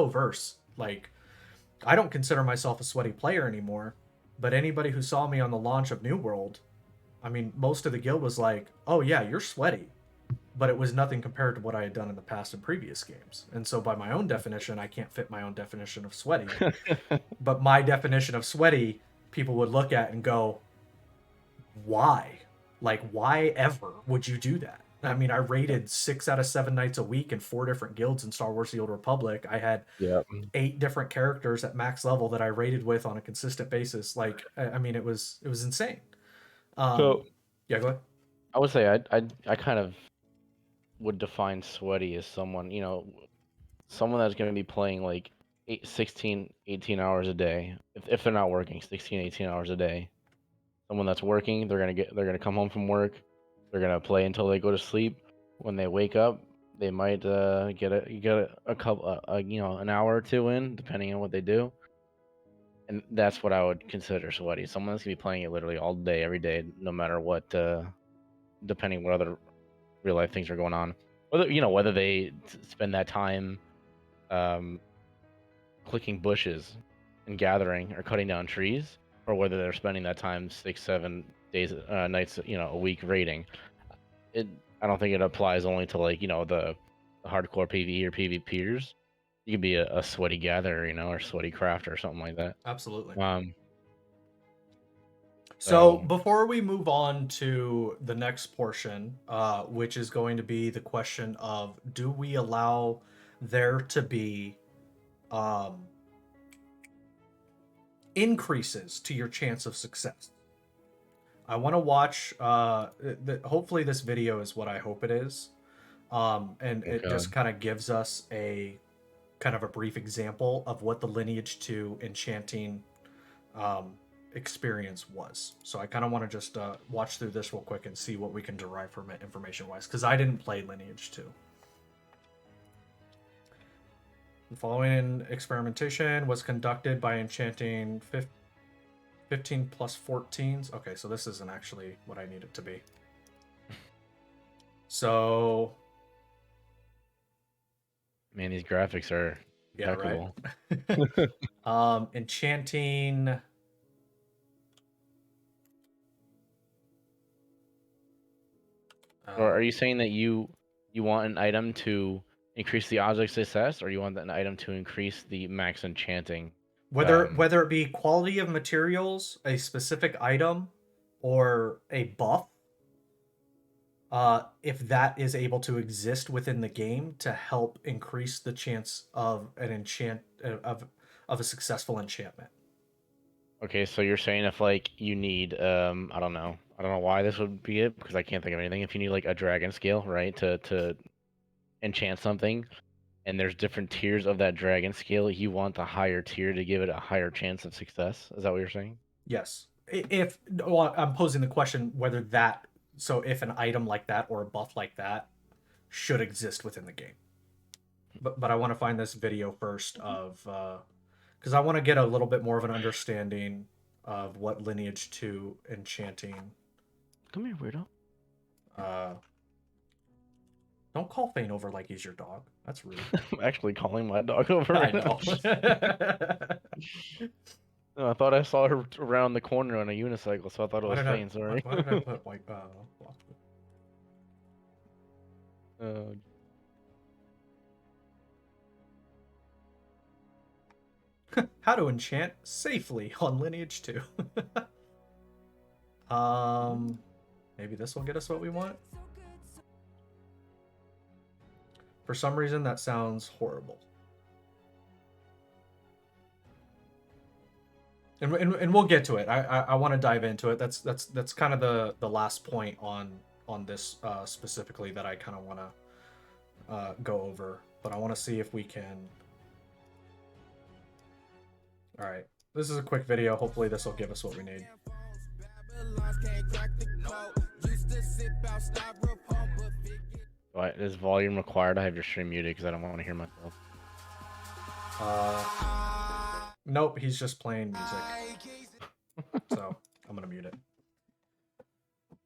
verse. Like, I don't consider myself a sweaty player anymore, but anybody who saw me on the launch of New World, I mean, most of the guild was like, oh yeah, you're sweaty. But it was nothing compared to what I had done in the past in previous games. And so by my own definition, I can't fit my own definition of sweaty. But my definition of sweaty, people would look at and go, why? Like, why ever would you do that? I mean, I raided 6 out of 7 nights a week in 4 different guilds in Star Wars The Old Republic. I had 8 different characters at max level that I raided with on a consistent basis. Like, I mean, it was insane. So yeah, go ahead. I would say I kind of would define sweaty as someone, someone that's going to be playing like 16, 18 hours a day. If they're not working, 16, 18 hours a day. Someone that's working, they're going to come home from work. They're going to play until they go to sleep. When they wake up, they might get a couple an hour or two in, depending on what they do. And that's what I would consider sweaty. Someone that's going to be playing it literally all day, every day, no matter what, depending what other real life things are going on. whether they spend that time clicking bushes and gathering or cutting down trees, or whether they're spending that time 6, 7 days, nights, a week raiding. I don't think it applies only to like the hardcore PvE or PvPers. You can be a sweaty gatherer, or sweaty crafter or something like that. Absolutely. So So- before we move on to the next portion, which is going to be the question of, do we allow there to be increases to your chance of success? I want to watch. Hopefully, this video is what I hope it is, and it just kind of gives us a kind of a brief example of what the Lineage 2 Enchanting experience was. So I kind of want to just watch through this real quick and see what we can derive from it information-wise, because I didn't play Lineage 2. The following experimentation was conducted by Enchanting 15 plus 14s. Okay, so this isn't actually what I need it to be. So... Man, these graphics are impeccable. Right. Enchanting... Or are you saying that you want an item to increase the odds of success, or you want an item to increase the max enchanting? Whether it be quality of materials, a specific item, or a buff, if that is able to exist within the game to help increase the chance of of a successful enchantment. Okay, so you're saying if like you need I don't know why this would be it, because I can't think of anything. If you need like a dragon scale, right, to enchant something, and there's different tiers of that dragon scale, you want the higher tier to give it a higher chance of success. Is that what you're saying? Yes. Well, I'm posing the question whether that, so if an item like that or a buff like that should exist within the game. But I want to find this video first of because I want to get a little bit more of an understanding of what Lineage 2 Enchanting. Come here, weirdo. Don't call Fane over like he's your dog. That's rude. I'm actually calling my dog over. I Right know. No, I thought I saw her around the corner on a unicycle, so I thought it was Fane. Sorry. Why did I put white block? How to enchant safely on Lineage 2. Maybe this will get us what we want. For some reason, that sounds horrible. And we'll get to it. I want to dive into it. That's kind of the last point on this specifically that I kind of want to go over. But I want to see if we can. All right, this is a quick video. Hopefully, this will give us what we need. What is volume required? I have your stream muted because I don't want to hear myself. Nope, he's just playing music. So I'm gonna mute it.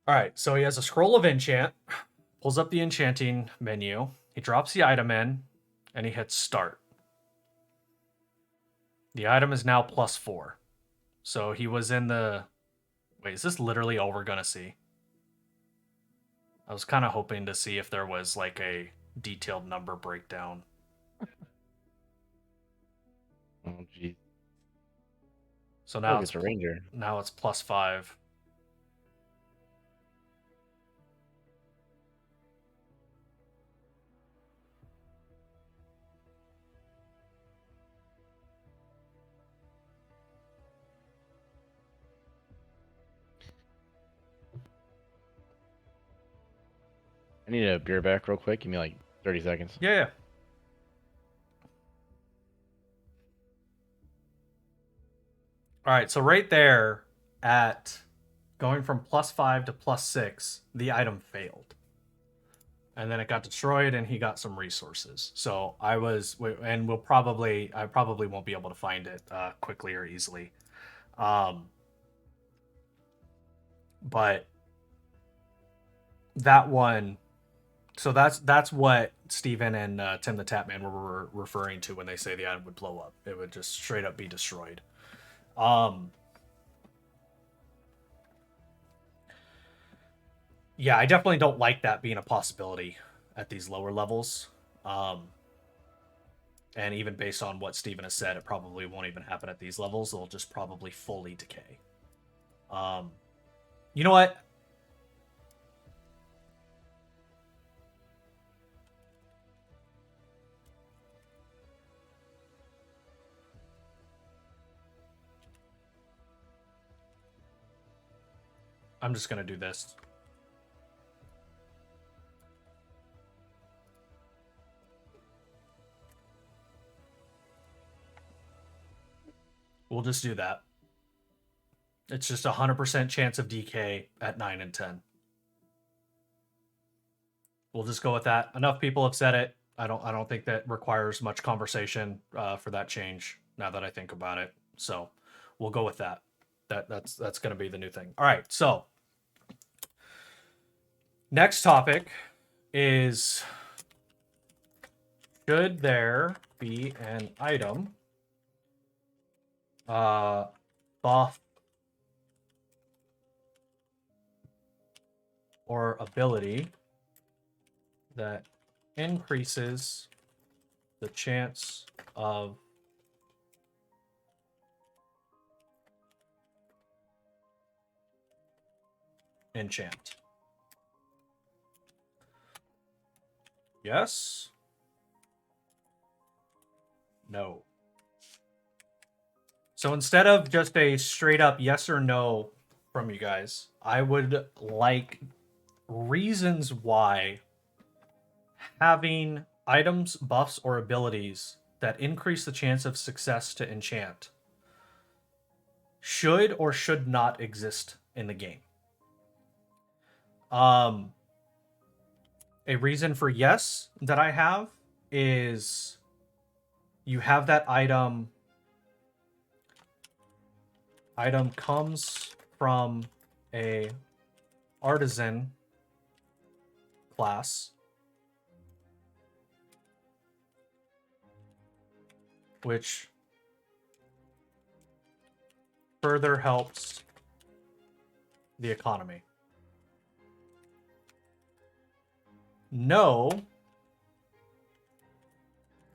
All right, so he has a scroll of enchant. Pulls up the enchanting menu. He drops the item in, and he hits start. The item is now +4. So he was in the... Wait, is this literally all we're gonna see? I was kind of hoping to see if there was like a detailed number breakdown. Oh, geez. So now it's a ranger. Now it's +5. I need a beer back real quick. Give me like 30 seconds. Yeah. All right, so right there at going from +5 to +6, the item failed. And then it got destroyed and he got some resources. So I probably won't be able to find it quickly or easily. But that one So that's what Steven and Tim the Tapman were referring to when they say the item would blow up. It would just straight up be destroyed. Yeah, I definitely don't like that being a possibility at these lower levels. And even based on what Steven has said, it probably won't even happen at these levels. It'll just probably fully decay. You know what? I'm just going to do this. We'll just do that. It's just 100% chance of decay at 9 and 10. We'll just go with that. Enough people have said it. I don't think that requires much conversation for that change. Now that I think about it, so we'll go with that. That's going to be the new thing. All right. So next topic is, should there be an item buff or ability that increases the chance of enchant? Yes? No. So instead of just a straight up yes or no from you guys, I would like reasons why having items, buffs, or abilities that increase the chance of success to enchant should or should not exist in the game. A reason for yes that I have is you have that item comes from a artisan class, which further helps the economy. No,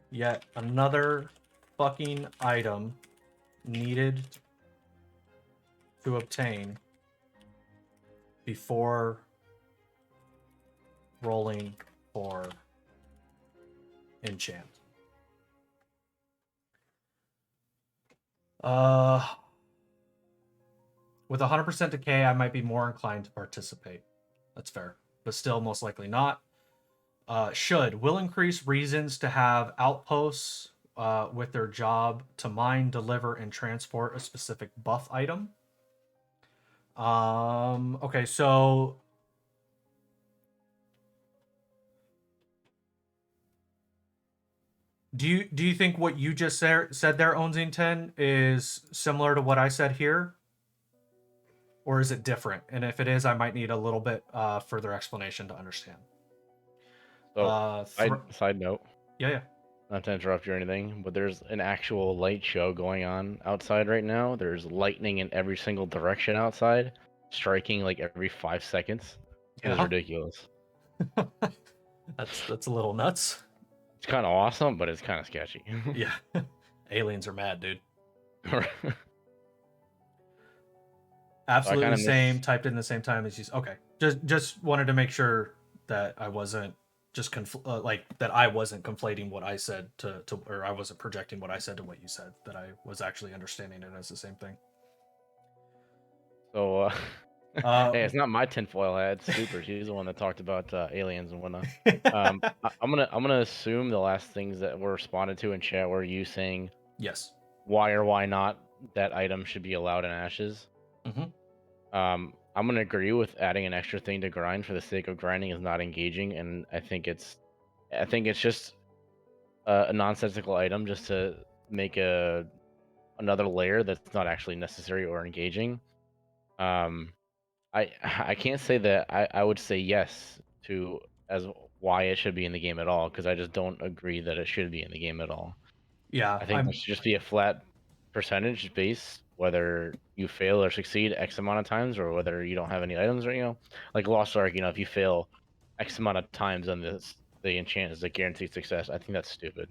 yet another fucking item needed to obtain before rolling for enchant. With 100% decay, I might be more inclined to participate. That's fair, but still most likely not. Will increase reasons to have outposts with their job to mine, deliver, and transport a specific buff item. Okay, so do you think what you just said there, Onzing10, is similar to what I said here? Or is it different? And if it is, I might need a little bit further explanation to understand. So, side note, Yeah. not to interrupt you or anything, but there's an actual light show going on outside right now. There's lightning in every single direction outside, striking like every 5 seconds. It's ridiculous. That's a little nuts. It's kind of awesome, but it's kind of sketchy. Yeah. Aliens are mad, dude. Absolutely same. Typed in the same time as you. Okay. Just wanted to make sure that I wasn't just that I wasn't conflating what I said to or I wasn't projecting what I said to what you said. That I was actually understanding it as the same thing. So, hey, it's not my tinfoil hat. It's Super. She's the one that talked about aliens and whatnot. I'm gonna assume the last things that were responded to in chat were you saying yes, why or why not that item should be allowed in ashes. I'm gonna agree with adding an extra thing to grind for the sake of grinding is not engaging, and I think it's just a nonsensical item just to make another layer that's not actually necessary or engaging. I can't say that I would say yes to as why it should be in the game at all, because I just don't agree that it should be in the game at all. Yeah, I think there should just be a flat percentage base, whether you fail or succeed X amount of times, or whether you don't have any items, or like Lost Ark. If you fail X amount of times on the enchant is a guaranteed success. I think that's stupid.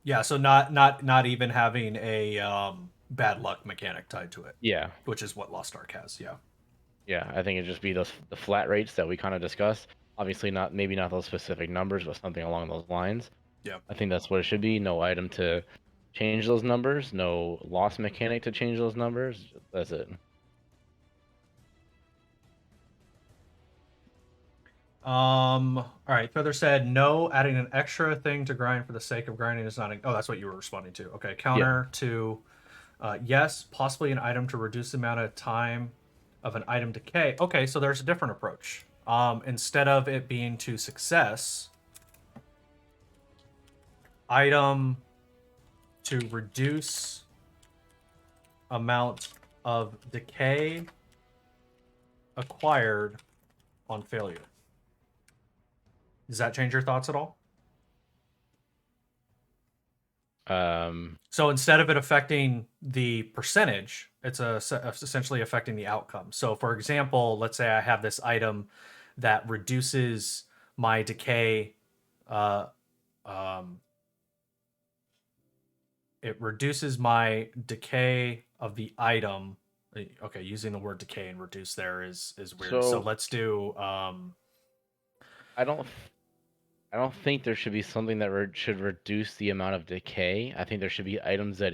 Yeah, so not even having a bad luck mechanic tied to it, Yeah, which is what Lost Ark has. Yeah. yeah. I think it'd just be the flat rates that we kind of discussed. Obviously, maybe not those specific numbers, but something along those lines. Yeah. I think that's what it should be. No item to change those numbers. No loss mechanic to change those numbers. That's it. All right. Feather said no. Adding an extra thing to grind for the sake of grinding is not. Oh, that's what you were responding to. Okay. Counter to yes, possibly an item to reduce the amount of time of an item decay. Okay, so there's a different approach. Instead of it being to success, item to reduce amount of decay acquired on failure. Does that change your thoughts at all? So instead of it affecting the percentage, it's essentially affecting the outcome. So for example, let's say I have this item that reduces my decay. It reduces my decay of the item. Okay, using the word decay and reduce there is weird. So let's do. I don't think there should be something that should reduce the amount of decay. I think there should be items that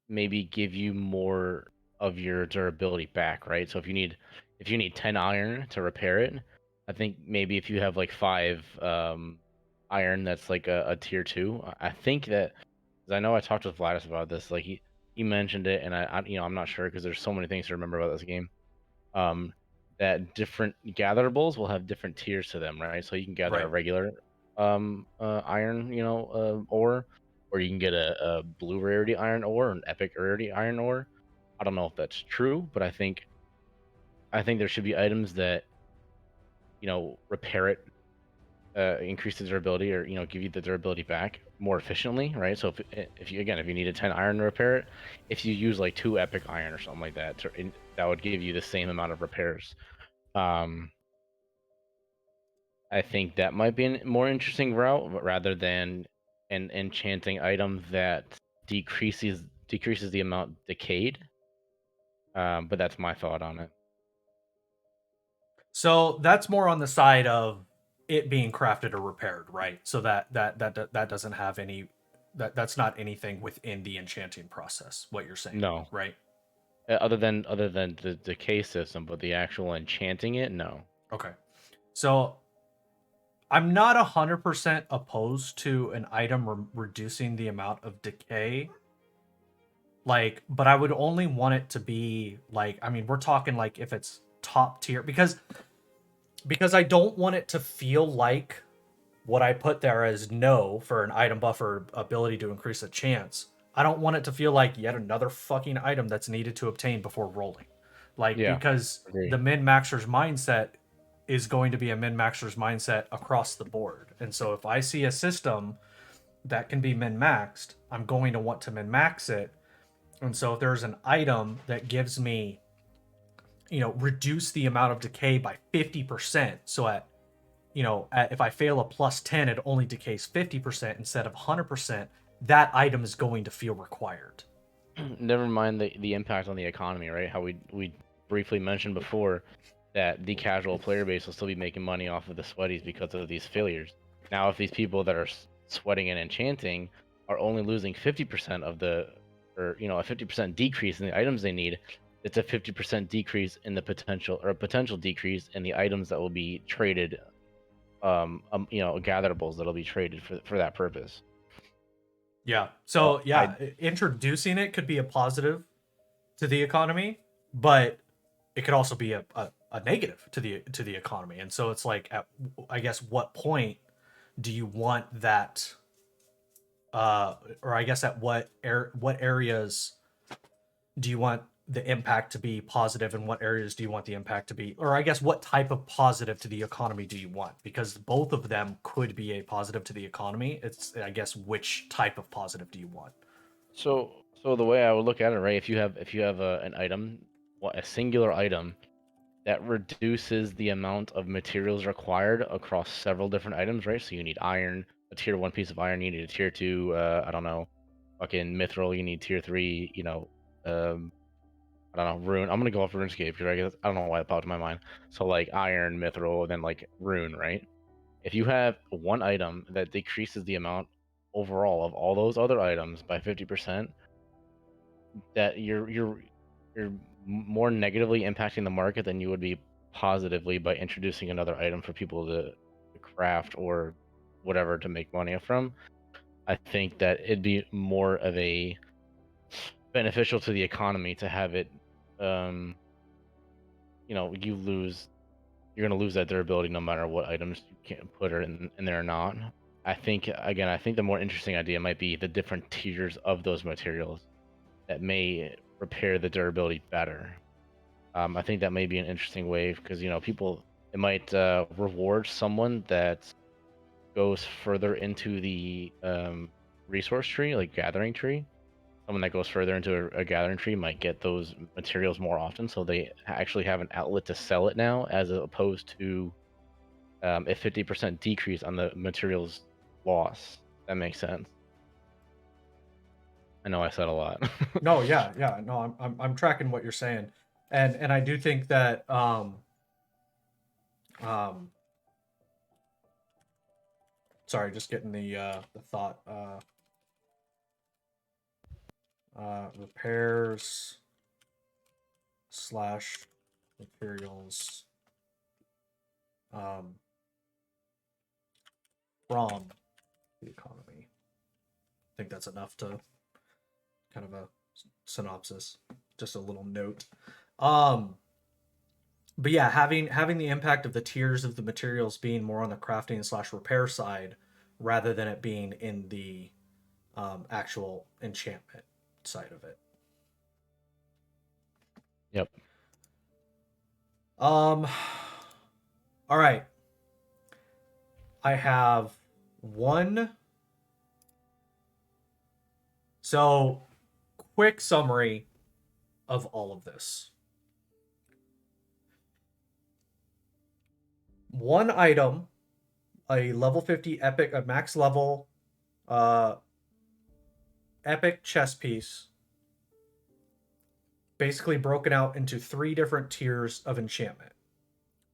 maybe give you more of your durability back, right? So if you need 10 iron to repair it, I think maybe if you have like 5 iron, that's like a tier 2. I think that, because I know I talked with Vladis about this, like he mentioned it, and I'm not sure because there's so many things to remember about this game. That different gatherables will have different tiers to them, right? So you can gather a regular iron, ore, or you can get a blue rarity iron ore, an epic rarity iron ore. I don't know if that's true, but I think there should be items that repair it, increase the durability, or give you the durability back more efficiently, right? So if you needed 10 iron to repair it, if you use like 2 epic iron or something like that, that would give you the same amount of repairs. I think that might be a more interesting route rather than an enchanting item that decreases the amount decayed. But that's my thought on it. So that's more on the side of it being crafted or repaired, right? So that doesn't have any. That's not anything within the enchanting process. What you're saying, No, right? Other than the decay system, but the actual enchanting it, no. Okay, so I'm not 100% opposed to an item reducing the amount of decay. Like, but I would only want it to be like, I mean, we're talking like if it's top tier, because I don't want it to feel like what I put there as no for an item buff or ability to increase a chance. I don't want it to feel like yet another fucking item that's needed to obtain before rolling. Like, because the min-maxer's mindset is going to be a min-maxer's mindset across the board. And so if I see a system that can be min-maxed, I'm going to want to min-max it. And so if there's an item that gives me, reduce the amount of decay by 50%, so if I fail a plus 10, it only decays 50% instead of 100%, that item is going to feel required. Never mind the impact on the economy, right? How we briefly mentioned before that the casual player base will still be making money off of the sweaties because of these failures. Now, if these people that are sweating and enchanting are only losing 50% of a 50% decrease in the items they need, it's a 50% decrease in the potential decrease in the items that will be traded, gatherables that'll be traded for that purpose. Yeah. So introducing it could be a positive to the economy, but it could also be a negative to the economy. And so it's like, I guess, what point do you want that? Or I guess at what areas do you want the impact to be positive, and what areas do you want the impact to be? Or I guess what type of positive to the economy do you want? Because both of them could be a positive to the economy. It's, I guess, which type of positive do you want? So the way I would look at it, right? If you have an item, a singular item that reduces the amount of materials required across several different items, right? So you need iron, a tier 1 piece of iron. You need a tier 2, I don't know, fucking mithril. You need tier 3, um, I don't know, rune. I'm gonna go off RuneScape because I don't know why it popped in my mind. So like iron, mithril, then like rune, right? If you have one item that decreases the amount overall of all those other items by 50%, that you're more negatively impacting the market than you would be positively by introducing another item for people to craft or whatever to make money from. I think that it'd be more of a beneficial to the economy to have it, um, you're gonna lose that durability no matter what items you can put it in there or not. I think the more interesting idea might be the different tiers of those materials that may repair the durability better. I think that may be an interesting way because people, it might reward someone that goes further into the resource tree, like gathering tree. Someone that goes further into a gathering tree might get those materials more often, so they actually have an outlet to sell it now, as opposed to a 50% decrease on the materials loss. That makes sense. I know I said a lot. No, yeah, yeah. No, I'm tracking what you're saying, and I do think that um sorry, just getting the thought repairs slash materials from the economy. I think that's enough to kind of a synopsis, just a little note. But yeah, having the impact of the tiers of the materials being more on the crafting slash repair side rather than it being in the actual enchantment side of it. Yep. All right. I have one. So, quick summary of all of this. One item, a level 50 epic, a max level epic chess piece, basically broken out into 3 different tiers of enchantment.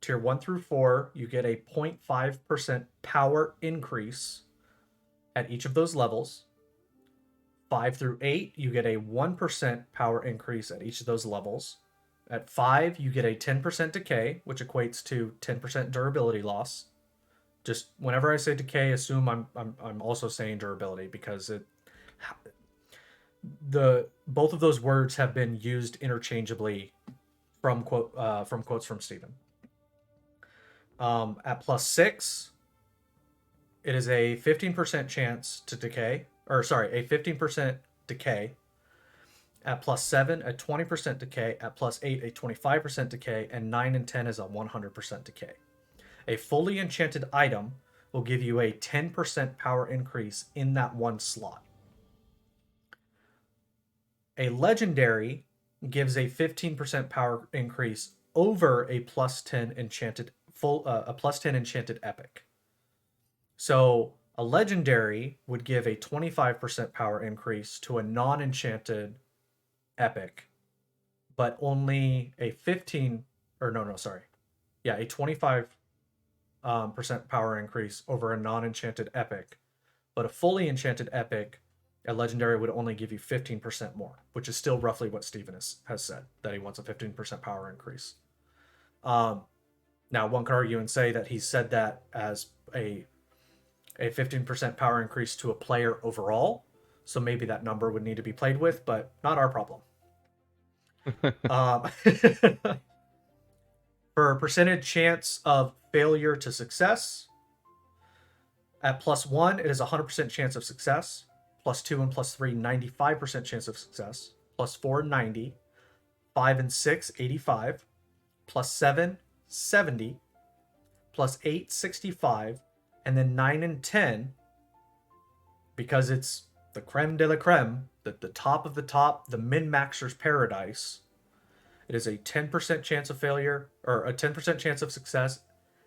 Tier 1 through 4, you get a 0.5% power increase at each of those levels. 5 through 8, you get a 1% power increase at each of those levels. At 5, you get a 10% decay, which equates to 10% durability loss. Just whenever I say decay, assume I'm also saying durability, because both of those words have been used interchangeably from quotes from Stephen. At +6, it is a 15% chance to decay, or sorry, a 15% decay. At +7, a 20% decay. At +8, a 25% decay. And 9 and 10 is a 100% decay. A fully enchanted item will give you a 10% power increase in that one slot. A legendary gives a 15% power increase over a +10 enchanted a +10 enchanted epic. So a legendary would give a 25% power increase to a non-enchanted epic, but only a 15 or no, sorry. Yeah, a 25% power increase over a non-enchanted epic. But a fully enchanted epic, a legendary would only give you 15% more, which is still roughly what Steven has said, that he wants a 15% power increase. Now, one could argue and say that he said that as a 15% power increase to a player overall, so maybe that number would need to be played with, but not our problem. For a percentage chance of failure to success, at +1, it is 100% chance of success. +2 and +3, 95% chance of success. +4, 90. 5 and 6, 85, plus 7, 70, plus 8, 65, and then 9 and 10, because it's the creme de la creme, the top of the top, the min-maxer's paradise. It is a 10% chance of failure, or a 10% chance of success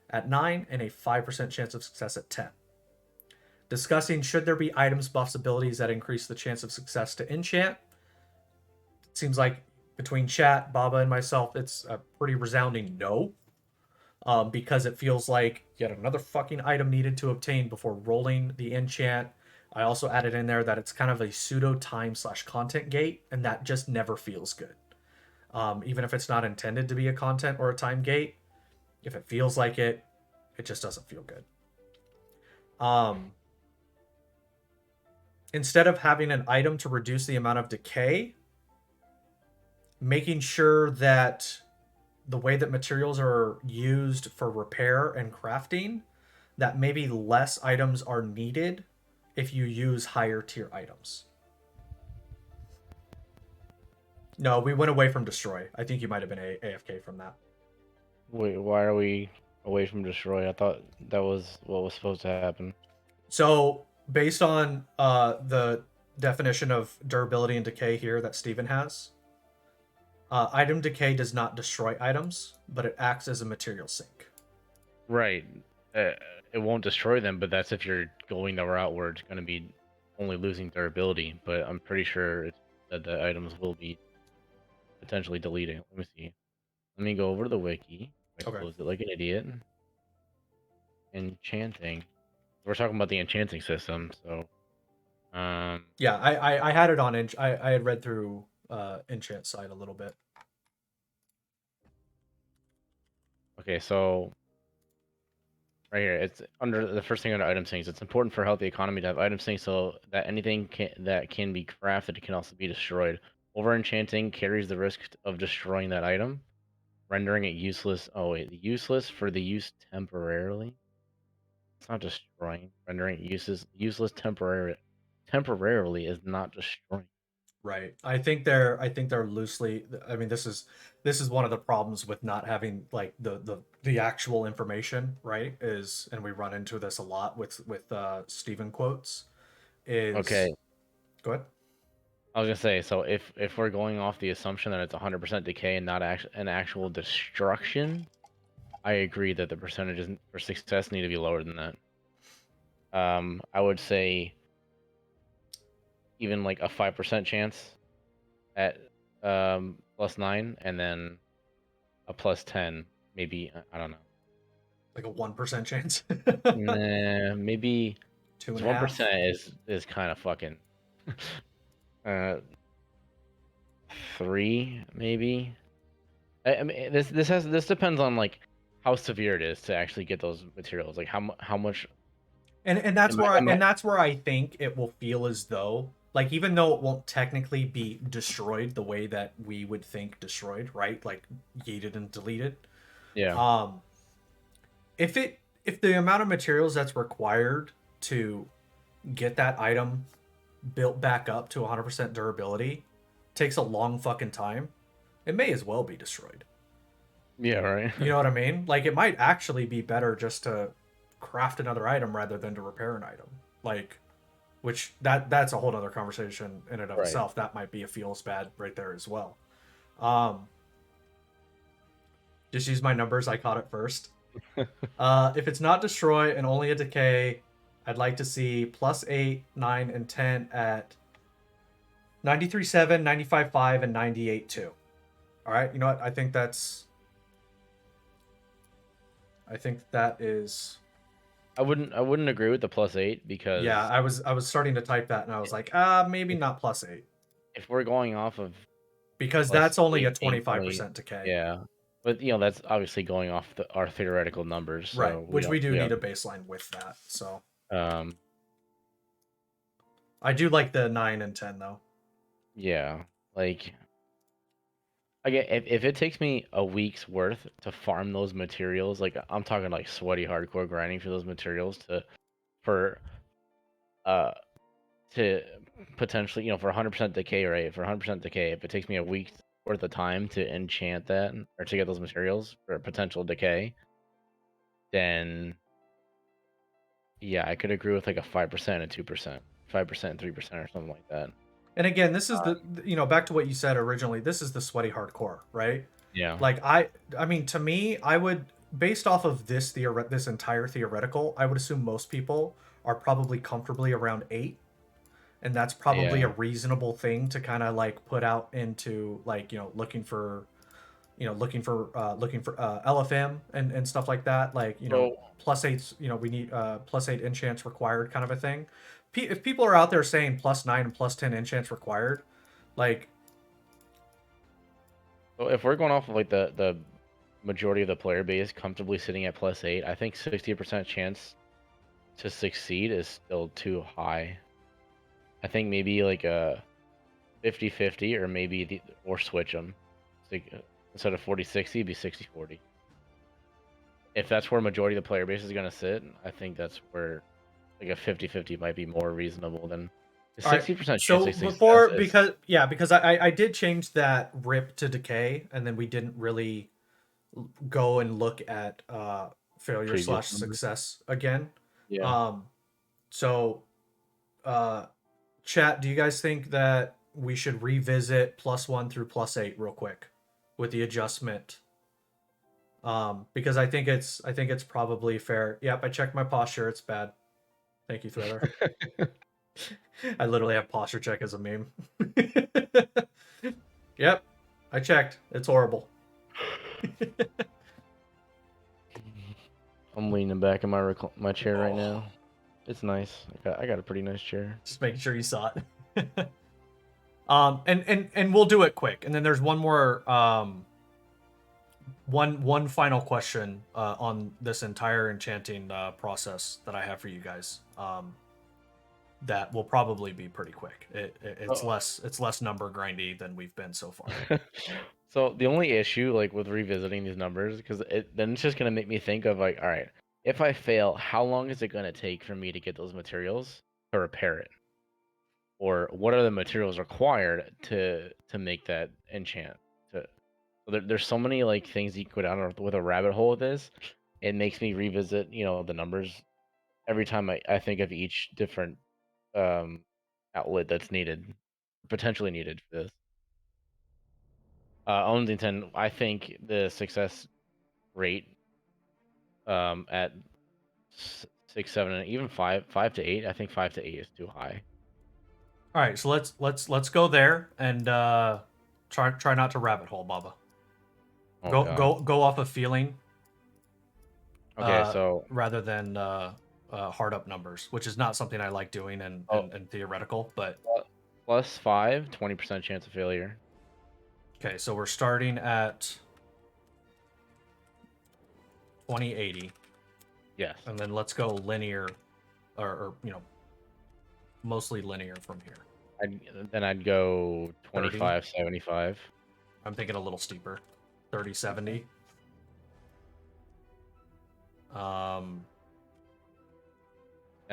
at 9 and a 5% chance of success at 10. Discussing should there be items, buffs, abilities that increase the chance of success to enchant. It seems like between chat, Baba, and myself, it's a pretty resounding no. Because it feels like yet another fucking item needed to obtain before rolling the enchant. I also added in there that it's kind of a pseudo time/content gate, and that just never feels good. Even if it's not intended to be a content or a time gate, if it feels like it, it just doesn't feel good. Instead of having an item to reduce the amount of decay, making sure that the way that materials are used for repair and crafting, that maybe less items are needed if you use higher tier items. No, we went away from destroy. I think you might have been AFK from that. Wait, why are we away from destroy? I thought that was what was supposed to happen. So, based on the definition of durability and decay here that Steven has, item decay does not destroy items, but it acts as a material sink. Right. It won't destroy them, but that's if you're going the route where it's going to be only losing durability. But I'm pretty sure that the items will be potentially deleting. Let me see. Let me go over to the wiki. I Okay. closed it like an idiot. Enchanting. We're talking about the enchanting system, so. Yeah, I had it on. I had read through enchant side a little bit. Okay, so right here, it's under the first thing under item sinks. It's important for a healthy economy to have item sinks so that anything that can be crafted can also be destroyed. Over enchanting carries the risk of destroying that item, rendering it useless. Oh wait, useless for the use temporarily. It's not destroying. Rendering it useless temporarily is not destroying. Right. I think they're loosely. I mean, this is one of the problems with not having like the actual information, right? Is, and we run into this a lot with Stephen quotes. Is Okay. Go ahead. I was gonna say, so if we're going off the assumption that it's 100% decay and not an actual destruction, I agree that the percentages for success need to be lower than that. I would say even like a 5% chance at +9, and then a +10, maybe. I don't know. Like a 1% chance. Nah, maybe 2.5. 1% is kind of fucking. 3 maybe. I mean, this depends on like how severe it is to actually get those materials. Like how much. And that's Am I- where am I- that's where I think it will feel as though, like, even though it won't technically be destroyed the way that we would think destroyed, right? Like yeeted and deleted. Yeah. If the amount of materials that's required to get that item built back up to 100% durability takes a long fucking time, it may as well be destroyed. Yeah. Right. You know what I mean? Like, it might actually be better just to craft another item rather than to repair an item. Like, which that's a whole other conversation in and of Right. itself. That might be a feels bad right there as well. Just use my numbers. I caught it first. If it's not destroy and only a decay, I'd like to see +8, 9, and 10 at 93.7, 95.5, and 98.2. All right, you know what? I think that is. I wouldn't agree with the +8 because Yeah, I was starting to type that and I was like, maybe not +8. if we're going off of Because that's only a +8 25% decay. yeah, but that's obviously going off our theoretical numbers, so Right, which we do yeah. need a baseline with that. So Um, I do like the 9 and 10 though. yeah, like again, if it takes me a week's worth to farm those materials, like I'm talking like sweaty hardcore grinding for those materials to potentially, for 100% decay, right? For 100% decay, if it takes me a week worth of time to enchant that or to get those materials for potential decay, then yeah, I could agree with like a 5% and 2%, 5% and 3% or something like that. And again, this is the back to what you said originally. This is the sweaty hardcore, right? Yeah. Like I mean, to me, I would, based off of this this entire theoretical, I would assume most people are probably comfortably around 8, and that's probably a Yeah. reasonable thing to kind of like put out into like looking for LFM and stuff like that. Like So +8s. We need +8 enchants required kind of a thing. If people are out there saying +9 and +10 enchants required, like if we're going off of like the majority of the player base comfortably sitting at +8, I think 60% chance to succeed is still too high. I think maybe like a 50-50 or maybe or switch them. Like, instead of 40-60, be 60-40. If that's where majority of the player base is going to sit, I think that's where like a 50-50 might be more reasonable than all right. 60% chance So of success before, is because I did change that rip to decay, and then we didn't really go and look at failure previous slash numbers. success again. Yeah. So chat, do you guys think that we should revisit +1 through +8 real quick with the adjustment? Because I think it's probably fair. Yep, I checked my posture. It's bad. Thank you, Thriller. I literally have posture check as a meme. Yep, I checked. It's horrible. I'm leaning back in my chair right now. It's nice. I got a pretty nice chair. Just making sure you saw it. And we'll do it quick. And then there's one more one final question on this entire enchanting process that I have for you guys. That will probably be pretty quick. It's less number grindy than we've been so far. So the only issue, like with revisiting these numbers, because then it's just gonna make me think of like, all right, if I fail, how long is it gonna take for me to get those materials to repair it, or what are the materials required to make that enchant? There's so many like things you can go down with a rabbit hole with this. It makes me revisit, the numbers every time I think of each different outlet that's needed, potentially needed for this. Owensington, I think the success rate at 6, 7, and even 5 to 8. I think 5 to 8 is too high. All right, so let's go there and try not to rabbit hole, Baba. Oh, God. Go off of feeling. Okay, so rather than hard up numbers, which is not something I like doing in theoretical, but +5, 20% chance of failure. okay, so we're starting at 2080. Yes. And then let's go linear, or mostly linear from here. Then I'd go 25, 75. I'm thinking a little steeper, 30, 70. And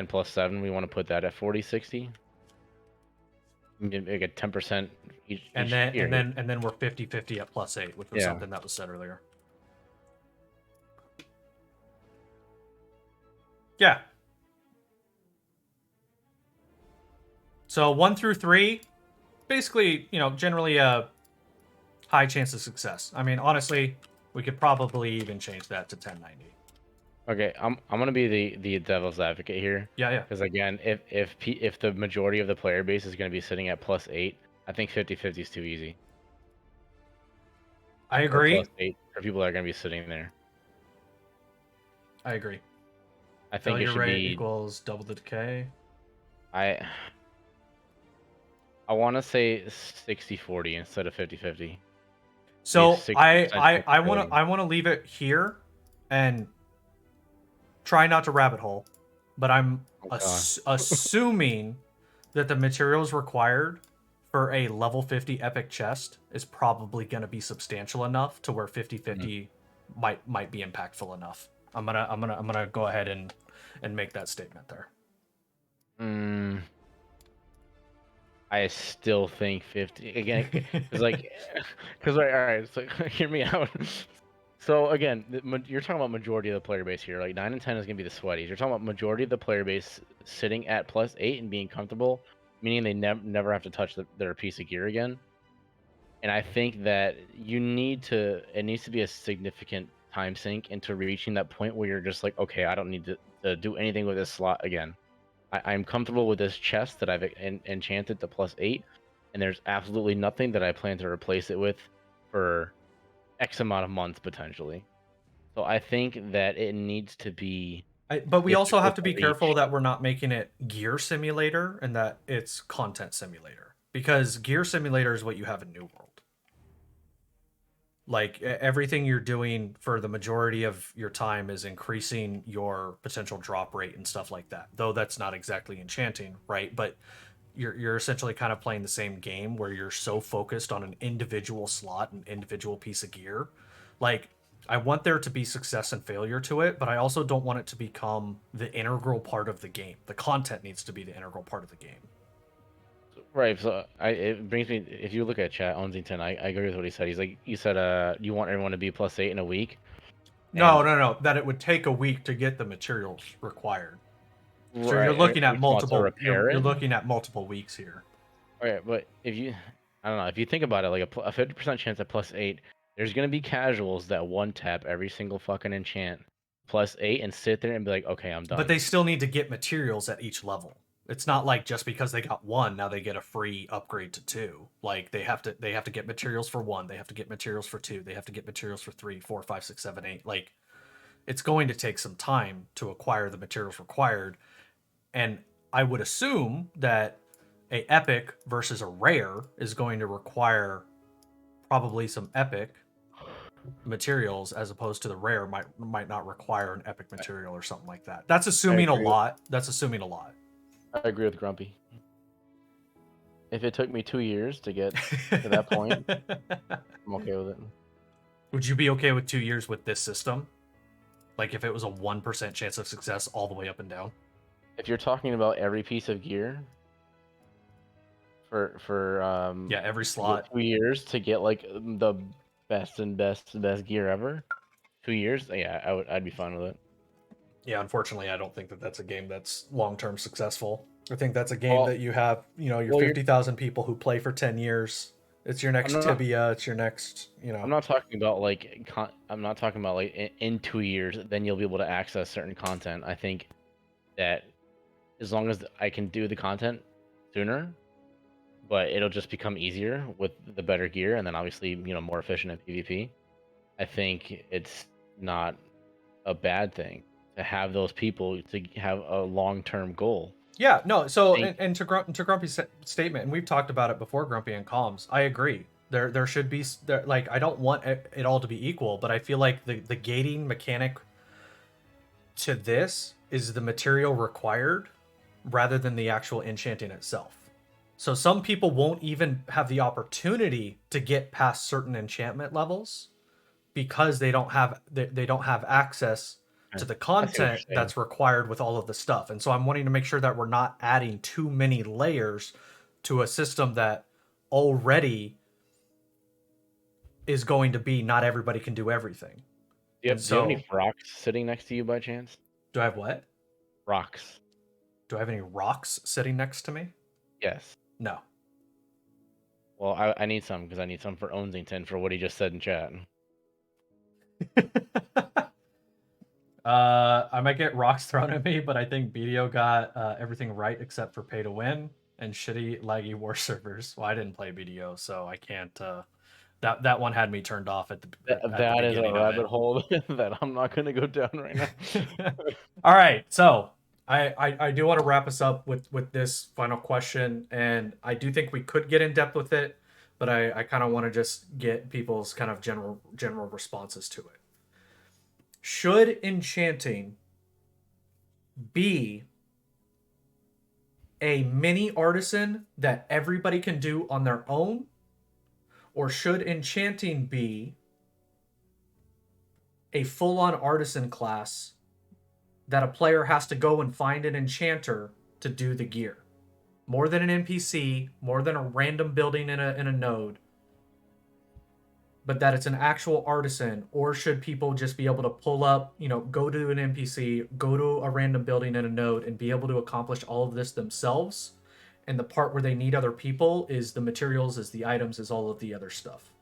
+7, we want to put that at 40, 60. Like a 10% each and year. then we're 50-50 at +8, which was something that was said earlier. Yeah. So 1 through 3, basically, generally a high chance of success. I mean, honestly, we could probably even change that to 1090. Okay, I'm gonna be the devil's advocate here. Yeah. Because again, if the majority of the player base is gonna be sitting at +8, I think 50-50 is too easy. I agree. Or +8 for people that are gonna be sitting there. I agree. I think it should rate be equals double the decay. I want to say 60-40 instead of 50-50. So I want to leave it here and try not to rabbit hole, but I'm assuming that the materials required for a level 50 epic chest is probably going to be substantial enough to where 50-50 might be impactful enough. I'm gonna go ahead and make that statement there. I still think 50 again, because like, because all right, so hear me out. So again, you're talking about majority of the player base here. Like 9 and 10 is gonna be the sweaties. You're talking about majority of the player base sitting at +8 and being comfortable, meaning they never have to touch their piece of gear again. And I think that it needs to be a significant time sink into reaching that point where you're just like, okay, I don't need to do anything with this slot again. I'm comfortable with this chest that I've enchanted to +8, and there's absolutely nothing that I plan to replace it with for X amount of months potentially. So I think that it needs to be But we also have difficult to to be careful reach. that we're not making it gear simulator and that it's content simulator. Because gear simulator is what you have in New World. Like everything you're doing for the majority of your time is increasing your potential drop rate and stuff like that. Though that's not exactly enchanting, right? But you're essentially kind of playing the same game where you're so focused on an individual slot, an individual piece of gear. Like I want there to be success and failure to it, but I also don't want it to become the integral part of the game. The content needs to be the integral part of the game. Right. So it brings me. If you look at chat, Onzington, I agree with what he said. He's like, you said, you want everyone to be +8 in a week, No, and no, no. That it would take a week to get the materials required. So you're right, looking at which wants to multiple. You're repair you're it. looking at multiple weeks here. Okay, but if you, I don't know, if you think about it, like a 50% chance at +8, there's gonna be casuals that one tap every single fucking enchant +8 and sit there and be like, okay, I'm But done. they still need to get materials at each level. It's not like just because they got one, now they get a free upgrade to two. Like they have to get materials for one, they have to get materials for two, they have to get materials for 3, 4, 5, 6, 7, 8. Like it's going to take some time to acquire the materials required. And I would assume that a epic versus a rare is going to require probably some epic materials as opposed to the rare might not require an epic material or something like that. That's I assuming a agree. lot. That's assuming a lot. I agree with Grumpy. If it took me 2 years to get to that point, I'm okay with it. Would you be okay with 2 years with this system? Like if it was a 1% chance of success all the way up and down? If you're talking about every piece of gear for Yeah, every to get slot. 2 years to get like the best gear ever, 2 years, yeah, I'd be fine with it. Yeah, unfortunately, I don't think that that's a game that's long-term successful. I think that's a game Well, that you have, your well, 50,000 people who play for 10 years. It's your I'm next not Tibia, it's your next, I'm not talking about like I'm not talking about like in 2 years, then you'll be able to access certain content. I think that as long as I can do the content sooner, but it'll just become easier with the better gear, and then obviously more efficient at PvP. I think it's not a bad thing to have those people to have a long-term goal. Yeah, no. I So, think and to Grumpy's statement, and we've talked about it before, Grumpy and Comms. I agree. There should be like I don't want it all to be equal, but I feel like the gating mechanic to this is the material required rather than the actual enchanting itself. So some people won't even have the opportunity to get past certain enchantment levels because they don't have access to the I see what content you're saying. that's required with all of the stuff. And so I'm wanting to make sure that we're not adding too many layers to a system that already is going to be not everybody can do everything. And Do you have any so rocks sitting next to you by chance? do I have what? Rocks. Do I have any rocks sitting next to me? Yes. No. Well, I need some because I need some for Onzington for what he just said in chat. I might get rocks thrown at me, but I think BDO got everything right except for pay to win and shitty laggy war servers. Well, I didn't play BDO, so I can't. That one had me turned off at the That is a beginning of it. rabbit hole that I'm not gonna go down right now. All right, so I do want to wrap us up with this final question, and I do think we could get in depth with it, but I kind of want to just get people's kind of general responses to it. Should enchanting be a mini artisan that everybody can do on their own? Or should enchanting be a full-on artisan class that a player has to go and find an enchanter to do the gear? more than an NPC, more than a random building in a node, but that it's an actual artisan? Or should people just be able to pull up, go to an NPC, go to a random building in a node, and be able to accomplish all of this themselves? And the part where they need other people is the materials, is the items, is all of the other stuff.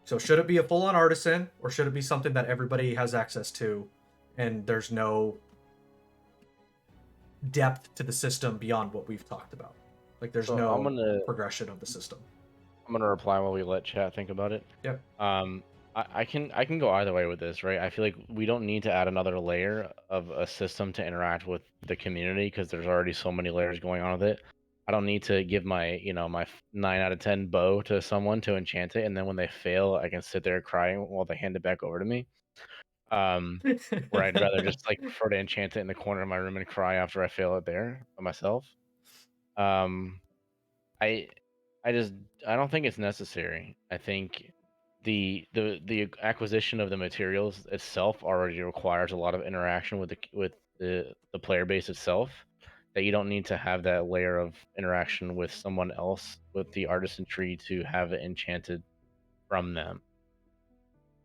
So should it be a full-on artisan, or should it be something that everybody has access to, and there's no depth to the system beyond what we've talked about? Like there's So no progression of the system. I'm gonna reply while we let chat think about it. Yep. I can go either way with this, right? I feel like we don't need to add another layer of a system to interact with the community because there's already so many layers going on with it. I don't need to give my, my 9 out of 10 bow to someone to enchant it, and then when they fail, I can sit there crying while they hand it back over to me. Where I'd rather just like prefer to enchant it in the corner of my room and cry after I fail it there by myself. I I don't think it's necessary. I think the acquisition of the materials itself already requires a lot of interaction with the player base itself, that you don't need to have that layer of interaction with someone else with the artisan tree to have it enchanted from them.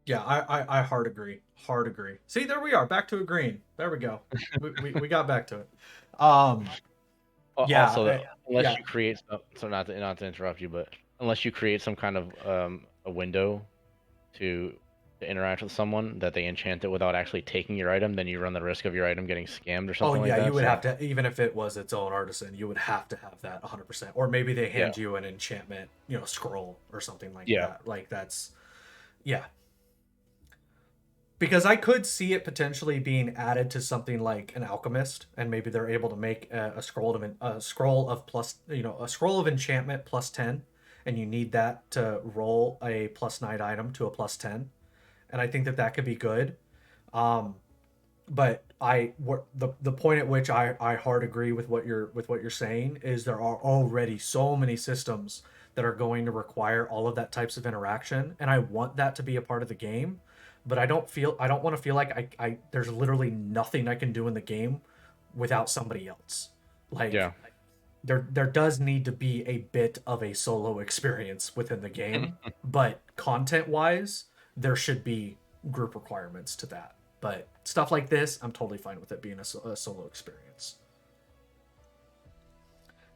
Yeah, I hard agree. Hard agree. See, there we are, back to agreeing. There we go. We got back to it. Yeah. Also, unless yeah. you create so not to interrupt you, but unless you create some kind of a window to interact with someone that they enchant it without actually taking your item, then you run the risk of your item getting scammed or something like that. You would have to, even if it was its own artisan, you would have to have that 100%. Or maybe they hand you an enchantment, scroll or something like that. Like that's, yeah. Because I could see it potentially being added to something like an alchemist, and maybe they're able to make a scroll of plus, a scroll of enchantment +10, and you need that to roll a +9 item to a +10, and I think that could be good. But the point at which I hard agree with what you're saying is there are already so many systems that are going to require all of that types of interaction, and I want that to be a part of the game. But I don't want to feel like I there's literally nothing I can do in the game without somebody else. Like there does need to be a bit of a solo experience within the game, but content wise, there should be group requirements to that. But stuff like this, I'm totally fine with it being a solo experience.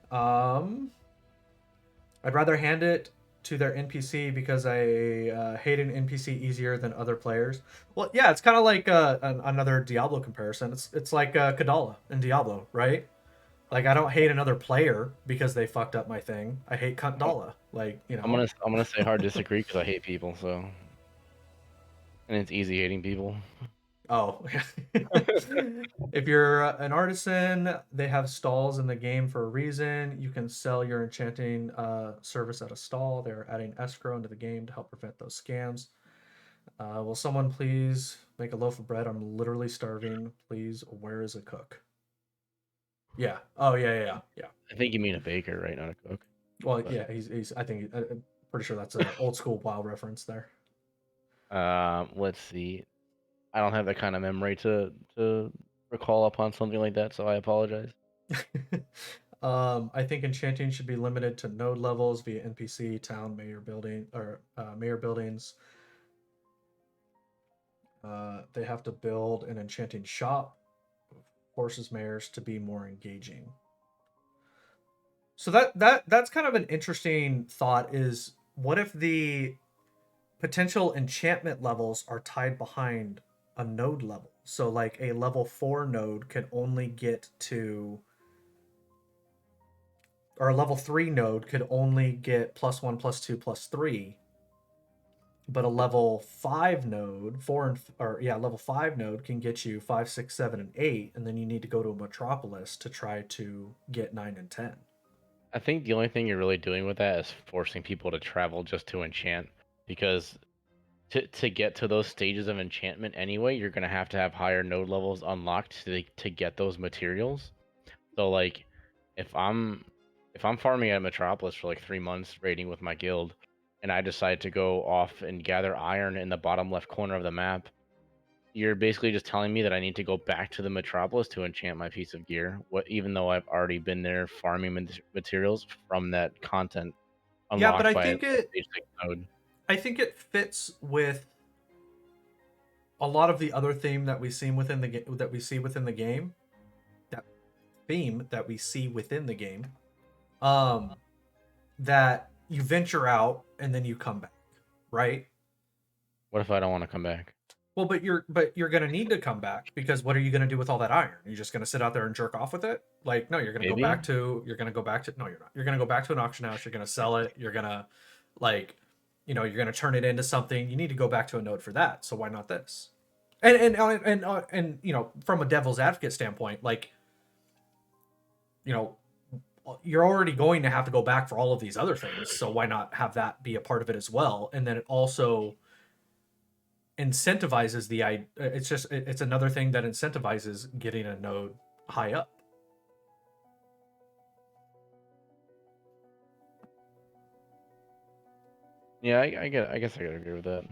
I'd rather hand it to their NPC because I hate an NPC easier than other players. Well, yeah, it's kind of like another Diablo comparison. It's like Kadala in Diablo, right? Like I don't hate another player because they fucked up my thing. I hate Kadala. Like I'm gonna say hard disagree because I hate people. So, and it's easy hating people. Oh, if you're an artisan, they have stalls in the game for a reason. You can sell your enchanting service at a stall. They're adding escrow into the game to help prevent those scams. Will someone please make a loaf of bread? I'm literally starving. Please, where is a cook? Yeah. Oh, yeah. I think you mean a baker, right? Not a cook. Well, yeah, he's. I think I'm pretty sure that's an old school WoW reference there. Let's see. I don't have that kind of memory to recall upon something like that, so I apologize. I think enchanting should be limited to node levels via NPC, town, mayor building, or mayor buildings. They have to build an enchanting shop, forces mayors to be more engaging. So that's kind of an interesting thought. Is what if the potential enchantment levels are tied behind a node level? So like a level 4 node could only get to, or a level 3 node could only get +1, +2, +3, but a level 5 node, level 5 node can get you 5, 6, 7, and 8, and then you need to go to a metropolis to try to get 9 and 10. I think the only thing you're really doing with that is forcing people to travel just to enchant, because to get to those stages of enchantment anyway, you're gonna have to have higher node levels unlocked to get those materials. So like, if I'm farming at Metropolis for like 3 months, raiding with my guild, and I decide to go off and gather iron in the bottom left corner of the map, you're basically just telling me that I need to go back to the metropolis to enchant my piece of gear. What, even though I've already been there farming materials from that content Yeah, but unlocked by a stage 6 node. I think it fits with a lot of the other theme that we see within the game. That theme that we see within the game. That you venture out and then you come back, right? What if I don't want to come back? Well, but you're gonna need to come back, because what are you gonna do with all that iron? You're just gonna sit out there and jerk off with it? Like, no, you're gonna Maybe. go back to no, you're not. You're gonna go back to an auction house. You're gonna sell it. You're gonna, like, you're gonna turn it into something. You need to go back to a node for that. So why not this? And from a devil's advocate standpoint, like, you're already going to have to go back for all of these other things. So why not have that be a part of it as well? And then it also incentivizes it's another thing that incentivizes getting a node high up. Yeah, I guess I gotta agree with that.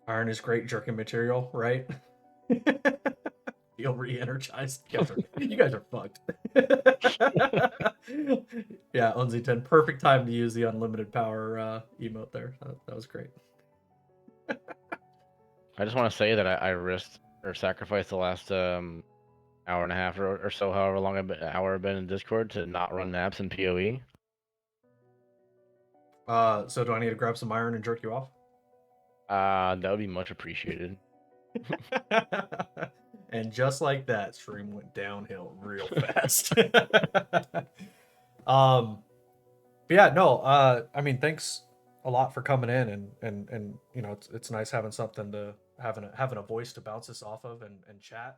Iron is great jerking material, right? Feel re-energized. You guys are fucked. Yeah, Unzi10, perfect time to use the unlimited power emote there. That was great. I just want to say that I risked or sacrificed the last hour and a half or so, however long I've been in Discord, to not run maps in PoE. So do I need to grab some iron and jerk you off? That would be much appreciated. And just like that, stream went downhill real fast. But yeah, no, I mean, thanks a lot for coming in, and it's nice having something to having a voice to bounce this off of and chat.